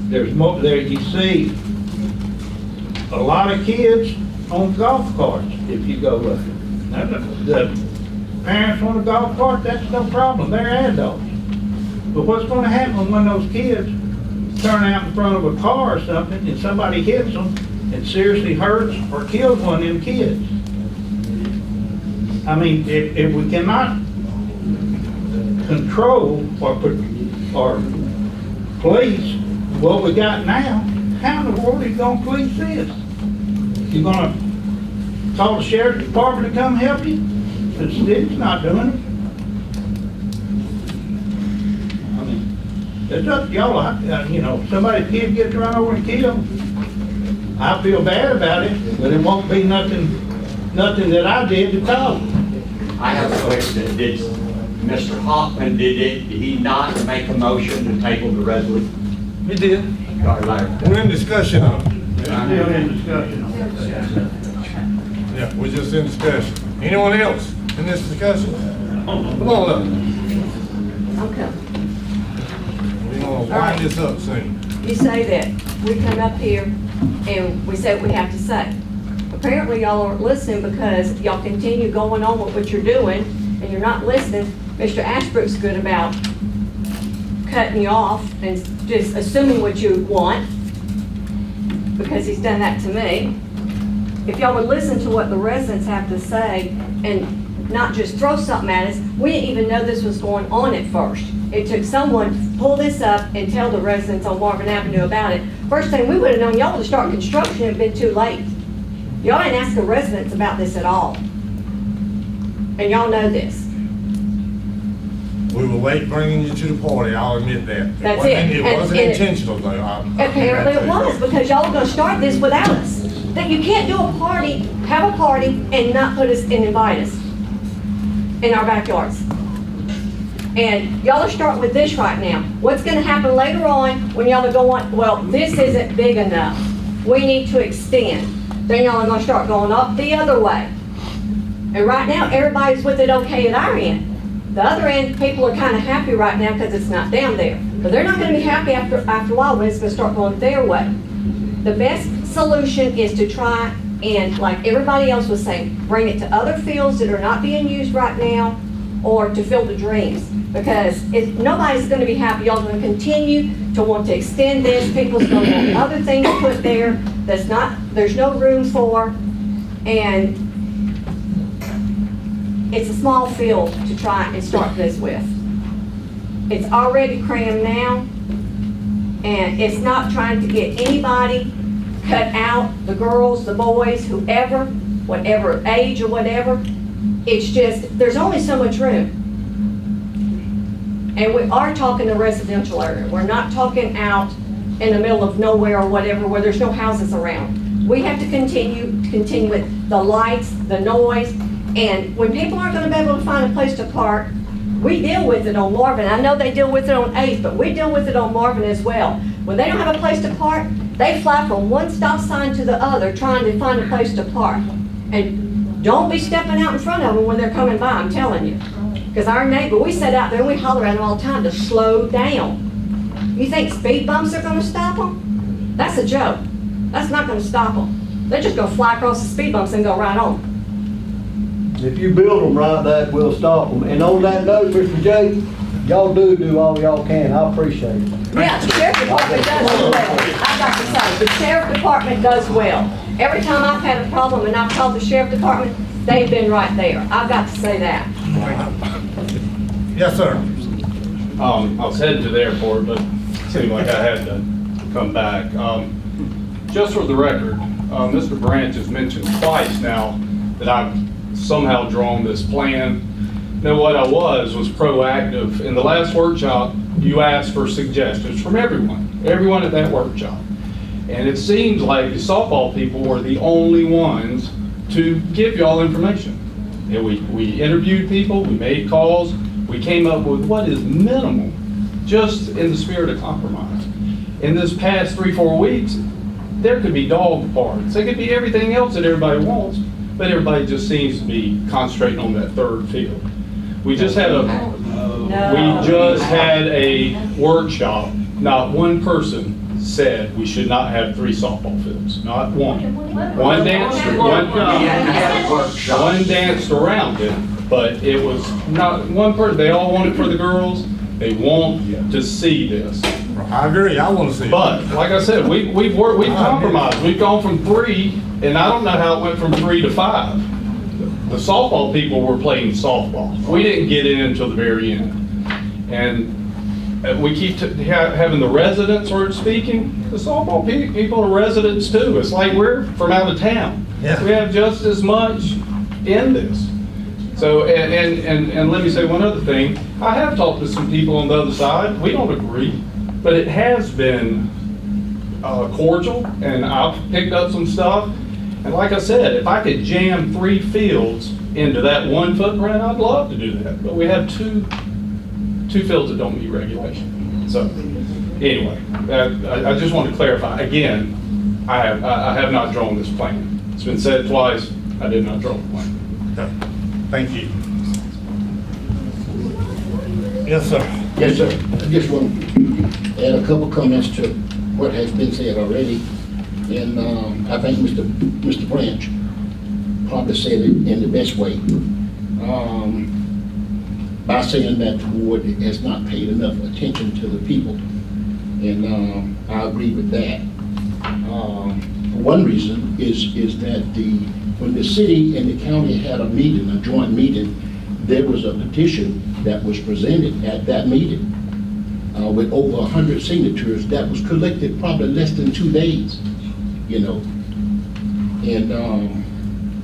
There's more, there you see a lot of kids on golf carts if you go look. Now, the parents on a golf cart, that's no problem, they're adults. But what's gonna happen when those kids turn out in front of a car or something and somebody hits them and seriously hurts or kills one of them kids? I mean, if we cannot control or police what we got now, how in the world are you gonna police this? You gonna call the sheriff's department to come help you? The city's not doing it. I mean, it's up to y'all. You know, somebody's kid gets run over and killed, I feel bad about it, but it won't be nothing that I did to cause it. I have a question. Did Mr. Hoffman, did he not make a motion to table the resolution? He did. We're in discussion on it. Still in discussion. Yeah, we're just in discussion. Anyone else in this discussion? Come on up. Okay. We're gonna wind this up soon. You say that we come up here and we say what we have to say. Apparently y'all aren't listening because y'all continue going on with what you're doing and you're not listening. Mr. Ashbrook's good about cutting you off and just assuming what you want because he's done that to me. If y'all would listen to what the residents have to say and not just throw something at us, we didn't even know this was going on at first. It took someone to pull this up and tell the residents on Marvin Avenue about it. First thing we would have known, y'all to start construction had been too late. Y'all didn't ask the residents about this at all. And y'all know this. We were late bringing you to the party, I'll admit that. That's it. It wasn't intentional though. Apparently it was, because y'all are gonna start this without us. That you can't do a party, have a party, and not put us and invite us in our backyards. And y'all are starting with this right now. What's gonna happen later on when y'all are going, well, this isn't big enough. We need to extend. Then y'all are gonna start going up the other way. And right now, everybody's with it okay at our end. The other end, people are kind of happy right now because it's not down there. But they're not gonna be happy after a while when it's gonna start going their way. The best solution is to try and, like everybody else was saying, bring it to other fields that are not being used right now or to Field of Dreams. Because nobody's gonna be happy. Y'all are gonna continue to want to extend this. People's gonna want other things put there there's no room for. And it's a small field to try and start this with. It's already crammed now, and it's not trying to get anybody cut out, the girls, the boys, whoever, whatever age or whatever. It's just, there's only so much room. And we are talking the residential area. We're not talking out in the middle of nowhere or whatever where there's no houses around. We have to continue with the lights, the noise, and when people aren't gonna be able to find a place to park, we deal with it on Marvin. I know they deal with it on 8th, but we deal with it on Marvin as well. When they don't have a place to park, they fly from one stop sign to the other trying to find a place to park. And don't be stepping out in front of them when they're coming by, I'm telling you. Because our neighbor, we sit out there and we holler at them all the time to slow down. You think speed bumps are gonna stop them? That's a joke. That's not gonna stop them. They're just gonna fly across the speed bumps and go right on. If you build them right, that will stop them. And on that note, Mr. J, y'all do all y'all can. I appreciate it. Yeah, the sheriff department does well. I've got to say, the sheriff department does well. Every time I've had a problem and I've called the sheriff department, they've been right there. I've got to say that. Yes, sir. I was headed to the airport, but it seemed like I had to come back. Just for the record, Mr. Branch has mentioned twice now that I've somehow drawn this plan. Now, what I was proactive. In the last workshop, you asked for suggestions from everyone at that workshop. And it seems like the softball people were the only ones to give y'all information. And we interviewed people, we made calls, we came up with what is minimal, just in the spirit of compromise. In this past 3-4 weeks, there could be dog parks, there could be everything else that everybody wants, but everybody just seems to be concentrating on that third field. We just had a workshop. Not one person said we should not have 3 softball fields. Not one. One danced around it, but it was not one person. They all want it for the girls. They want to see this. I agree. I want to see it. But like I said, we've compromised. We've gone from 3, and I don't know how it went from 3 to 5. The softball people were playing softball. We didn't get in until the very end. And we keep having the residents are speaking. The softball people are residents too. It's like we're from out of town. Yeah. We have just as much in this. So, and let me say one other thing. I have talked to some people on the other side. We don't agree, but it has been cordial, and I've picked up some stuff. And like I said, if I could jam 3 fields into that one footprint, I'd love to do that. But we have two fields that don't meet regulation. So anyway, I just want to clarify. Again, I have not drawn this plan. It's been said twice, I did not draw the plan. Okay. Thank you. Yes, sir. Yes, sir. I just want to add a couple comments to what has been said already. And I think Mr. Branch probably said it in the best way by saying that the board has not paid enough attention to the people. And I agree with that. One reason is that when the city and the county had a meeting, a joint meeting, there was a petition that was presented at that meeting with over 100 signatures that was collected probably less than 2 days. You know, and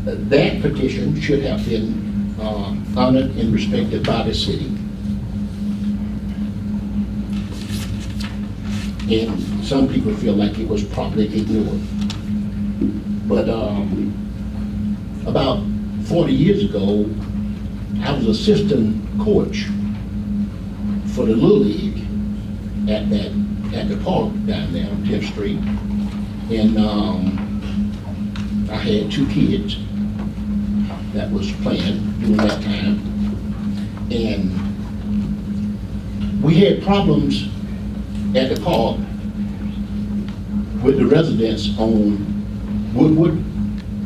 that petition should have been honored and respected by the city. And some people feel like it was probably ignored. But about 40 years ago, I was assistant coach for the Little League at the park down there on 10th Street. And I had 2 kids that was playing during that time. And we had problems at the park with the residents on Woodward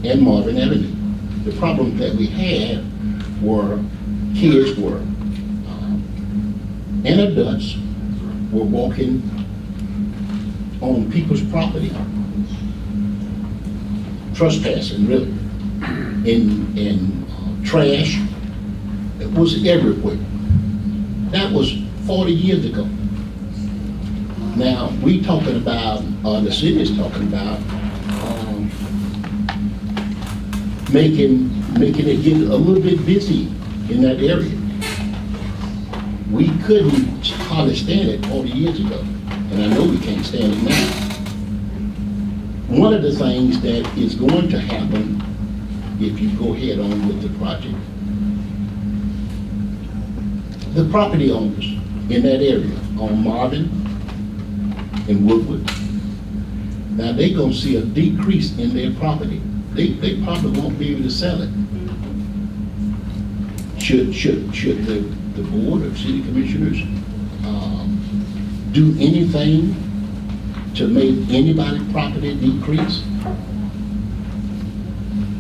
and Marvin Avenue. The problems that we had were kids and adults were walking on people's property, trespassing really, in trash. It was everywhere. That was 40 years ago. Now we talking about, the city is talking about making it get a little bit busy in that area. We couldn't hardly stand it 40 years ago, and I know we can't stand it now. One of the things that is going to happen if you go head on with the project, the property owners in that area on Marvin and Woodward, now they're gonna see a decrease in their property. They probably won't be able to sell it. should the board of city commissioners do anything to make anybody's property decrease?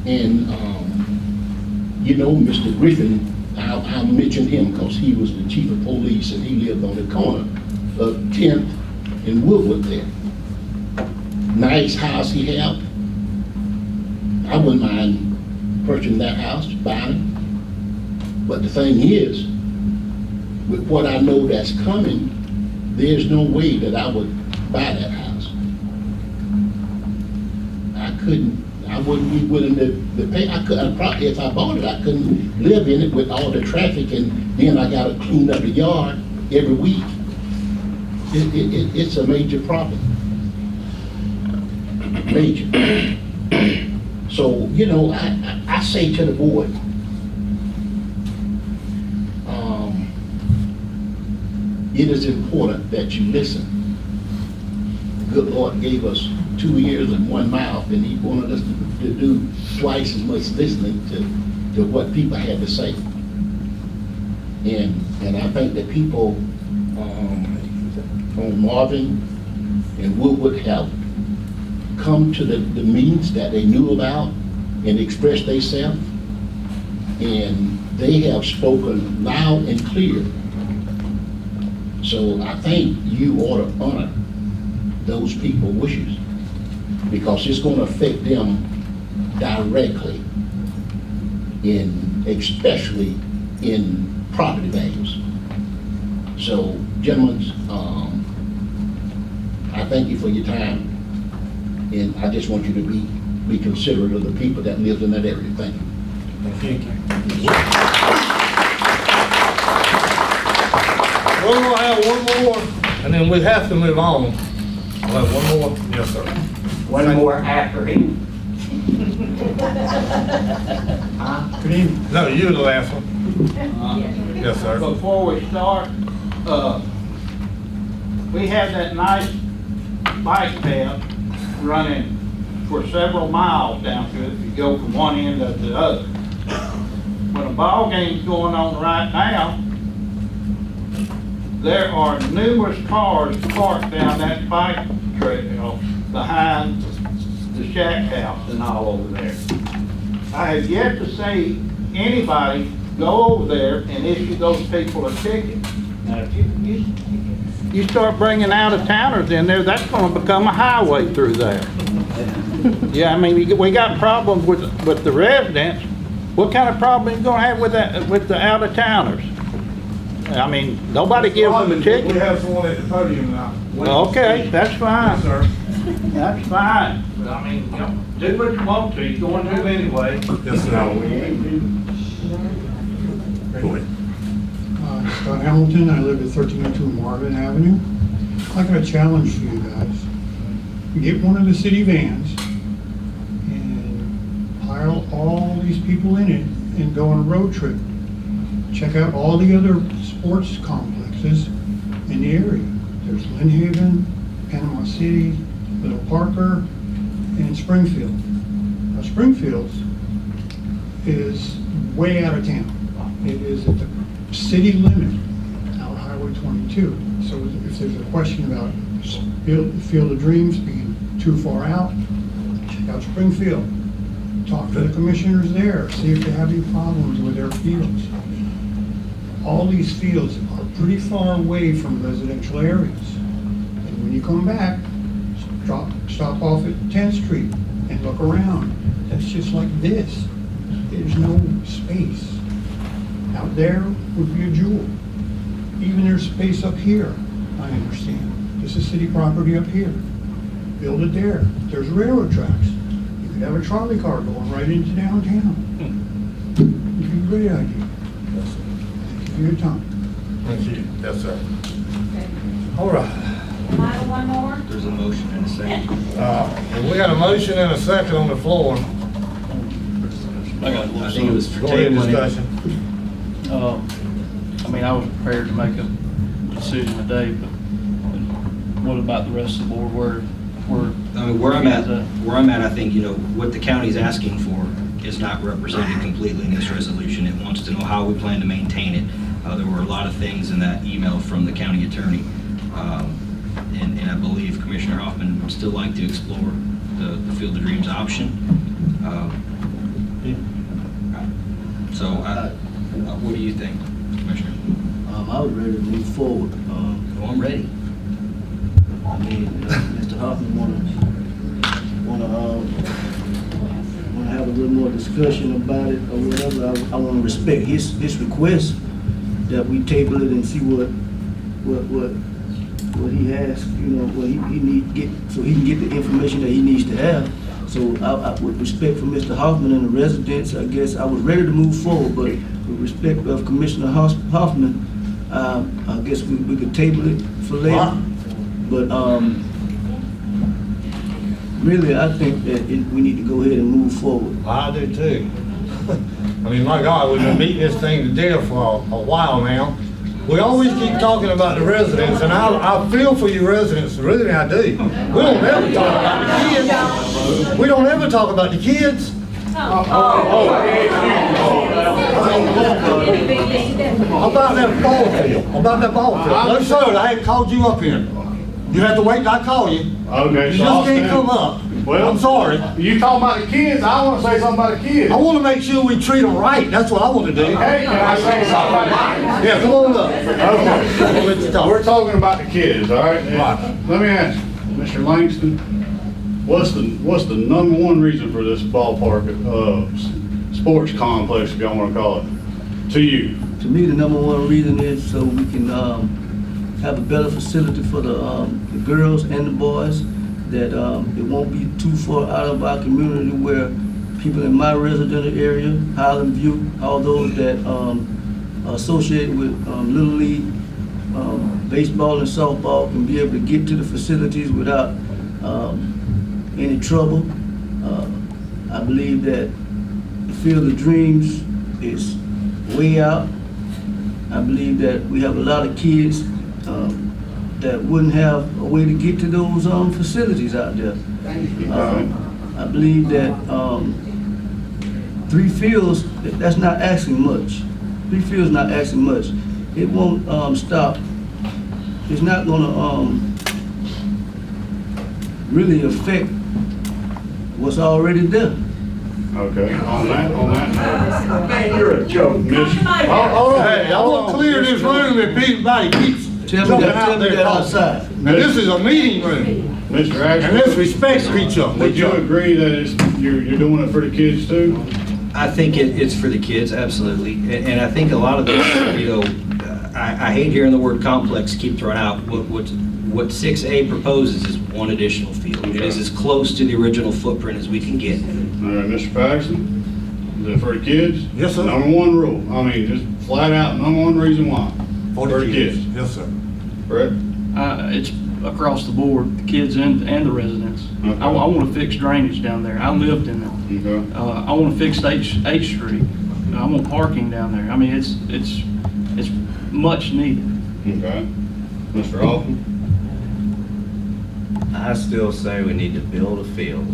And, you know, Mr. Griffin, I'll mention him because he was the chief of police and he lived on the corner of 10th and Woodward there. Nice house he had. I wouldn't mind purchasing that house, buying it. But the thing is, with what I know that's coming, there's no way that I would buy that house. I wouldn't be willing to pay. Probably, if I bought it, I couldn't live in it with all the traffic and then I gotta clean up the yard every week. It's a major problem. Major. So, you know, I say to the board, it is important that you listen. The good Lord gave us 2 ears and 1 mouth, and he wanted us to do twice as much listening to what people had to say. And I think that people on Marvin and Woodward have come to the meetings that they knew about and expressed themselves, and they have spoken loud and clear. So I think you ought to honor those people's wishes, because it's going to affect them directly, especially in property values. So, gentlemen, I thank you for your time, and I just want you to be considerate of the people that live in that area. Thank you. Thank you. We'll have one more, and then we have to move on. We'll have one more. Yes, sir. One more after him. Good evening. No, you're the last one. Yes, sir. Before we start, we have that nice bike path running for several miles down to it if you go from one end to the other. When a ball game's going on right now, there are numerous cars parked down that bike trail behind the Shack House and all over there. I have yet to see anybody go over there and issue those people a ticket. Now, if you start bringing out-of-towners in there, that's gonna become a highway through there. Yeah, I mean, we got problems with the residents. What kind of problem are you gonna have with the out-of-towners? I mean, nobody gives them a ticket. We have someone at the podium now. Okay, that's fine. Yes, sir. That's fine. But I mean, you know, do what you want to, you're going to anyway. Yes, sir. Go ahead. Scott Hamilton, I live at 1302 Marvin Avenue. I got a challenge for you guys. Get one of the city vans and pile all these people in it and go on a road trip. Check out all the other sports complexes in the area. There's Lynn Haven, Panama City, Little Parker, and Springfield. Now, Springfield is way out of town. It is at the city limit, out Highway 22. So if there's a question about Field of Dreams being too far out, check out Springfield. Talk to the commissioners there, see if they have any problems with their fields. All these fields are pretty far away from residential areas. And when you come back, stop off at 10th Street and look around. That's just like this. There's no space. Out there would be a jewel. Even there's space up here, I understand. This is city property up here. Build it there. There's railroad tracks. You could have a trolley car going right into downtown. It'd be a great idea. Thank you for your time. Thank you. Yes, sir. All right. One more? There's a motion and a second. We got a motion and a second on the floor. I think it was for Go ahead, tabling it. discussion. I mean, I was prepared to make a decision today, but what about the rest of the board? I mean, where I'm at, I think, you know, what the county's asking for is not represented completely in this resolution. It wants to know how we plan to maintain it. There were a lot of things in that email from the county attorney. And I believe Commissioner Hoffman would still like to explore the Field of Dreams option. So, what do you think, Commissioner? I was ready to move forward. I'm ready. I mean, Mr. Hoffman wanna have a little more discussion about it or whatever. I wanna respect his request that we table it and see what he has, what he need get, so he can get the information that he needs to have. So I with respect for Mr. Hoffman and the residents, I guess I was ready to move forward, but with respect of Commissioner Hoffman, I guess we could table it for later. But really, I think that we need to go ahead and move forward. I do too. I mean, my God, we've been beating this thing to death for a while now. We always keep talking about the residents, and I feel for you residents, really I do. We don't ever talk about the kids. We don't ever talk about the kids. About that ball field, No, sir, I hadn't called you up here. You have to wait till I call you. Okay, You so just can't come up. Well, I'm sorry. You talking about the kids, I want to say something about the kids. I want to make sure we treat them right. That's what I want to do. Okay, can I say something about the kids? Yeah, come on up. Okay. I'll let you talk. We're talking about the kids, all right? And Right. let me ask you, Mr. Langston, what's the number one reason for this ballpark, sports complex, if y'all want to call it, to you? To me, the number one reason is so we can have a better facility for the girls and the boys, that it won't be too far out of our community where people in my residential area, Highland View, all those that are associated with Little League, baseball and softball can be able to get to the facilities without any trouble. I believe that the Field of Dreams is way out. I believe that we have a lot of kids that wouldn't have a way to get to those facilities out there. I believe that 3 fields, that's not asking much. 3 fields not asking much. It won't stop. It's not gonna really affect what's already there. Okay, on that. Man, you're a joke, Miss. Hey, I want to clear this room if anybody keeps jumping out there outside. Now, this is a meeting room. Mr. Ashford. And let's respect each other. Would you agree that you're doing it for the kids too? I think it's for the kids, absolutely. And I think a lot of this, I hate hearing the word complex keep thrown out. What 6A proposes is one additional field. It is as close to the original footprint as we can get. All right, Mr. Patterson, is it for the kids? Yes, sir. Number one rule, just flat out, number one reason why. For the kids. Yes, sir. Correct? It's across the board, the kids and the residents. Okay. I want to fix drainage down there. I lived in it. Okay. I want to fix H Street. I want parking down there. I mean, it's much needed. Okay. Mr. Alton? I still say we need to build a field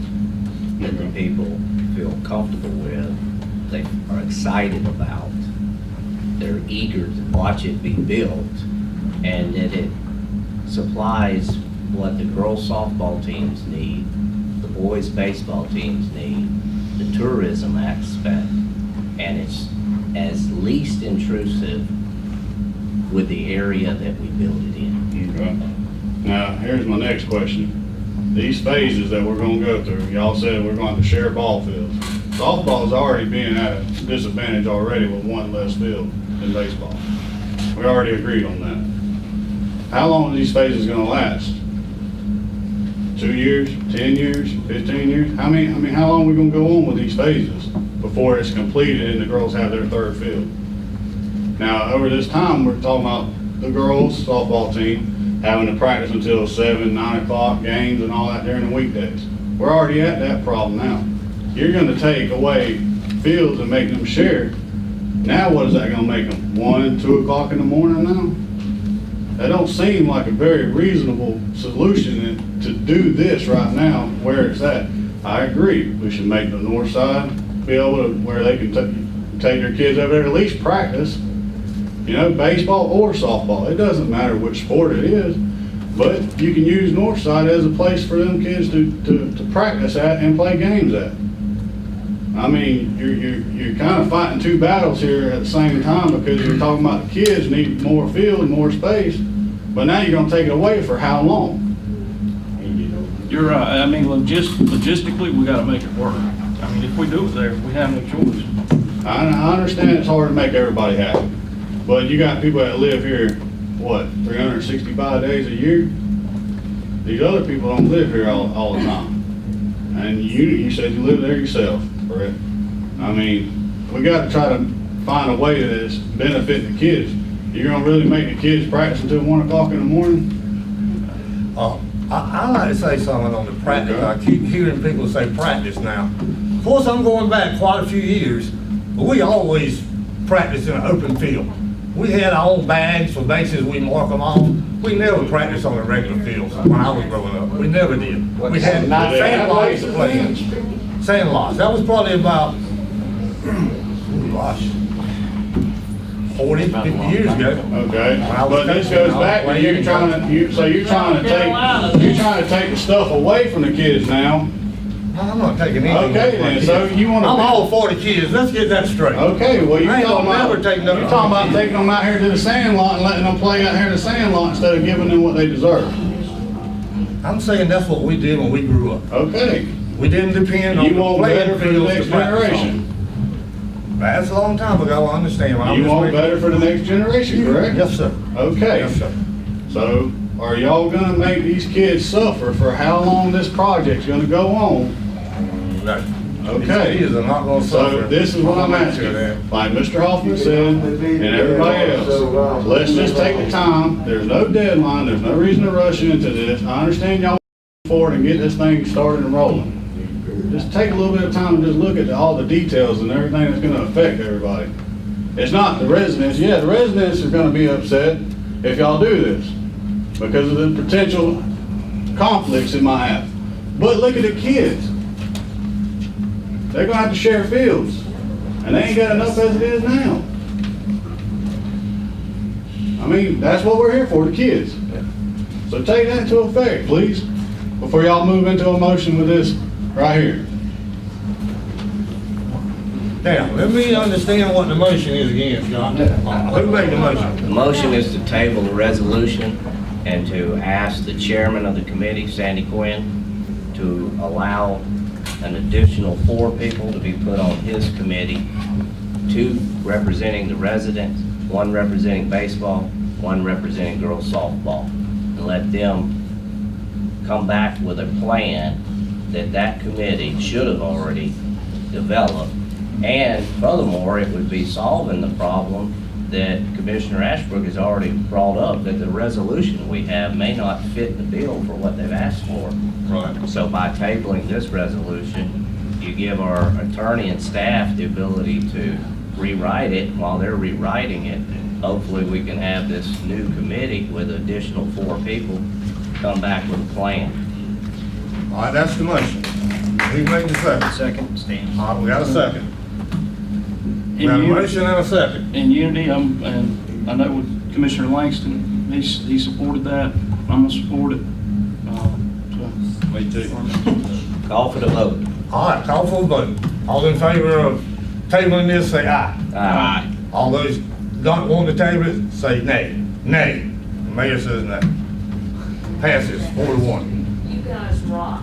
that the people feel comfortable with, they are excited about, they're eager to watch it be built, and that it supplies what the girls softball teams need, the boys baseball teams need, the tourism aspect, and it's as least intrusive with the area that we build it in. Okay. Now, here's my next question. These phases that we're gonna go through, y'all said we're going to share ball fields. Softball's already being at a disadvantage already with one less field than baseball. We already agreed on that. How long are these phases gonna last? 2 years, 10 years, 15 years? How long are we gonna go on with these phases before it's completed and the girls have their 3rd field? Now, over this time, we're talking about the girls softball team having to practice until 7, 9 o'clock games and all that during the weekdays. We're already at that problem now. You're gonna take away fields and make them share. Now what is that gonna make them? 1, 2 o'clock in the morning now? That don't seem like a very reasonable solution to do this right now where it's at. I agree, we should make the north side be able to, where they can take their kids over there, at least practice, you know, baseball or softball. It doesn't matter which sport it is, but you can use Northside as a place for them kids to practice at and play games at. I mean, you're kind of fighting two battles here at the same time, because you're talking about the kids need more field, more space, but now you're gonna take it away for how long? You're right. I mean, logistically, we gotta make it work. I mean, if we do it there, we have no choice. I understand it's hard to make everybody happy, but you got people that live here, what, 365 days a year? These other people don't live here all the time. And you said you live there yourself, correct? I mean, we gotta try to find a way that's benefiting the kids. You're gonna really make the kids practice until 1 o'clock in the morning? I like to say something on the practice. I keep hearing people say practice now. Of course, I'm going back quite a few years, but we always practiced in an open field. We had our own bags for bases, we mark them off. We never practiced on the regular fields when I was growing up. We never did. We had sand lots to play in. Sand lots. That was probably about, gosh, 40, 50 years ago. Okay, but this goes back to you're trying to take the stuff away from the kids now. I'm not taking anything. Okay, then, so you want to. I'm all for the kids, let's get that straight. Okay, well, you're talking about taking taking them out here to the sand lot and letting them play out here in the sand lot instead of giving them what they deserve. I'm saying that's what we did when we grew up. Okay. We didn't depend on You the want playing better for the fields next to practice generation. on. That's a long time ago, I understand. You want better for the next generation, correct? Yes, sir. Okay. Yes, sir. So, are y'all gonna make these kids suffer for how long this project's gonna go on? No. Okay. These kids are not gonna suffer. So this is what I'm asking, like Mr. Hoffman said, and everybody else, let's just take the time, there's no deadline, there's no reason to rush into this. I understand y'all for it and get this thing started and rolling. Just take a little bit of time and just look at all the details and everything that's gonna affect everybody. It's not the residents, yeah, the residents are gonna be upset if y'all do this because of the potential conflicts it might have. But look at the kids. They're gonna have to share fields, and they ain't got enough as it is now. I mean, that's what we're here for, the kids. So take that into effect, please, before y'all move into a motion with this right here. Now, let me understand what the motion is again, John. Who made the motion? The motion is to table the resolution and to ask the chairman of the committee, Sandy Quinn, to allow an additional 4 people to be put on his committee, 2 representing the residents, 1 representing baseball, 1 representing girls softball, and let them come back with a plan that committee should have already developed. And furthermore, it would be solving the problem that Commissioner Ashbrook has already brought up, that the resolution we have may not fit the bill for what they've asked for. Right. So by tabling this resolution, you give our attorney and staff the ability to rewrite it. While they're rewriting it, hopefully we can have this new committee with additional 4 people come back with a plan. All right, that's the motion. Who made the second? Second, Stan. All right, we got a second. We have a motion and a second. In unity, and I know with Commissioner Langston, he supported that. I'm gonna support it. Me too. Call for the vote. All right, call for a vote. All in favor of tabling this, say aye. Aye. All those don't want to table it, say nay. Nay. The mayor says nay. Passes 4-1. You guys rock.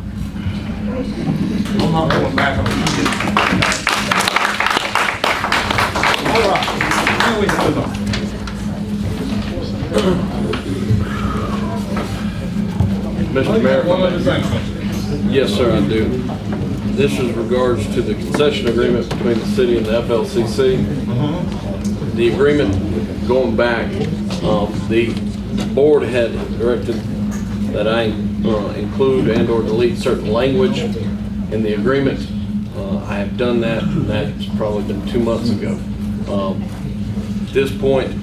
I'm not going back on the kids. All right, now we can move on. Mr. Mayor? One other thing. Yes, sir, I do. This is regards to the concession agreement between the city and the FLCC. The agreement going back, the board had directed that I include and or delete certain language in the agreement. I have done that, and that's probably been 2 months ago. At this point,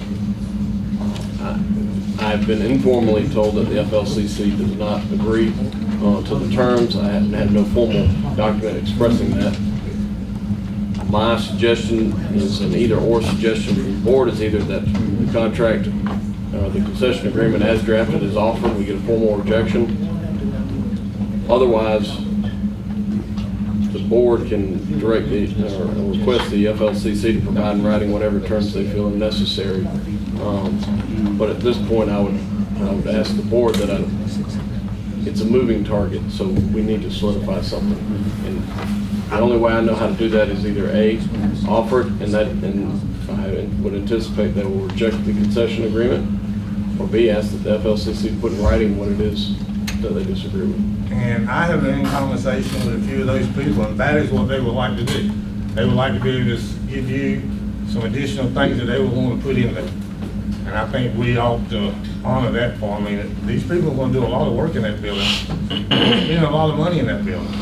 I've been informally told that the FLCC does not agree to the terms. I haven't had no formal document expressing that. My suggestion is an either-or suggestion from the board is either that the contract, the concession agreement as drafted is offered, we get a formal rejection. Otherwise, the board can direct the, or request the FLCC to provide in writing whatever terms they feel are necessary. But at this point, I would ask the board that it's a moving target, so we need to solidify something. And the only way I know how to do that is either A, offer it, and I would anticipate they will reject the concession agreement, or B, ask that the FLCC put in writing what it is that they disagree with. And I have been in conversation with a few of those people, and that is what they would like to do. They would like to be able to give you some additional things that they would want to put in there. And I think we ought to honor that for them. I mean, these people are going to do a lot of work in that building, spend a lot of money in that building.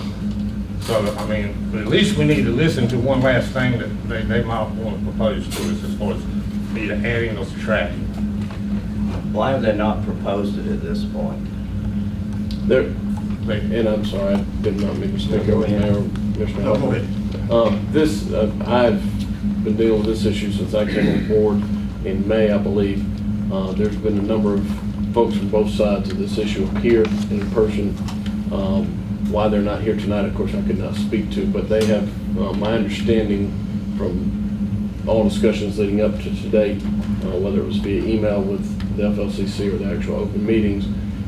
So, I mean, at least we need to listen to one last thing that they might want to propose to us as far as either adding or subtracting. Why have they not proposed it at this point? And I'm sorry, I did not mean to speak over there, Mr. Huffman. I've been dealing with this issue since I came on board in May, I believe. There's been a number of folks from both sides of this issue here in person. Why they're not here tonight, of course, I could not speak to, but they have, my understanding from all discussions leading up to today, whether it was via email with the FLCC or the actual open meetings,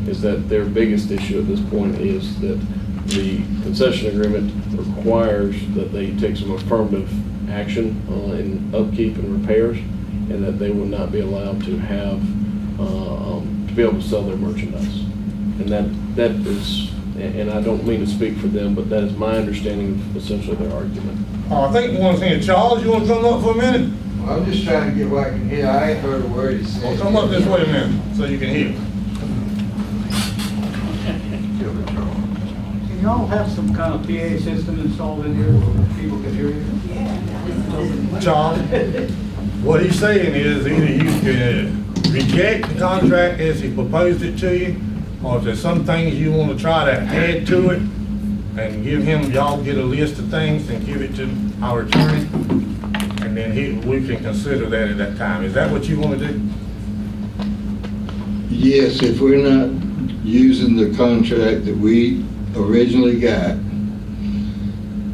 is that their biggest issue at this point is that the concession agreement requires that they take some affirmative action in upkeep and repairs, and that they will not be allowed to have, to be able to sell their merchandise. And that is, and I don't mean to speak for them, but that is my understanding of essentially their argument. I think one thing, Charles, you want to come up for a minute? Well, I'm just trying to get what I can hear. I ain't heard a word he said. Well, come up this way a minute so you can hear. Can y'all have some kind of PA system installed in here so people can hear you? Charles, what he's saying is either you can reject the contract as he proposed it to you, or if there's some things you want to try to add to it, and give him, y'all get a list of things and give it to our attorney, and then we can consider that at that time. Is that what you want to do? Yes, if we're not using the contract that we originally got,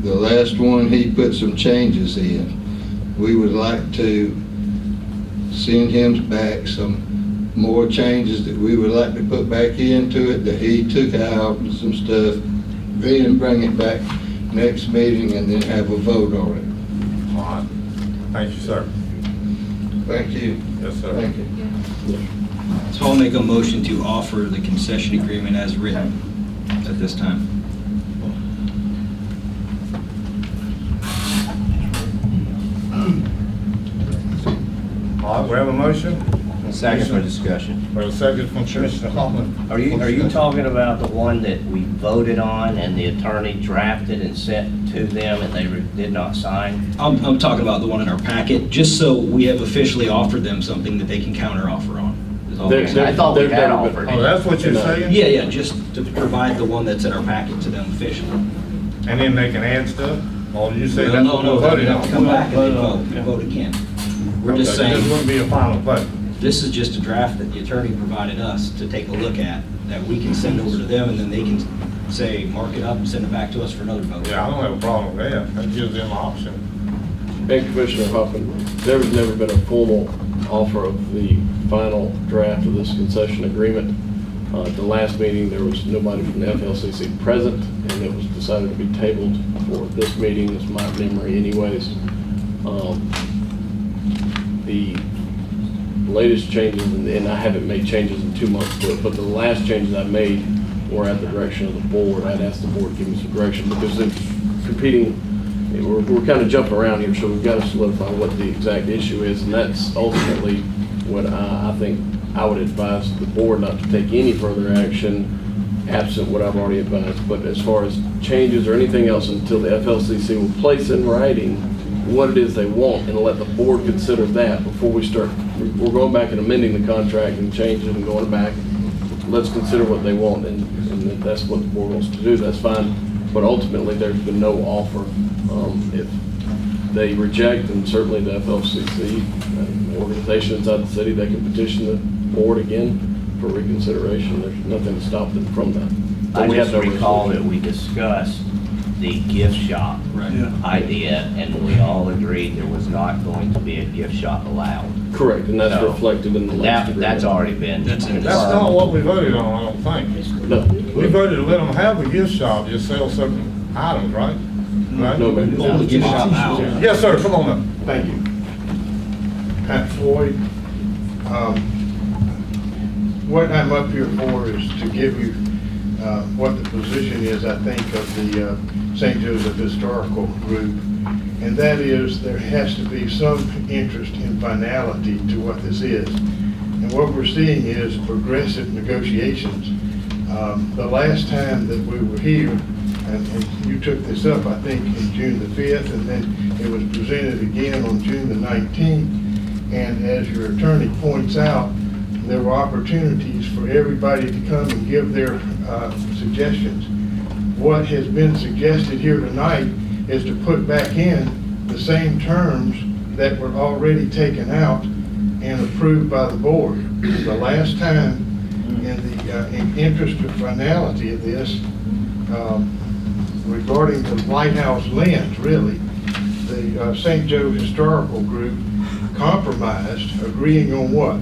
the last one, he put some changes in. We would like to send him back some more changes that we would like to put back into it that he took out and some stuff, then bring it back next meeting and then have a vote on it. All right. Thank you, sir. Thank you. Yes, sir. Thank you. So I'll make a motion to offer the concession agreement as written at this time. All right, we have a motion. Second for discussion. We have a second from Commissioner Hoffman. Are you talking about the one that we voted on and the attorney drafted and sent to them and they did not sign? I'm talking about the one in our packet, just so we have officially offered them something that they can counteroffer on. is all I'm saying. I thought we had offered it. Oh, that's what you're saying? Yeah, just to provide the one that's in our packet to them officially. And then they can add stuff? Or you say Well, that's what we're voting on? Come back and they vote again. We're just Okay, saying. This wouldn't be a final vote. This is just a draft that the attorney provided us to take a look at, that we can send over to them, and then they can say, mark it up and send it back to us for another vote. Yeah, I don't have a problem with that. That gives them an option. And Commissioner Huffman, there has never been a formal offer of the final draft of this concession agreement. At the last meeting, there was nobody from the FLCC present, and it was decided to be tabled for this meeting, is my memory anyways. The latest changes, and I haven't made changes in 2 months to it, but the last changes I made were at the direction of the board. I'd asked the board to give me some direction because it's competing. We're kind of jumping around here, so we've got to solidify what the exact issue is, and that's ultimately what I think I would advise the board not to take any further action absent what I've already advised. But as far as changes or anything else, until the FLCC will place in writing what it is they want and let the board consider that before we start. We're going back and amending the contract and changing and going back. Let's consider what they want, and if that's what the board wants to do, that's fine. But ultimately, there's been no offer. If they reject, and certainly the FLCC, organization inside the city, they can petition the board again for reconsideration. There's nothing to stop them from that. But I we have just no recall that resolution. we discussed the gift shop idea, and we all agreed there was not going to be a gift shop allowed. Correct, and that's So, reflected in the last agreement. That's already been. That's not what we voted on, I don't think. No. We voted to let them have a gift shop, just sell certain items, right? Right? No, ma'am. Pull the gift shop out. Yes, sir, come on up. Thank you. Pat Floyd. What I'm up here for is to give you what the position is, I think, of the St. Joseph Historical Group. And that is, there has to be some interest in finality to what this is. And what we're seeing is progressive negotiations. The last time that we were here, and you took this up, I think, in June the 5th, and then it was presented again on June the 19th. And as your attorney points out, there were opportunities for everybody to come and give their suggestions. What has been suggested here tonight is to put back in the same terms that were already taken out and approved by the board. The last time, in interest of finality of this, regarding the Lighthouse Lens, really, the St. Joe Historical Group compromised, agreeing on what?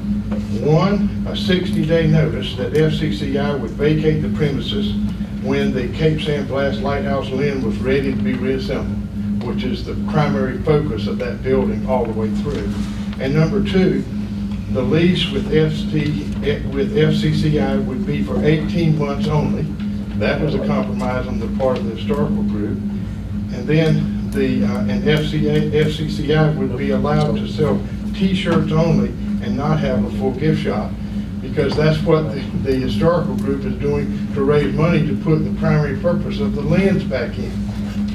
One, a 60-day notice that FCCI would vacate the premises when the Cape San Blas Lighthouse Lens was ready to be reassembled, which is the primary focus of that building all the way through. And number two, the lease with FCCI would be for 18 months only. That was a compromise on the part of the historical group. And then FCCI would be allowed to sell T-shirts only and not have a full gift shop, because that's what the historical group is doing to raise money to put the primary purpose of the lens back in.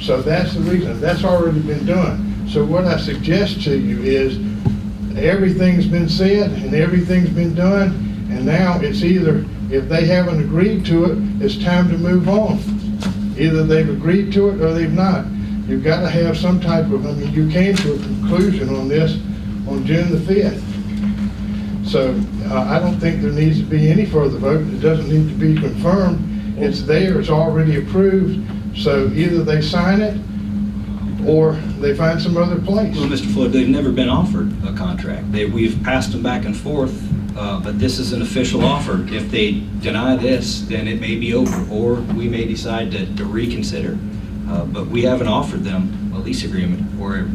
So that's the reason. That's already been done. So what I suggest to you is everything's been said and everything's been done, and now it's either, if they haven't agreed to it, it's time to move on. Either they've agreed to it or they've not. You've got to have some type of, you came to a conclusion on this on June the 5th. So I don't think there needs to be any further vote. It doesn't need to be confirmed. It's there, it's already approved. So either they sign it or they find some other place. Well, Mr. Floyd, they've never been offered a contract. We've passed them back and forth, but this is an official offer. If they deny this, then it may be over, or we may decide to reconsider. But we haven't offered them a lease agreement or a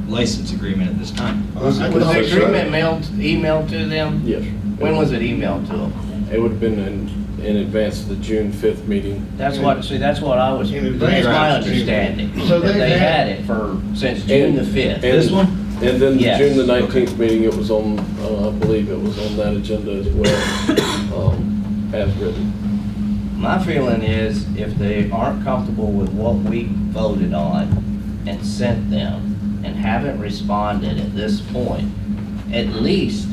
license agreement at this time. Was the agreement emailed to them? Yes. When was it emailed to them? It would have been in advance of the June 5th meeting. That's what I was, that's my understanding. So that they had it since June the 5th. This one? And then the Yes. June the 19th meeting, it was on, I believe it was on that agenda as well, as written. My feeling is if they aren't comfortable with what we voted on and sent them and haven't responded at this point, at least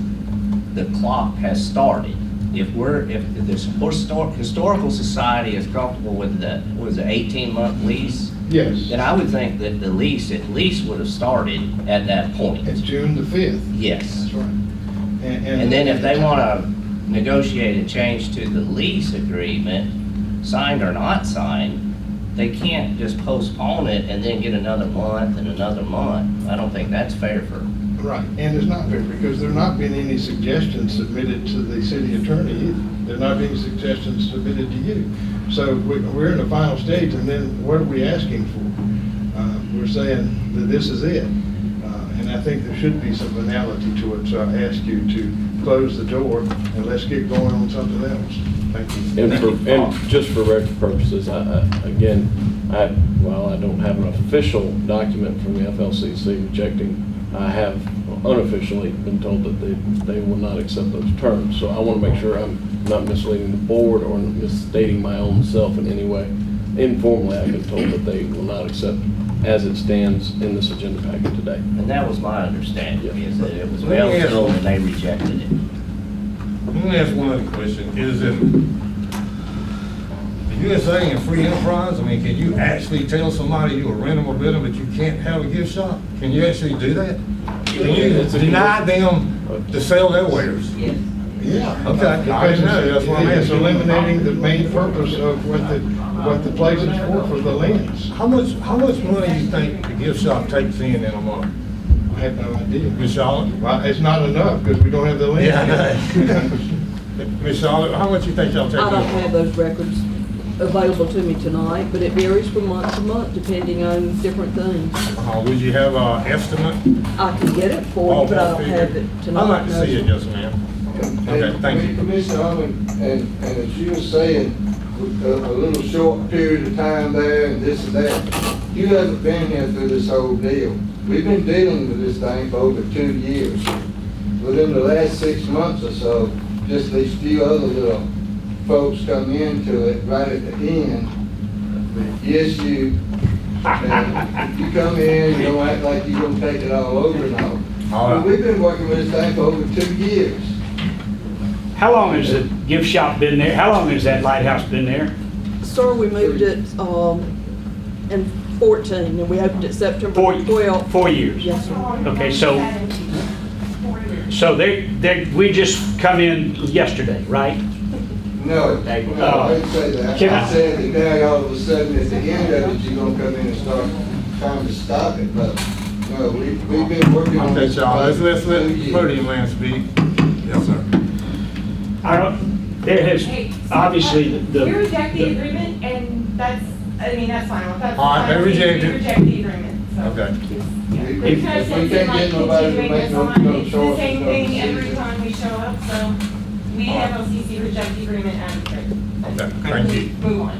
the clock has started. If the historical society is comfortable with the, was it 18-month lease? Yes. Then I would think that the lease at least would have started at that point. It's June the 5th. Yes. That's right. And then if they want to negotiate a change to the lease agreement, signed or not signed, they can't just postpone it and then get another month and another month. I don't think that's fair for. Right, and it's not fair because there not been any suggestions submitted to the city attorney either. There not been suggestions submitted to you. So we're in the final stage, and then what are we asking for? We're saying that this is it. And I think there should be some finality to it, so I ask you to close the door and let's get going on something else. Thank you. And just for record purposes, I don't have an official document from the FLCC rejecting. I have unofficially been told that they will not accept those terms. So I want to make sure I'm not misleading the board or misstating my own self in any way. Informally, I've been told that they will not accept as it stands in this agenda packet today. And that was my understanding, is that it was Let me mailed ask to them one- and they rejected it. Let me ask one other question. Is it, USA and free enterprise, I mean, can you actually tell somebody you will rent them or bid them, but you can't have a gift shop? Can you actually do that? Can you deny them to sell their wares? Yeah. Okay, I didn't know, that's why I'm It's asking. eliminating the main purpose of what the place is for the lands. How much money you think the gift shop takes in a month? I have no idea. Ms. Charlotte? Well, it's not enough because we don't have the land. Yeah, I know. Ms. Charlotte, how much you think y'all take in? I don't have those records available to me tonight, but it varies from month to month depending on different things. Would you have an estimate? I can get it for you, but I don't have it tonight. I'd like to see it, yes, ma'am. Okay, thank you. Commissioner, and as you were saying, a little short period of time there and this and that, you haven't been here through this whole deal. We've been dealing with this thing for over 2 years. Within the last 6 months or so, just these few other little folks come into it right at the end. Yes, you come in, you don't act like you're gonna take it all over and all. But we've been working with this thing for over 2 years. How long has the gift shop been there? How long has that lighthouse been there? Sir, we moved it in 14 and we opened it September 12th. 4 years? Yes, sir. Okay, so we just come in yesterday, right? No, I didn't say that. I said that now all of a sudden at the end of it, you're gonna come in and start trying to stop it, but no, we've been working on Okay, this. y'all, let's let the podium man speak. Yes, sir. There has, obviously, We reject the agreement, and that's fine. That's All right, they fine. reject We it. reject the agreement, so. Okay. There's no If we sense can't in like get nobody to continuing make this no on, it's the choice, same no thing decision. every time we show up, so we FLCC reject the agreement and Okay, thank you. move on.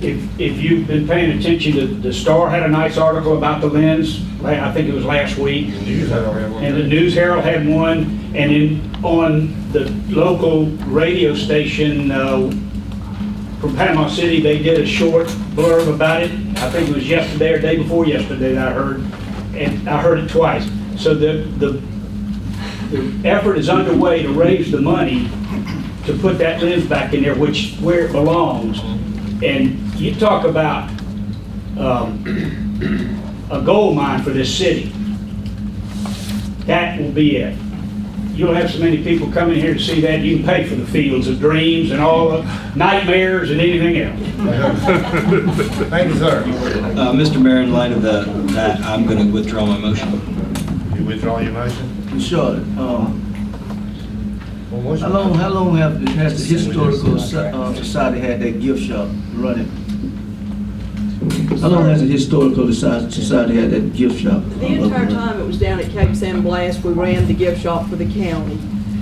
if you've been paying attention, the Star had a nice article about the lens, I think it was last week. News Herald had one. And the News Herald had one, and then on the local radio station from Panama City, they did a short blurb about it. I think it was yesterday or day before yesterday that I heard, and I heard it twice. So the effort is underway to raise the money to put that lens back in there, where it belongs. And you talk about a gold mine for this city. That will be it. You'll have so many people coming here to see that, you can pay for the Fields of Dreams and all the nightmares and anything else. Thank you, sir. Mr. Mayor, in light of that, I'm going to withdraw my motion. You withdraw your motion? Sure. Well, How long has the Historical Society had that gift shop running? How long has the Historical Society had that gift shop? The entire time it was down at Cape San Blas, we ran the gift shop for the county.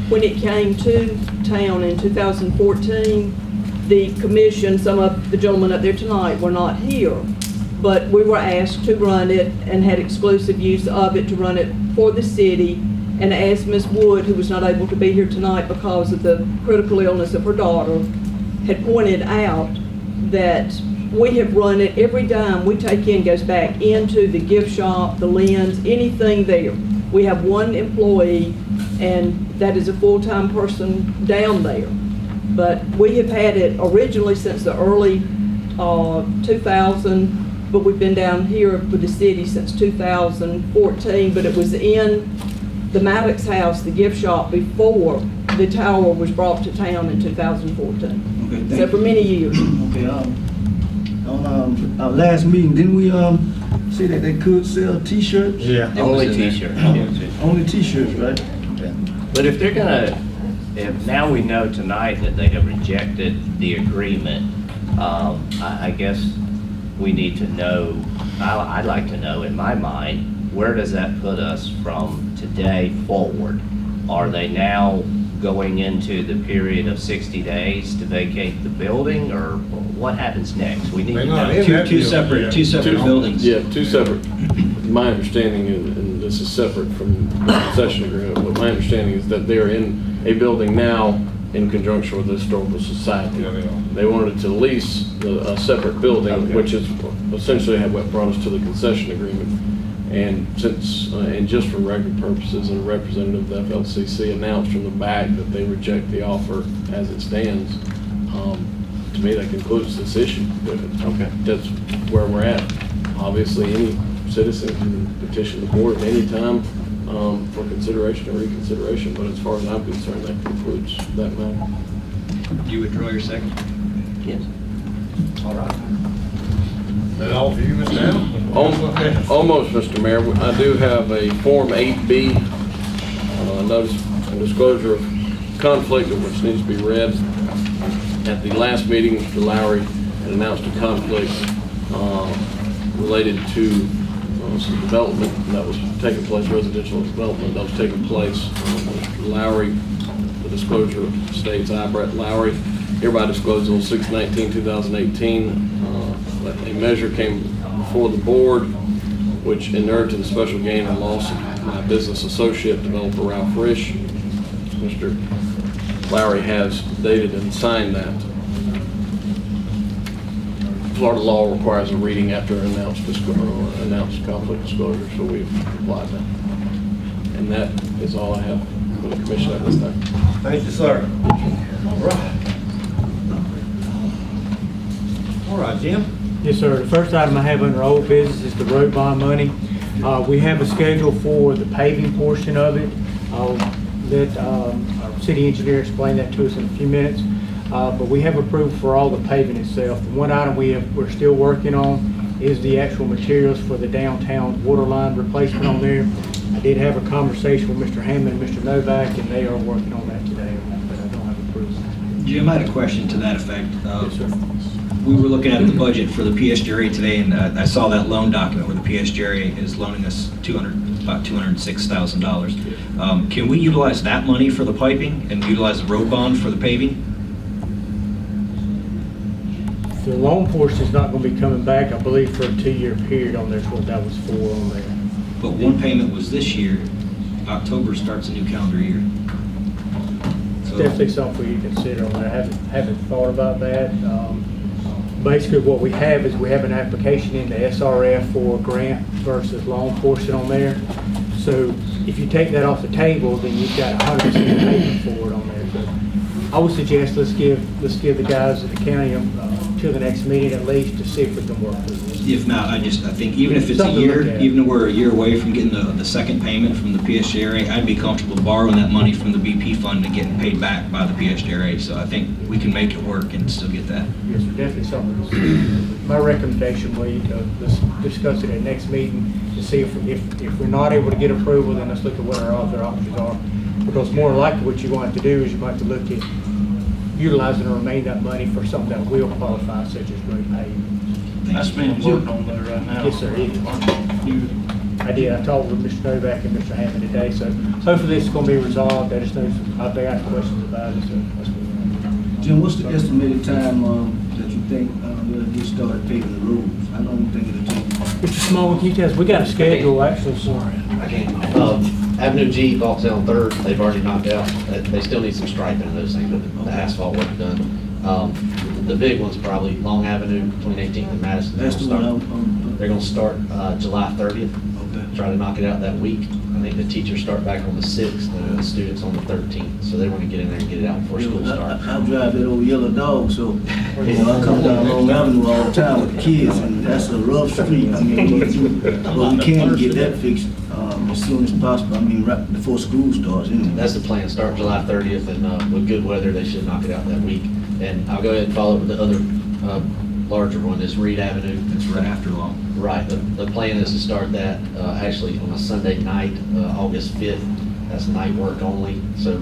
When it came to town in 2014, the commission, some of the gentlemen up there tonight were not here, but we were asked to run it and had exclusive use of it to run it for the city. And as Ms. Wood, who was not able to be here tonight because of the critical illness of her daughter, had pointed out that we have run it, every dime we take in goes back into the gift shop, the lens, anything there. We have one employee, and that is a full-time person down there. But we have had it originally since the early 2000, but we've been down here with the city since 2014, but it was in the Maddox House, the gift shop, before the tower was brought to town in 2014. So for many years. Okay, on our last meeting, didn't we say that they could sell T-shirts? Yeah. Only T-shirts. Only T-shirts, right? But if they're gonna, if now we know tonight that they have rejected the agreement, I guess we need to know, I'd like to know in my mind, where does that put us from today forward? Are they now going into the period of 60 days to vacate the building, or what happens next? We need to know. Two separate buildings. Yeah, two separate. My understanding, and this is separate from the concession agreement, but my understanding is that they're in a building now in conjunction with the Historical Society. They wanted to lease a separate building, which is essentially what brought us to the concession agreement. And since, and just for record purposes, a representative of the FLCC announced from the back that they reject the offer as it stands, to me, that concludes this issue. Okay. That's where we're at. Obviously, any citizen can petition the board at any time for consideration or reconsideration, but as far as I'm concerned, that concludes that matter. Do you withdraw your second? Yes. All right. That all for you, Mr. Allen? Almost, Mr. Mayor. I do have a Form 8B, notice and disclosure of conflict, which needs to be read. At the last meeting, Mr. Lowry had announced a conflict related to some development that was taking place, residential development that was taking place. Mr. Lowry, the disclosure states, I, Brett Lowry, hereby disclose on 6/19/2018 that a measure came before the board which inured to the special gain or loss of my business associate, developer Ralph Risch. Mr. Lowry has dated and signed that. Florida law requires a reading after announced conflict disclosure, so we've applied that. And that is all I have for the commission at this time. Thank you, sir. All right. All right, Jim? Yes, sir. The first item I have under old business is the road bond money. We have a schedule for the paving portion of it. I'll let our city engineer explain that to us in a few minutes. But we have approved for all the paving itself. The one item we're still working on is the actual materials for the downtown water line replacement on there. I did have a conversation with Mr. Hammond and Mr. Novak, and they are working on that today, but I don't have approval. Jim, I had a question to that effect. Yes, sir. We were looking at the budget for the PSJRA today, and I saw that loan document where the PSJRA is loaning us about $206,000. Can we utilize that money for the piping and utilize the road bond for the paving? The loan portion is not going to be coming back, I believe, for a 2-year period on there, is what that was for on there. But one payment was this year. October starts a new calendar year. It's definitely something for you to consider on there. I haven't thought about that. Basically, what we have is we have an application in the SRF for grant versus loan portion on there. So if you take that off the table, then you've got 100% payment for it on there. But I would suggest let's give the guys at the county till the next meeting at least to see if we can work with this. If not, I think even if it's a Something to year, look at. even if we're a year away from getting the second payment from the PSJRA, I'd be comfortable borrowing that money from the BP fund and getting paid back by the PSJRA. So I think we can make it work and still get that. Yes, sir, definitely something. My recommendation would be let's discuss it at next meeting to see if we're not able to get approval, then let's look at what our other options are. Because more likely what you're going to have to do is you're going to have to look at utilizing the remainder of that money for something that will qualify, such as road paving. That's being worked on there right now. Yes, sir, it is. I did, I talked with Mr. Novak and Mr. Hammond today, so hopefully this is going to be resolved. I just know I've got questions about it, so let's move on. Jim, what's the estimated time that you think we'll get started paving the roads? How long do you think it'll take? Mr. Small, can you tell us, we got a schedule actually for it. I can't. Avenue G, Vauxhall 3rd, they've already knocked out. They still need some striping and those things, but the asphalt work done. The big one's probably Long Avenue between 18th and Madison. That's the one They're gonna start July 30th. Try to knock it out that week. I think the teachers start back on the 6th and the students on the 13th. So they want to get in there and get it out before school starts. I drive that old yellow dog, so I come down Long Avenue all the time with the kids, and that's a rough street. I mean, but we can get that fixed as soon as possible. I mean, right before school starts. Anyway. That's the plan. Start July 30th, and with good weather, they should knock it out that week. And I'll go ahead and follow up with the other larger one is Reed Avenue. It's right after Long. Right. The plan is to start that actually on a Sunday night, August 5th. That's night work only. So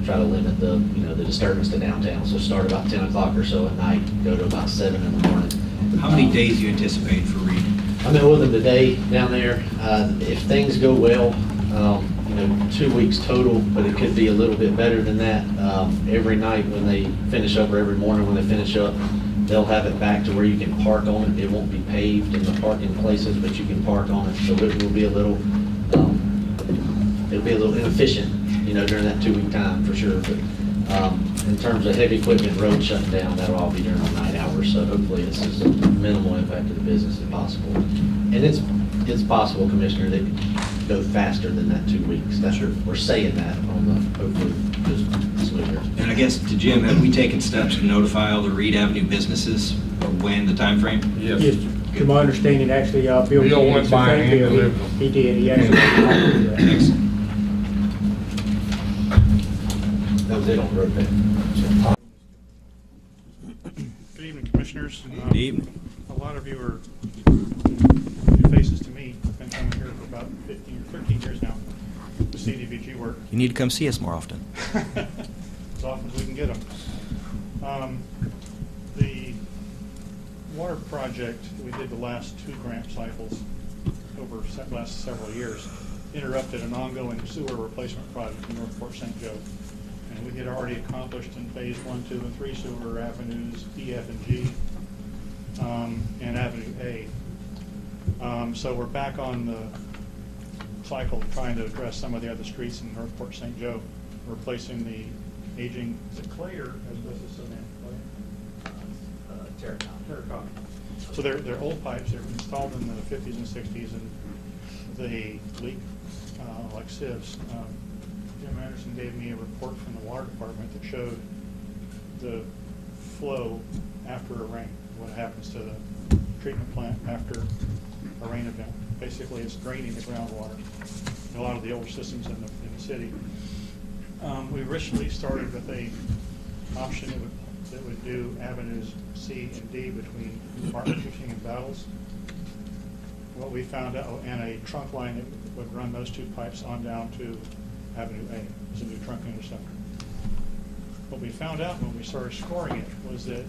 try to limit the disturbance to downtown. So start about 10 o'clock or so at night, go to about 7 in the morning. How many days do you anticipate for Reed? I met with them today down there. If things go well, 2 weeks total, but it could be a little bit better than that. Every night when they finish up, or every morning when they finish up, they'll have it back to where you can park on it. It won't be paved in the parking places, but you can park on it. So it will be a little, inefficient, during that 2 week time for sure. But in terms of heavy equipment, road shutting down, that'll all be during the night hours. So hopefully it's just a minimal impact to the business if possible. And it's possible, Commissioner, that it could go faster than that 2 weeks. We're saying that on the hopefully just smoother. And And I guess to Jim, have we taken steps to notify all the Reed Avenue businesses when, the timeframe? Yes, to my understanding, actually, Bill. Bill went by and Bill, delivered them. He did, he actually. did that. Excellent. That was it on road pay. Good evening, Commissioners. Good evening. A lot of you are new faces to me. I've been coming here for about 15 or 13 years now to CDBG work. You need to come see us more often. As often as we can get them. The water project we did the last 2 grant cycles over the last several years interrupted an ongoing sewer replacement project in Northport St. Joe. And we had already accomplished in phase 1, 2, and 3 sewer avenues E, F, and G, and Avenue A. So we're back on the cycle trying to address some of the other streets in Northport St. Joe, replacing the aging, is it clay or asbestos cement? Terracotta. So they're old pipes. They're installed in the 50s and 60s, and they leak like sieves. Jim Anderson gave me a report from the water department that showed the flow after a rain, what happens to the treatment plant after a rain event. Basically, it's draining the groundwater. A lot of the older systems in the city. We originally started with a option that would do avenues C and D between Martin Luther King and Battles. What we found out, and a trunk line that would run those 2 pipes on down to Avenue A, as a new trunk interceptor. What we found out when we started scoring it was that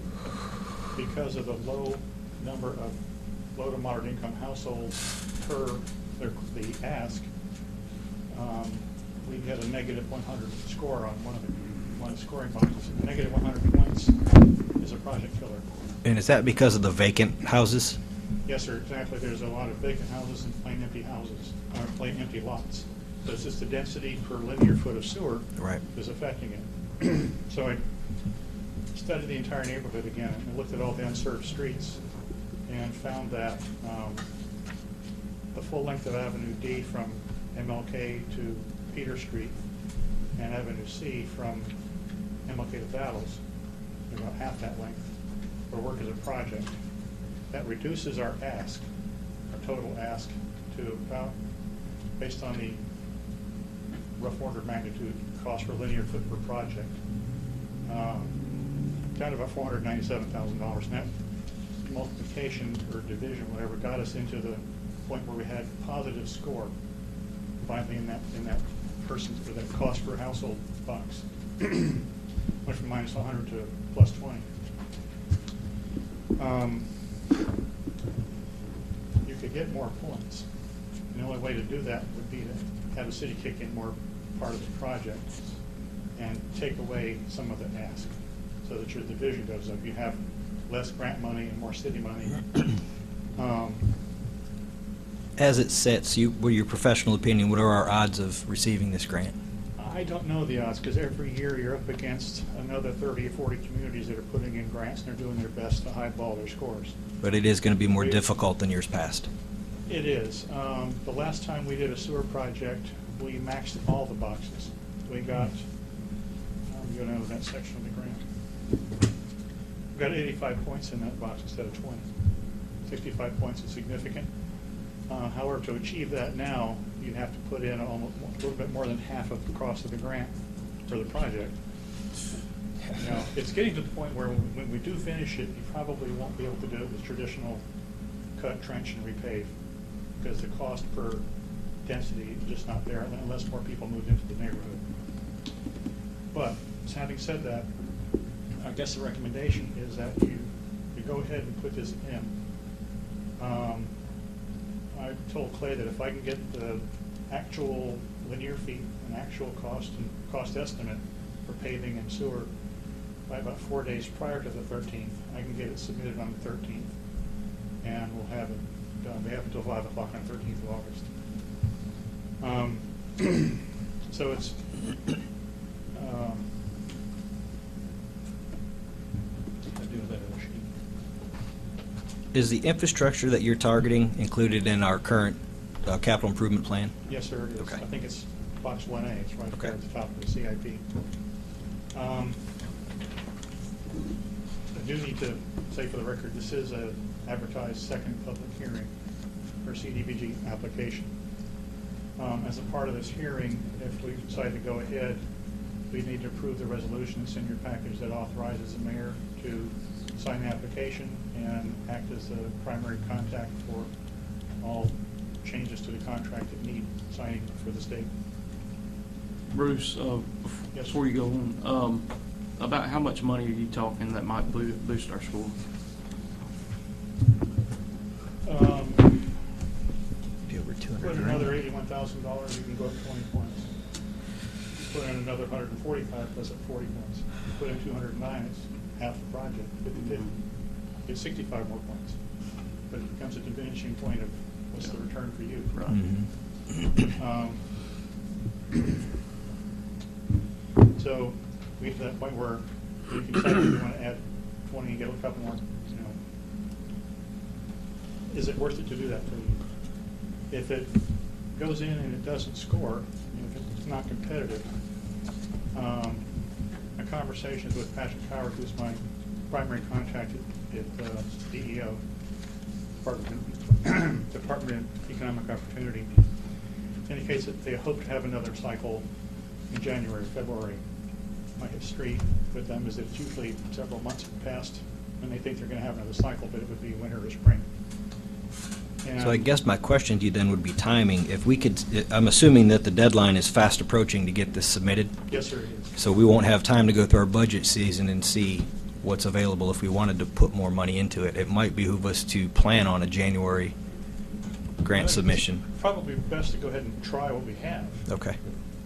because of the low number of low to moderate income households per the ask, we get a negative 100 score on one of the scoring boxes. Negative 100 points is a project killer. And is that because of the vacant houses? Yes, sir, exactly. There's a lot of vacant houses and plain empty houses, or plain empty lots. So it's just the density per linear foot of sewer is affecting it. So I studied the entire neighborhood again and looked at all the unserved streets and found that the full length of Avenue D from MLK to Peter Street and Avenue C from MLK to Battles, about half that length, will work as a project. That reduces our ask, our total ask, to about, based on the rough order of magnitude cost per linear foot per project, down to about $497,000. And that multiplication or division, whatever, got us into the point where we had positive score finally in that person's, or that cost per household box. Went from minus 100 to plus 20. You could get more points. And the only way to do that would be to have the city kick in more part of the project and take away some of the ask so that your division goes up. You have less grant money and more city money. As it sits, what your professional opinion, what are our odds of receiving this grant? I don't know the odds, because every year you're up against another 30 or 40 communities that are putting in grants, and they're doing their best to highball their scores. But it is going to be more difficult than years past. It is. The last time we did a sewer project, we maxed all the boxes. We got, I'm going to know that section of the grant. We got 85 points in that box instead of 20. 65 points is significant. However, to achieve that now, you have to put in almost a little bit more than half of the cost of the grant for the project. Now, it's getting to the point where when we do finish it, you probably won't be able to do it with traditional cut, trench, and repave, because the cost per density is just not there unless more people move into the neighborhood. But having said that, I guess the recommendation is that you go ahead and put this in. I told Clay that if I can get the actual linear feet and actual cost and cost estimate for paving and sewer by about 4 days prior to the 13th, I can get it submitted on the 13th, and we'll have it done. We have until 5 o'clock on the 13th of August. So it's Is the infrastructure that you're targeting included in our current capital improvement plan? Yes, sir, it is. Okay. I think it's box 1A. It's right there at the top of the CIP. do need to say for the record, this is a advertised second public hearing for CDBG application. As a part of this hearing, if we decide to go ahead, we need to approve the resolution that's in your package that authorizes the mayor to sign the application and act as the primary contact for all changes to the contract that need signing for the state. Bruce, Yes. before you go on, about how much money are you talking that might boost our score? Put in another $81,000, you can go up 20 points. Put in another 145, that's up 40 points. Put in 209, it's half the project, 50/50. Get 65 more points. But it becomes a diminishing point of what's the return for you. So we get to that point where we can decide if we want to add 20 and get a couple more, you know. Is it worth it to do that for you? If it goes in and it doesn't score, if it's not competitive, a conversation with Patrick Howard, who's my primary contact at DEO, Department of Economic Opportunity, indicates that they hope to have another cycle in January, February. My history with them is that it's usually several months past when they think they're going to have another cycle, but it would be winter or spring. And So I guess my question to you then would be timing. If we could, I'm assuming that the deadline is fast approaching to get this submitted? yes, sir, it is. So we won't have time to go through our budget season and see what's available if we wanted to put more money into it. It might behoove us to plan on a January I grant think submission. it's probably best to go ahead and try what we have. Okay.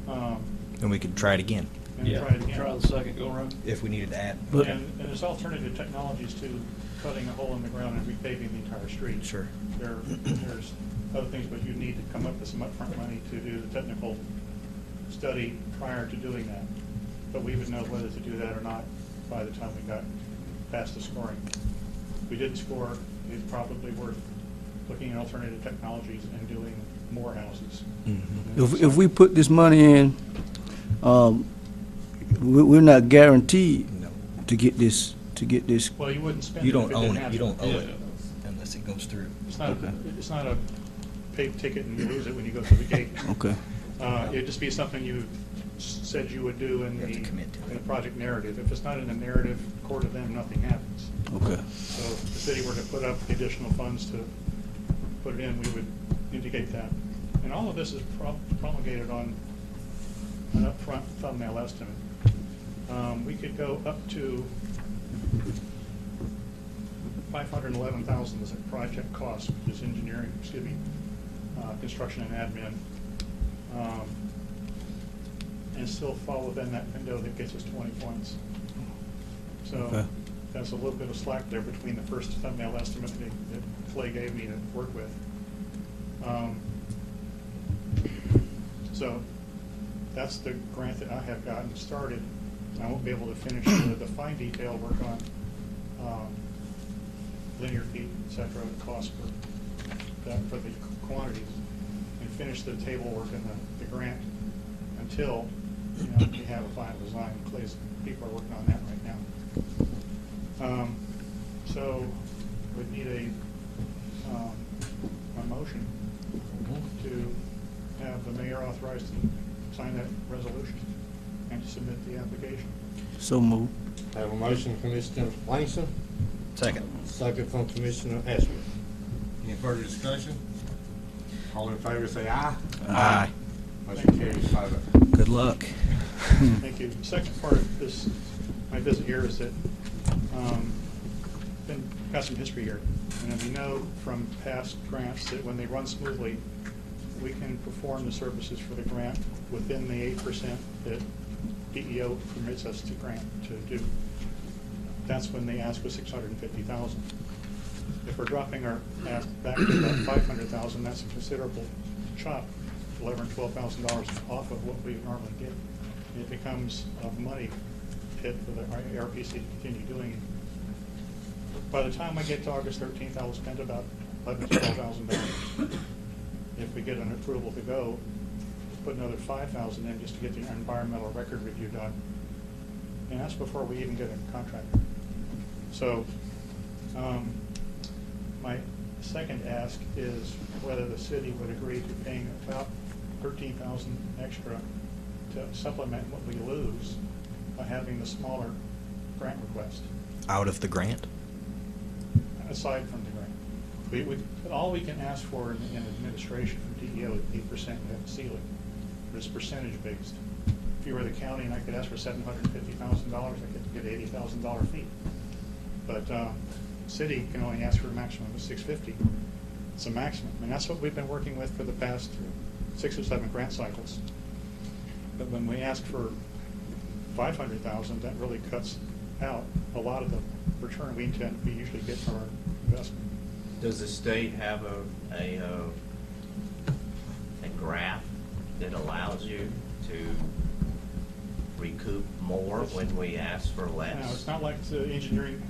Um, And we could try it again and try it again. Try the second go around. if we needed to add. And there's alternative technologies to cutting a hole in the ground and repaving the entire street. Sure. There's other things, but you need to come up with some upfront money to do the technical study prior to doing that. But we would know whether to do that or not by the time we got past the scoring. If we didn't score, it's probably worth looking at alternative technologies and doing more houses. If we put this money in, we're not guaranteed to get this, Well, you wouldn't spend it You if don't it own didn't it, have you to. don't own it unless it goes through. It's not a paid ticket and you lose it when you go through the gate. Okay. It'd just be something you said you would do in You have to commit to the project narrative. If it's not in the narrative, according to them, nothing happens. Okay. So if the city were to put up the additional funds to put it in, we would indicate that. And all of this is promulgated on an upfront thumbnail estimate. We could go up to $511,000 is a project cost, which is engineering, construction and admin. And still fall within that window that gets us 20 points. So Okay. that's a little bit of slack there between the first thumbnail estimate that Clay gave me to work with. So that's the grant that I have gotten started. I won't be able to finish the fine detail work on linear feet, et cetera, cost for the quantities, and finish the table work in the grant until we have a final design. Clay's people are working on that right now. So we'd need a motion to have the mayor authorized to sign that resolution and to submit the application. So move. I have a motion from Commissioner Langston. Second. Second from Commissioner Ashby. Any further discussion? All in favor say aye. Aye. Motion carries 5-0. Good luck. Thank you. The second part of this, my visit here is that, got some history here. And we know from past grants that when they run smoothly, we can perform the services for the grant within the 8% that DEO permits us to grant to do. That's when they ask for $650,000. If we're dropping our ask back to about $500,000, that's a considerable chop, $11,000 or $12,000 off of what we normally get. And it becomes a money pit for the ARPC to continue doing it. By the time I get to August 13th, I'll spend about $11,000 to $12,000. If we get an approval to go, put another $5,000 in just to get the environmental record review done. And that's before we even get a contractor. So, my second ask is whether the city would agree to paying about $13,000 extra to supplement what we lose by having the smaller grant request, Out of the grant? aside from the grant. All we can ask for in administration from DEO is 8%, we have a ceiling, but it's percentage based. If you were the county and I could ask for $750,000, I could get an $80,000 fee. But city can only ask for a maximum of $650,000. It's a maximum, and that's what we've been working with for the past 6 or 7 grant cycles. But when we ask for $500,000, that really cuts out a lot of the return we intend we usually get from our investment. Does the state have a graph that allows you to recoup more when we ask for less? No, it's not like the engineering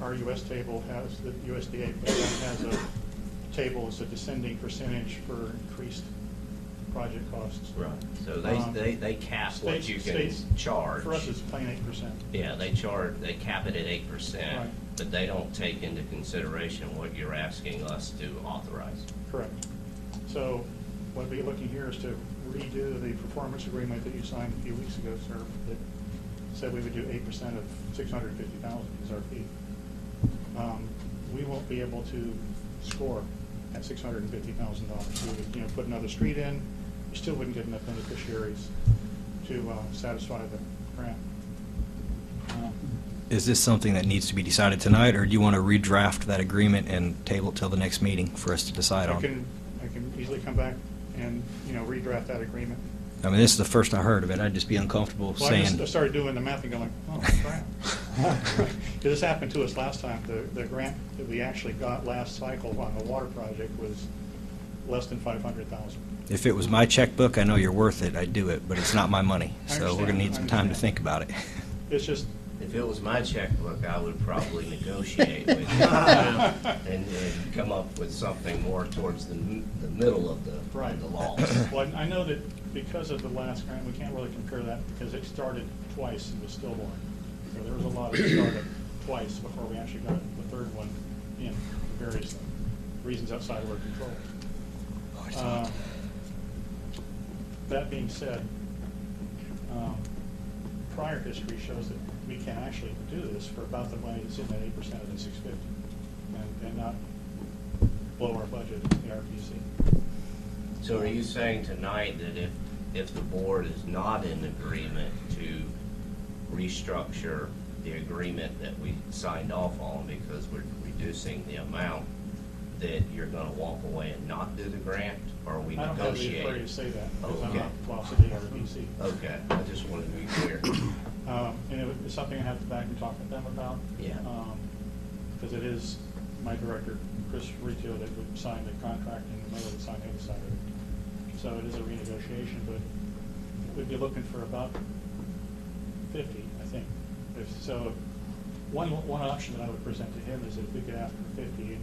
RUS table has, the USDA has a table, it's a descending percentage for increased project costs. Right, so they cap what you can charge. For us, it's plain 8%. Yeah, they cap it at 8%, Right. but they don't take into consideration what you're asking us to authorize. Correct. So what we're looking here is to redo the performance agreement that you signed a few weeks ago, sir, that said we would do 8% of $650,000 is our fee. We won't be able to score at $650,000. We would, put another street in, we still wouldn't get enough beneficiaries to satisfy the grant. Is this something that needs to be decided tonight, or do you want to redraft that agreement and table it till the next meeting for us to decide I on? can easily come back and, redraft that agreement. I mean, this is the first I heard of it. I'd just be uncomfortable Well, saying. I started doing the math and going, oh, crap. This happened to us last time. The grant that we actually got last cycle on the water project was less than $500,000. If it was my checkbook, I know you're worth it. I'd do it, but it's not my money, I so we're going to need some time to understand. think about it. It's just, If it was my checkbook, I would probably negotiate with you and come up with something more towards the middle of the law. well, I know that because of the last grant, we can't really compare that because it started twice and was stillborn. So there was a lot of startup twice before we actually got the third one in, for various reasons outside of our control. That being said, prior history shows that we can actually do this for about the money that's in that 8% of the 650 and not blow our budget at the RPC. So are you saying tonight that if the board is not in agreement to restructure the agreement that we signed off on because we're reducing the amount, that you're gonna walk away and not do the grant, or are we I don't have the negotiating? authority to say that because I'm Okay. not boss of the RPC. Okay, I just wanted to be clear. And it's something I have to back and talk with them about. Yeah. Because it is my director, Chris Rito, that would sign the contract and the mayor would sign the other side of it. So it is a renegotiation, but we'd be looking for about 50, I think. So one option that I would present to him is that if we could ask for 50 and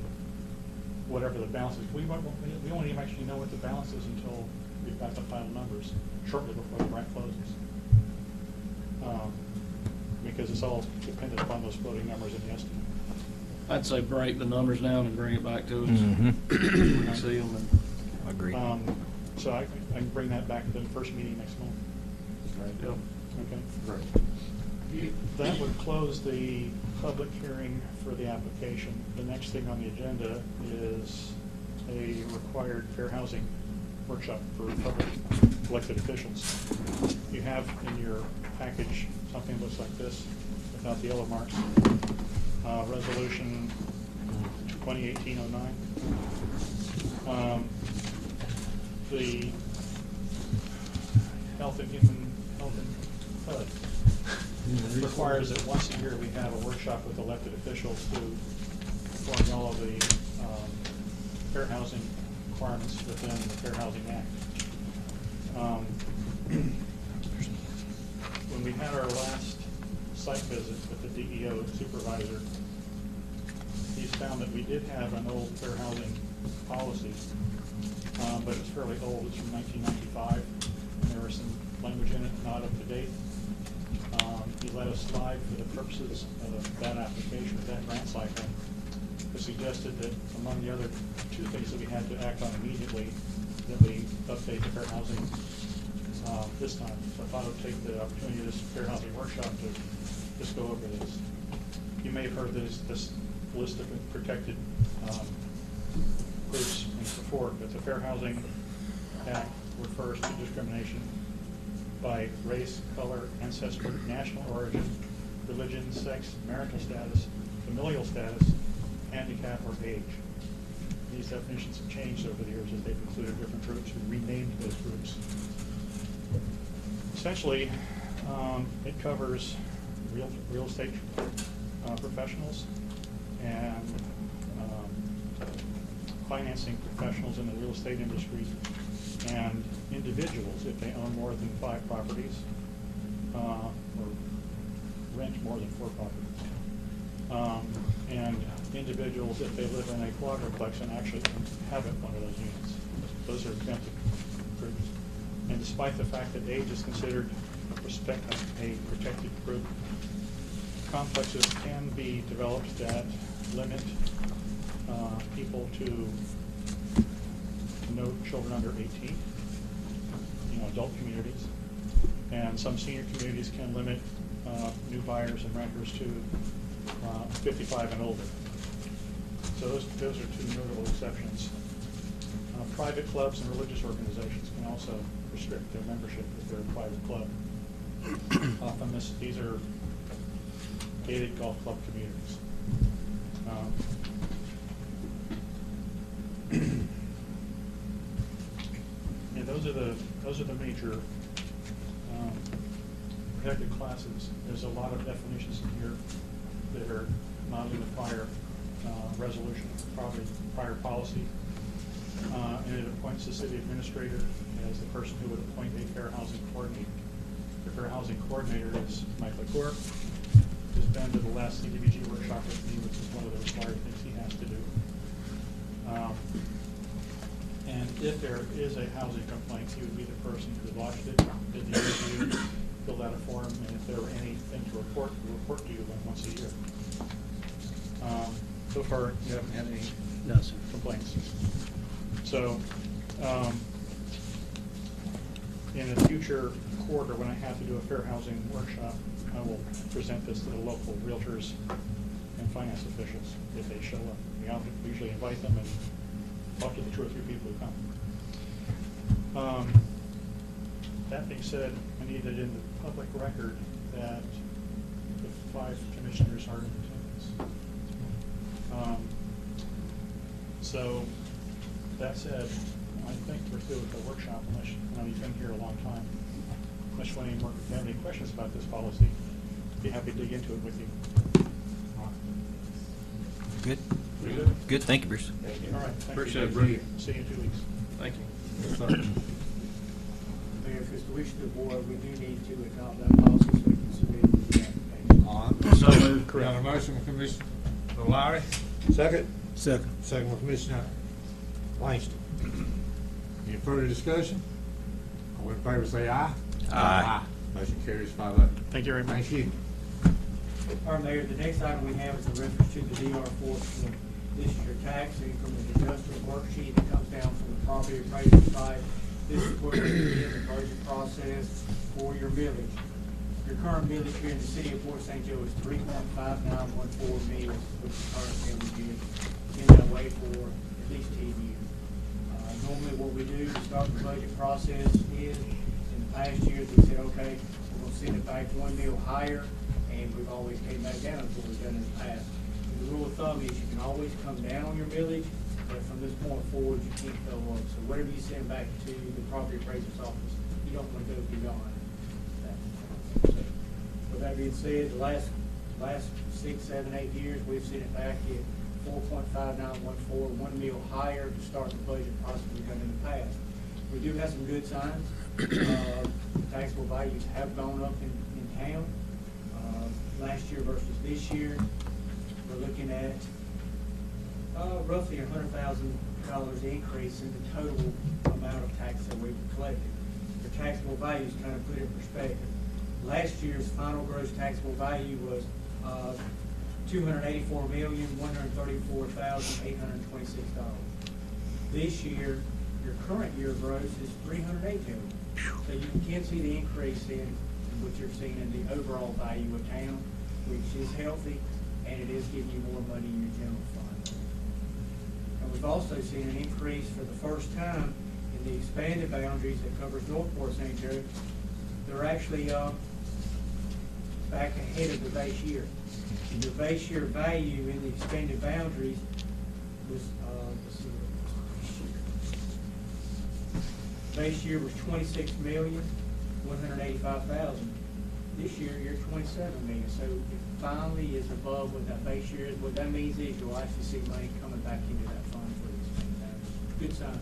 whatever the balance is, we won't even actually know what the balance is until we've got the final numbers shortly before the grant closes. Because it's all dependent upon those floating numbers in the estimate. I'd say break the numbers down and bring it back to us. Mhm. We can see them and. Agreed. So I can bring that back to the first meeting next month. Yep. Okay. That would close the public hearing for the application. The next thing on the agenda is a required fair housing workshop for public elected officials. You have in your package something that looks like this, without the yellow marks. Resolution 2018-09. The Health and HUD requires that once a year we have a workshop with elected officials to inform all of the fair housing requirements within the Fair Housing Act. When we had our last site visit with the DEO supervisor, he's found that we did have an old fair housing policy, but it's fairly old. It's from 1995, and there was some language in it not up to date. he let us slide for the purposes of that application, of that grant cycle. It suggested that among the other two things that we had to act on immediately, that we update the fair housing this time. So I thought I would take the opportunity of this fair housing workshop to just go over this. You may have heard this list of protected groups before, but the Fair Housing Act refers to discrimination by race, color, ancestry, national origin, religion, sex, marital status, familial status, handicap, or age. These definitions have changed over the years as they've included different groups and renamed those groups. Essentially, it covers real estate professionals and financing professionals in the real estate industry and individuals if they own more than 5 properties or rent more than 4 properties. And individuals if they live in a quadruplex and actually inhabit one of those units. Those are exempted groups. And despite the fact that age is considered a protected group, complexes can be developed that limit people to no children under 18, adult communities. And some senior communities can limit new buyers and renters to 55 and older. So those are 2 notable exceptions. Private clubs and religious organizations can also restrict their membership if they're a private club. Often these are gated golf club communities. And those are the major protected classes. There's a lot of definitions in here that are not in the prior resolution, probably prior policy. And it appoints the city administrator as the person who would appoint a fair housing coordinator. The fair housing coordinator is Mike LaCour, who's been to the last CDBG workshop with me, which is one of the required things he has to do. And if there is a housing complaint, he would be the person who lodged it, did the interview, filled out a form, and if there were anything to report, we'll report to you once a year. So far, you haven't had any complaints. So, in a future quarter, when I have to do a fair housing workshop, I will present this to the local realtors and finance officials if they show up. We usually invite them and talk to the 2 or 3 people who come. That being said, I need it in the public record that the 5 commissioners are in attendance. So, that said, I think we're through with the workshop unless you've been here a long time. Unless you want any more, if you have any questions about this policy, I'd be happy to dig into it with you. Good. Pretty good? Good, thank you, Bruce. All right. Thank Appreciate you. it, Bruce. See you in 2 weeks. Thank you. Mayor, if it's the wish of the board, we do need to adopt that policy so we can submit the application. All right. So moved. Got a motion from Commissioner Lowry? Second? Second from Commissioner Langston. Any further discussion? All in favor say aye. Aye. Motion carries 5-0. Thank you very much. Thank you. Our Mayor, the next item we have is a reference to the DR4. This is your tax from the industrial worksheet that comes down from the property appraisal side. This is where you begin the budget process for your millage. Your current millage here in the city of Fort St. Joe is 3.5914 mils, which is current millage is in that way for at least 10 years. Normally what we do to start the budget process is, in the past years, we said, okay, we're going to send it back 1 mil higher, and we've always came back down as what we've done in the past. And the rule of thumb is you can always come down on your millage, but from this point forward, you can't go up. So whatever you send back to the property appraiser's office, you don't want to go beyond that. So, with that being said, the last 6, 7, 8 years, we've sent it back at 4.5914, 1 mil higher to start the budget process we've done in the past. We do have some good signs. The taxable values have gone up in town. Last year versus this year, we're looking at roughly $100,000 increase in the total amount of tax that we've collected. The taxable values kind of put in perspective. Last year's final gross taxable value was $284,134,826. This year, your current year gross is $308 million. So you can see the increase in what you're seeing in the overall value of town, which is healthy, and it is giving you more money in your general fund. And we've also seen an increase for the first time in the expanded boundaries that covers Northport St. Joe. They're actually back ahead of the base year. Your base year value in the expanded boundaries was, base year was $26,185,000. This year, you're $27 million. So it finally is above what that base year is. What that means is you'll actually see money coming back into that fund for the expanded boundaries. Good sign.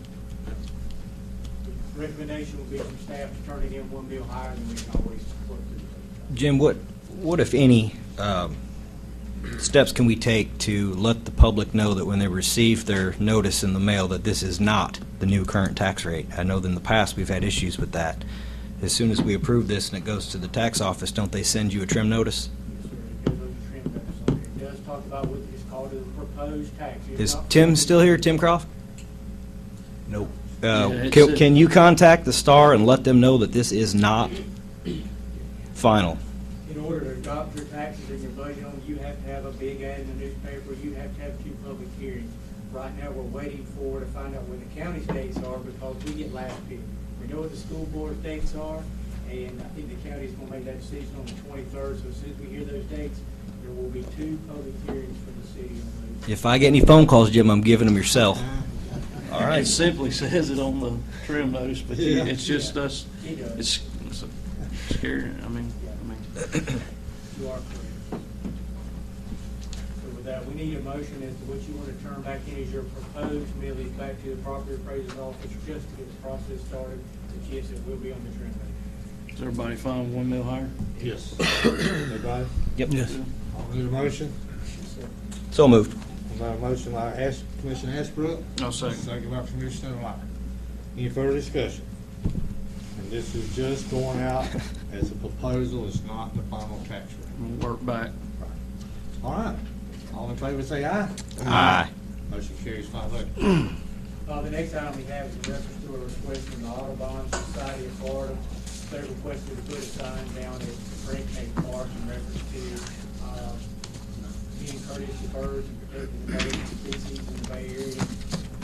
The recommendation will be from staff to turn it in $1 million higher, than we can always work through. Jim, what if any steps can we take to let the public know that when they receive their notice in the mail that this is not the new current tax rate? I know that in the past we've had issues with that. As soon as we approve this and it goes to the tax office, don't they send you a trim notice? It does talk about what is called a proposed tax. Is Tim still here, Tim Croft? Nope. Yeah, Can you contact the Star and let them know that this is not final? In order to adopt your taxes and your budget on, you have to have a big ad in the newspaper, you have to have 2 public hearings. Right now, we're waiting to find out when the county's dates are, because we get last pick. We know what the school board's dates are, and I think the county's gonna make that decision on the 23rd, so as soon as we hear those dates, there will be 2 public hearings for the city on those. If I get any phone calls, Jim, I'm giving them your cell. All right. It simply says it on the trim notice, but it's just us, it's scary, I mean. You are correct. So with that, we need a motion as to what you want to turn back in as your proposed millage back to the property appraiser's office, just to get the process started. But yes, it will be on the trim notice. Is everybody fine with $1 million higher? Yes. Everybody? Yep. Yes. I'll need a motion. So moved. By motion by Commissioner Ashbrook. No, second. Second by Commissioner Locke. Any further discussion? And this is just going out as a proposal, it's not the final tax rate. We'll work back. All right. All in favor, say aye. Aye. Motion carries 5-0. The next item we have is a reference to a request from the Audubon Society of Florida. They requested to put a sign down at Frank Park in reference to being courteous to birds and protecting the native species in the Bay Area.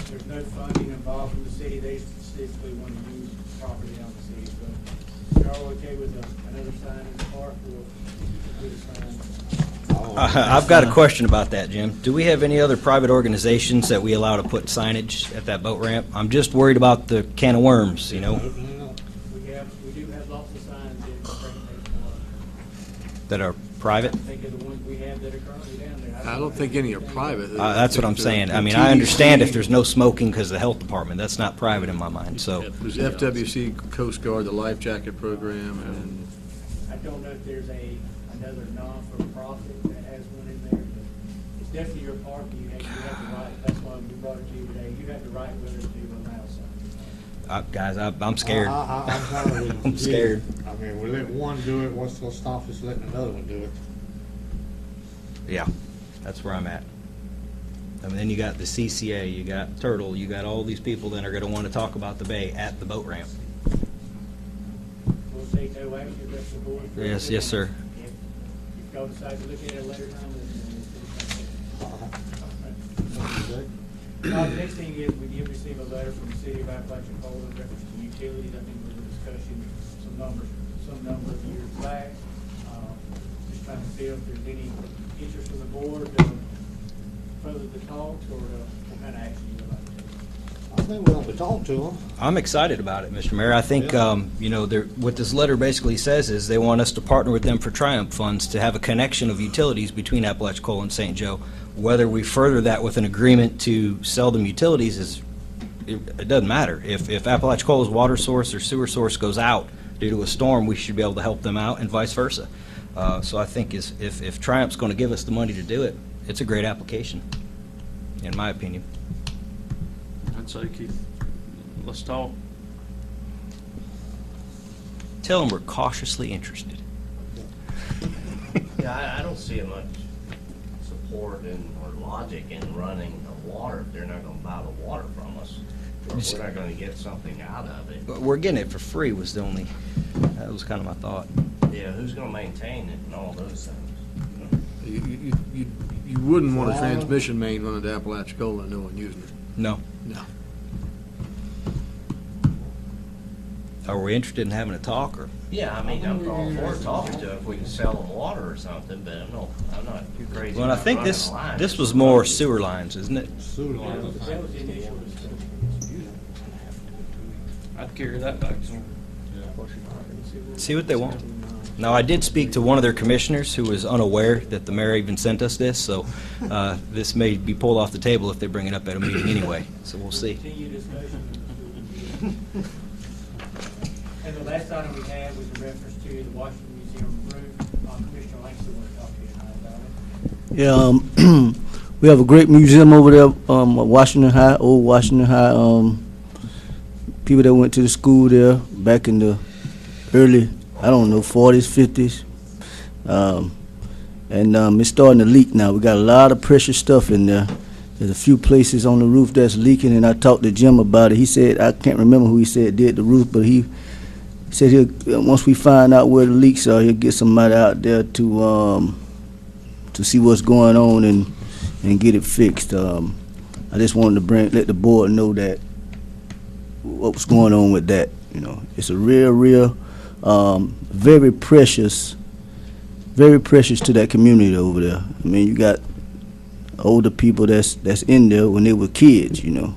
There's no funding involved from the city. They specifically want to use property down the city. So if y'all okay with another sign in the park, we'll put a sign. I've got a question about that, Jim. Do we have any other private organizations that we allow to put signage at that boat ramp? I'm just worried about the can of worms, you know? We do have lots of signs in Frank Park. That are private? Think of the ones we have that are currently down there. I don't think any are private. That's what I'm saying. I mean, I understand if there's no smoking because of the health department. That's not private in my mind, so. There's FWC, Coast Guard, the life jacket program, and I don't know if there's another non-for-profit that has one in there, but it's definitely your park. You have the right, that's why we brought it to you today. You have the right whether to allow something. Guys, I'm scared. I'm kind of I'm scared. I mean, we let one do it, what's gonna stop us letting another one do it? Yeah, that's where I'm at. I mean, then you got the CCA, you got Turtle, you got all these people that are gonna want to talk about the bay at the boat ramp. We'll take no action, the rest of the board. Yes, sir. If y'all decide to look at it later time, the next thing is, we did receive a letter from the city of Appalachian Hole in reference to utilities. I think we were discussing some number of years back. Just trying to see if there's any interest from the board further the talks, or what kind of action you would like to take. I think we ought to talk to them. I'm excited about it, Mr. Mayor. I think, you know, what this letter basically says is they want us to partner with them for Triumph funds to have a connection of utilities between Apalachicola and St. Joe. Whether we further that with an agreement to sell them utilities it doesn't matter. If Apalachicola's water source or sewer source goes out due to a storm, we should be able to help them out and vice versa. So I think if Triumph's going to give us the money to do it, it's a great application, in my opinion. I'd say, Keith, let's talk. Tell them we're cautiously interested. Yeah, I don't see much support or logic in running the water if they're not gonna buy the water from us. We're not gonna get something out of it. We're getting it for free was the only, that was kind of my thought. Yeah, who's gonna maintain it and all those things? You wouldn't want a transmission main running to Apalachicola and no one using it. No. No. Are we interested in having a talk, or? Yeah, I mean, I'm all for talking to them if we can sell them water or something, but I'm not too crazy Well, I about think running this, a line. this was more sewer lines, isn't it? I'd carry that back to them. See what they want. Now, I did speak to one of their commissioners who was unaware that the mayor even sent us this, so this may be pulled off the table if they bring it up at a meeting anyway, so we'll see. And the last item we had was in reference to the Washington Museum roof. Commissioner Langston wanted to talk to you tonight about it. Yeah, we have a great museum over there, Washington High, old Washington High. People that went to the school there back in the early, I don't know, 40s, 50s. And it's starting to leak now. We got a lot of precious stuff in there. There's a few places on the roof that's leaking, and I talked to Jim about it. He said, I can't remember who he said did the roof, but he said once we find out where the leaks are, he'll get somebody out there to see what's going on and get it fixed. I just wanted to let the board know that what was going on with that. You know, it's a real, very precious to that community over there. I mean, you got older people that's in there when they were kids, you know.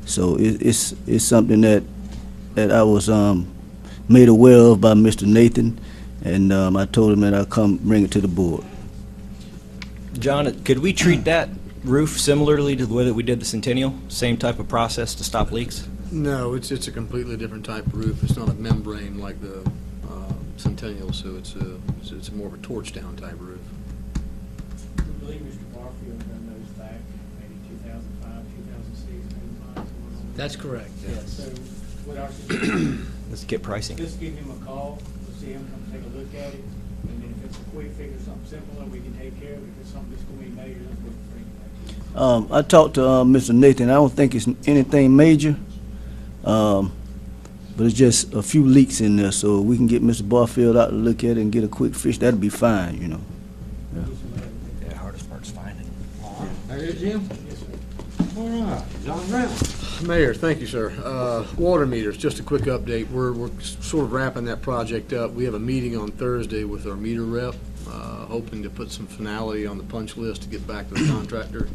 So it's something that I was made aware of by Mr. Nathan, and I told him that I'd come bring it to the board. John, could we treat that roof similarly to the way that we did the Centennial? Same type of process to stop leaks? No, it's a completely different type of roof. It's not a membrane like the Centennial, so it's more of a torch down type roof. I believe Mr. Barfield done those back maybe 2005, 2006, maybe. That's correct, yes. So what our suggestion Let's get pricing. Just give him a call, we'll see him, come take a look at it, and then if it's a quick fix or something simple, we can take care of it. If it's something that's going to be major, that's what we're bringing back to you. I talked to Mr. Nathan. I don't think it's anything major, but it's just a few leaks in there. So we can get Mr. Barfield out to look at it and get a quick fix. That'd be fine, you know. Yeah, hardest part's finding. Mayor Jim? All right, John Brown. Mayor, thank you, sir. Water meters, just a quick update. We're sort of wrapping that project up. We have a meeting on Thursday with our meter rep, hoping to put some finality on the punch list to get back to the contractor.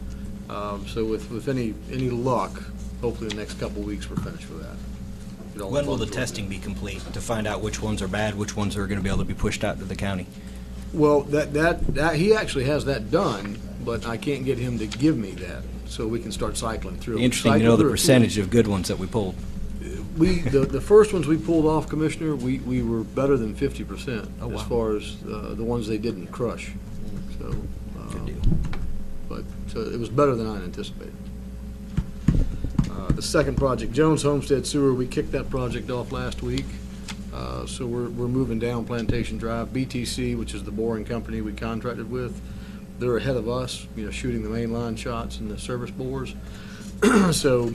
So with any luck, hopefully the next couple of weeks we're finished with that. When will the testing be complete to find out which ones are bad, which ones are going to be able to be pushed out to the county? Well, that he actually has that done, but I can't get him to give me that, so we can start cycling through. Interesting to know the percentage of good ones that we pulled. The first ones we pulled off, Commissioner, we were better than 50% as far as the ones they didn't crush. So, good deal. But it was better than I anticipated. The second project, Jones Homestead Sewer, we kicked that project off last week. So we're moving down Plantation Drive. BTC, which is the boring company we contracted with, they're ahead of us, shooting the main line shots and the service bores. So,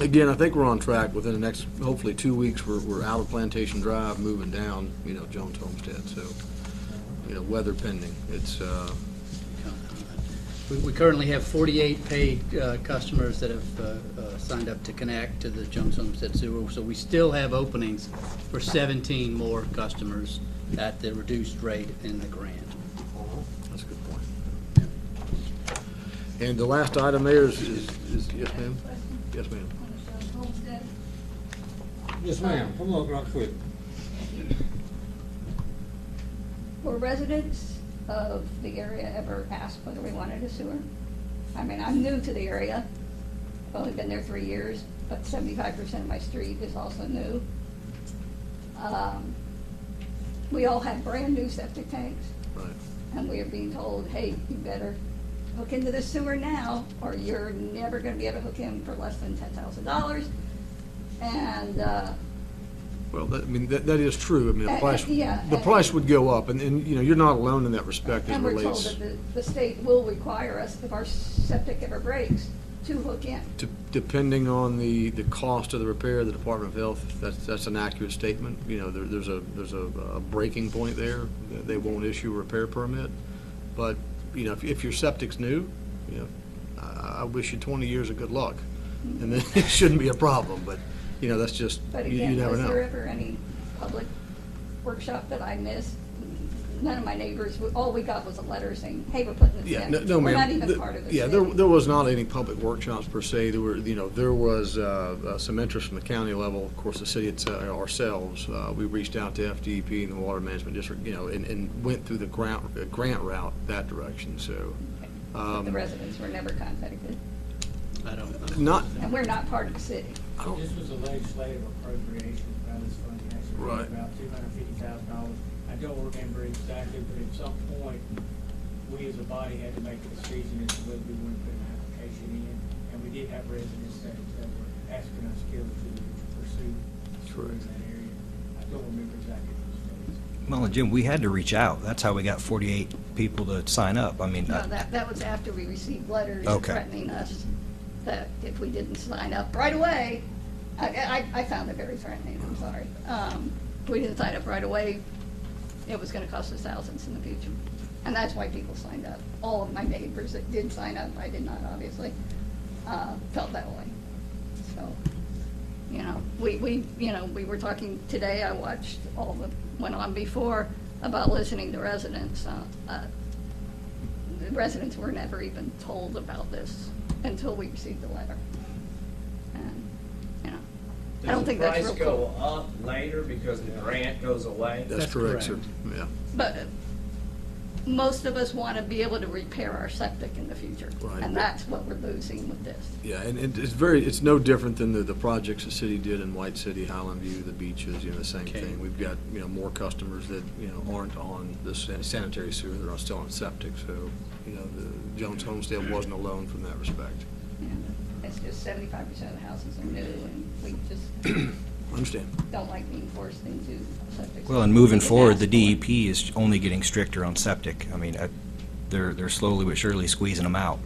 again, I think we're on track. Within the next, hopefully, 2 weeks, we're out of Plantation Drive, moving down, Jones Homestead. So, weather pending. It's We currently have 48 paid customers that have signed up to connect to the Jones Homestead Sewer, so we still have openings for 17 more customers at the reduced rate in the grant. That's a good point. And the last item, Mayor, is yes, ma'am? Yes, ma'am. Yes, ma'am. Come on, right quick. Were residents of the area ever asked whether we wanted a sewer? I mean, I'm new to the area. I've only been there 3 years, but 75% of my street is also new. We all have brand new septic tanks. Right. And we are being told, hey, you better hook into the sewer now, or you're never going to be able to hook in for less than $10,000. And Well, I mean, that is true. I mean, Yeah. the price would go up, and, you know, you're not alone in that respect as it And we're told relates that the state will require us, if our septic ever breaks, to hook in. to, depending on the cost of the repair, the Department of Health, that's an accurate statement. You know, there's a breaking point there. They won't issue a repair permit. But, you know, if your septic's new, you know, I wish you 20 years of good luck. And then it shouldn't be a problem, but, you know, that's just, But you again, never was there know. ever any public workshop that I missed? None of my neighbors, all we got was a letter saying, hey, we're putting this Yeah, in. no, We're ma'am. not even part of this. Yeah, there was not any public workshops per se. There were, you know, there was some interest from the county level. Of course, the city ourselves, we reached out to FDEP and the Water Management District, you know, and went through the grant route that direction, so. But the residents were never contacted. I don't know. Not, And we're not part of the city. This was a legislative appropriation by this fund, actually, Right. about $250,000. I don't remember exactly, but at some point, we as a body had to make a decision as to whether we wanted to put an application in. And we did have residents that were asking us to pursue sewer in that area. I don't remember exactly those dates. Well, and Jim, we had to reach out. That's how we got 48 people to sign up. I mean, No, that was after we received letters Okay. threatening us that if we didn't sign up right away, I found it very threatening, I'm sorry. If we didn't sign up right away, it was gonna cost us thousands in the future. And that's why people signed up. All of my neighbors that did sign up, I did not obviously, felt that way. So, you know, we were talking today, I watched all that went on before about listening to residents. The residents were never even told about this until we received the letter. And, you know, I don't think that's real Does the price cool. go up later because the grant goes away? that's correct, sir. Yeah. But most of us want to be able to repair our septic in the future. Right. And that's what we're losing with this. Yeah, and it's no different than the projects the city did in White City, Highland View, the beaches, you know, the same thing. We've got, you know, more customers that, you know, aren't on the sanitary sewer, they're still on septic, so, you know, the Jones Homestead wasn't alone from that respect. And it's just 75% of the houses are new, and we just Understand. don't like being forced into septic. well, and moving system. forward, the DEP is only getting stricter on septic. I mean, they're slowly but surely squeezing them out.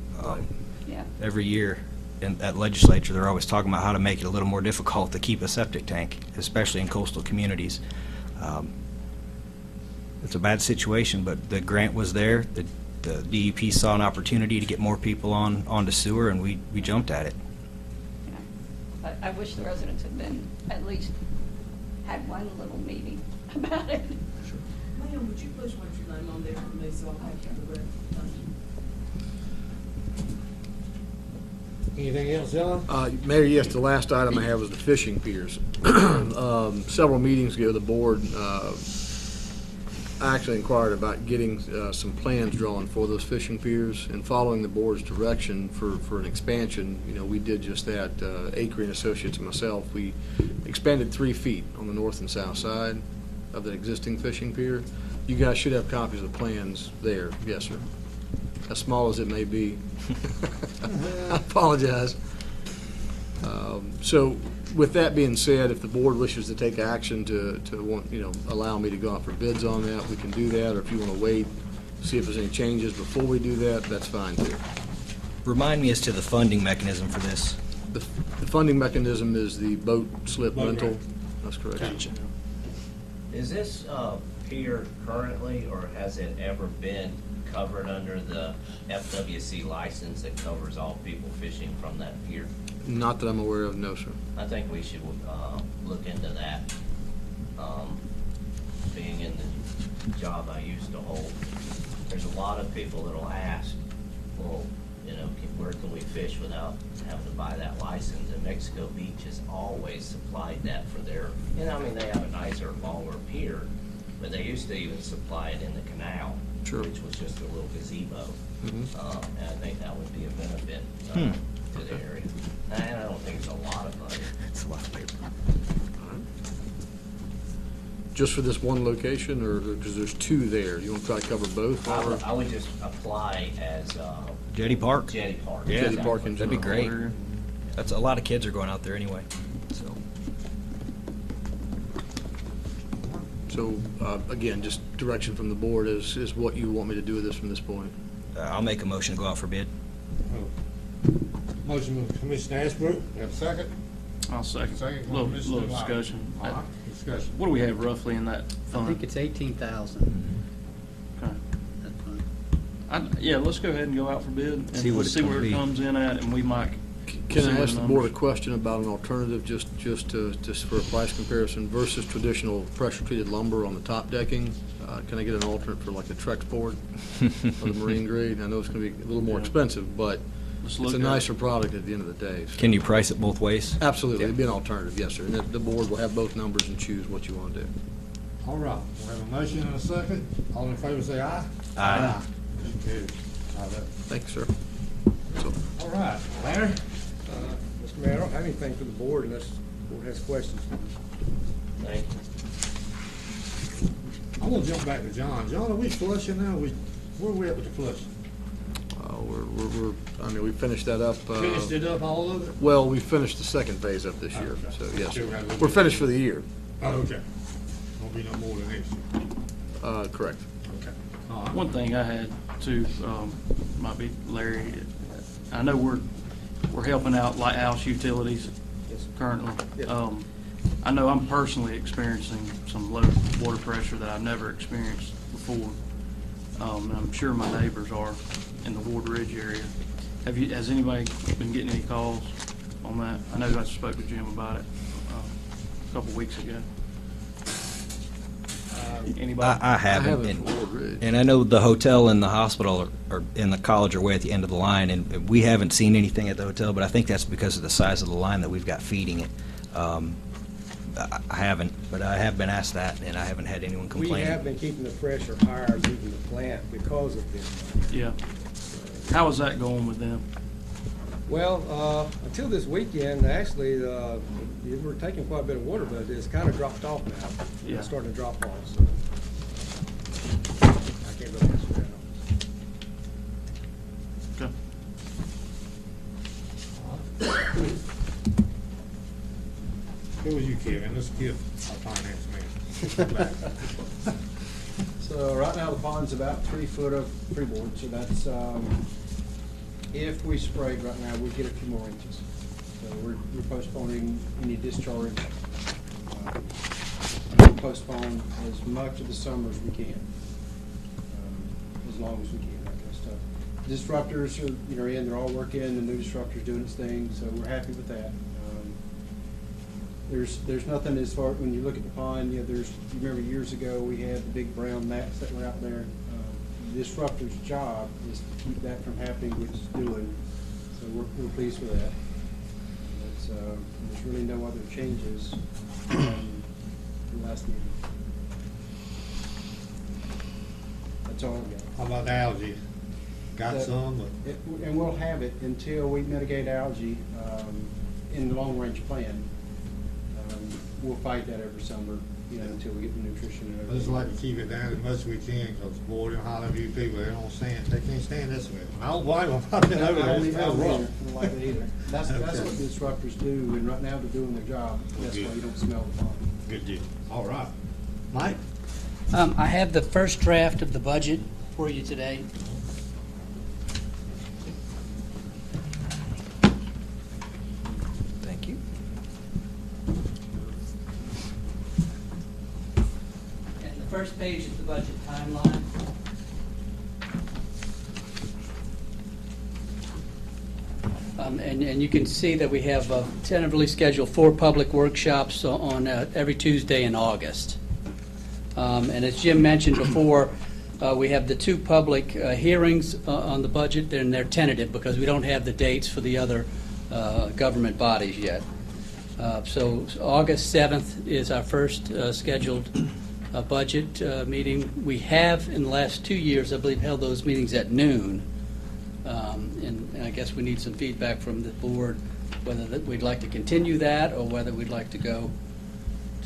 Yeah. Every year in that legislature, they're always talking about how to make it a little more difficult to keep a septic tank, especially in coastal communities. It's a bad situation, but the grant was there. The DEP saw an opportunity to get more people onto sewer, and we jumped at it. But I wish the residents had been, at least had one little meeting about it. Ma'am, would you please write your name on there for me so I can have the record? Anything else, John? Mayor, yes, the last item I have was the fishing piers. Several meetings ago, the board actually inquired about getting some plans drawn for those fishing piers, and following the board's direction for an expansion, you know, we did just that. Acre and Associates and myself, we expanded 3 feet on the north and south side of the existing fishing pier. You guys should have copies of the plans there. Yes, sir. As small as it may be. I apologize. So with that being said, if the board wishes to take action to want, you know, allow me to go out for bids on that, we can do that. Or if you want to wait, see if there's any changes before we do that, that's fine too. Remind me as to the funding mechanism for this. The funding mechanism is the boat slip rental. That's correct. Gotcha. Is this pier currently, or has it ever been covered under the FWC license that covers all people fishing from that pier? Not that I'm aware of, no, sir. I think we should look into that. Being in the job I used to hold, there's a lot of people that'll ask, well, you know, where can we fish without having to buy that license? And Mexico Beach has always supplied that for their, you know, I mean, they have a nicer, longer pier, but they used to even supply it in the canal, Sure. which was just a little gazebo. And I think that would be a benefit to the area. And I don't think it's a lot of money. It's a lot of paper. Just for this one location, or because there's 2 there? You want to try to cover both? I would just apply as Jetty Park? Jetty Park. Yeah, Jetty Park in that'd be great. general. That's a lot of kids are going out there anyway. So So, again, just direction from the board is what you want me to do with this from this point. I'll make a motion to go out for bid. Motion by Commissioner Ashbrook. Have a second? I'll second. Second from Little Mr. Lyon. discussion. All right, discussion. What do we have roughly in that I fund? think it's 18,000. Okay. That fund. Yeah, let's go ahead and go out for bid and See what we'll it's see gonna where it be. comes in at, and we might. Can see I what ask the board a numbers- question about an alternative, just for a price comparison versus traditional pressure-treated lumber on the top decking? Can I get an alternate for like the Trex board or the marine grade? I know it's going to be a little more Yeah. expensive, but Let's it's look a at it. nicer product at the end of the day. so- Can you price it both ways? Absolutely, it'd be an alternative, yes, sir. And the board will have both numbers and choose what you want to do. All right, we have a motion and a second. All in favor say aye. Aye. Carried. All right. Thank you, sir. So, All right, Larry? Mr. Mayor, I don't have anything for the board unless the board has questions. Thank you. I want to jump back to John. John, are we flushing now? Where are we at with the flushing? we finished that up. Finished it up, all of it? Well, we finished the second phase up this year, Okay. so yes, Still got a little we're bit. finished for the year. Oh, okay. Won't be no more than next year. Correct. Okay. All right. One thing I had too, might be Larry, I know we're helping out Lighthouse Utilities currently. Yeah. I know I'm personally experiencing some low water pressure that I've never experienced before. And I'm sure my neighbors are in the Ward Ridge area. Has anybody been getting any calls on that? I know I spoke to Jim about it a couple weeks ago. Anybody? I haven't. haven't and- for Ward Ridge. And I know the hotel and the hospital or in the college are way at the end of the line, and we haven't seen anything at the hotel, but I think that's because of the size of the line that we've got feeding it. I haven't, but I have been asked that, and I haven't had anyone We complain. have been keeping the pressure higher leaving the plant because of this. Yeah. How is that going with them? Well, until this weekend, actually, we were taking quite a bit of water, but it's kind of dropped off now. Yeah. It's starting to drop off, so. I can't really answer that. Okay. Who was you, Kevin? Let's give our finance man. So right now the pond's about 3 foot of freeboard, so that's, if we sprayed right now, we'd get a few more inches. So we're postponing any discharge. We'll postpone as much of the summer as we can, as long as we can, that kind of stuff. Disruptors are, in, they're all working, the new disruptor's doing its thing, so we're happy with that. There's nothing as far, when you look at the pond, you remember years ago, we had the big brown mats that were out there. The disruptor's job is to keep that from happening, which it's doing, so we're pleased with that. There's really no other changes from the last meeting. That's all I've got. How about algae? Got That- some, but And we'll have it until we mitigate algae in the long-range plan. We'll fight that every summer, until we get the nutrition and I everything. just like to keep it down as much as we can, because boy, them Highland people, they can't stand this way. I don't blame them. I've been over I there, don't it's either. I kinda rough. don't like it either. That's Okay. what the disruptors do, and right now they're doing their job. That's why you don't smell the pond. Good deal. All right. Mike? I have the first draft of the budget for you today. Thank you. And the first page is the budget timeline. And you can see that we have tentatively scheduled 4 public workshops on every Tuesday in August. And as Jim mentioned before, we have the 2 public hearings on the budget, and they're tentative because we don't have the dates for the other government bodies yet. So August 7th is our first scheduled budget meeting. We have, in the last 2 years, I believe, held those meetings at noon. And I guess we need some feedback from the board, whether that we'd like to continue that or whether we'd like to go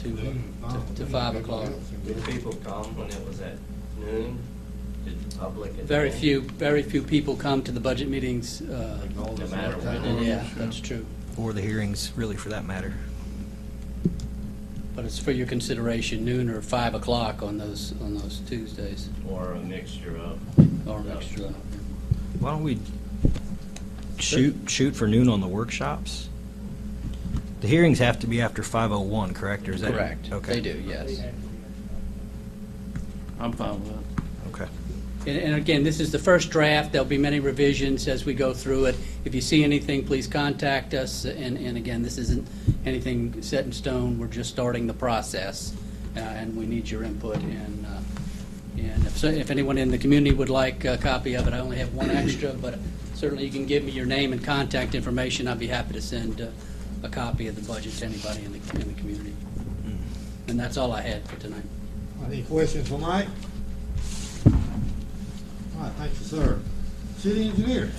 to 5 o'clock. Did people come when it was at noon? Did the public? attend? Very few people come to the budget meetings. No matter when. Yeah, that's true. Or the hearings, really, for that matter. But it's for your consideration, noon or 5 o'clock on those Tuesdays. Or a mixture of. Or a mixture of. Why don't we shoot for noon on the workshops? The hearings have to be after 5:01, correct? Or is that Correct. Okay. They do, yes. I'm fine with that. Okay. And again, this is the first draft. There'll be many revisions as we go through it. If you see anything, please contact us. And again, this isn't anything set in stone. We're just starting the process, and we need your input. And if anyone in the community would like a copy of it, I only have one extra, but certainly you can give me your name and contact information. I'd be happy to send a copy of the budget to anybody in the community. And that's all I had for tonight. Any questions for Mike? All right, thank you, sir. City engineer.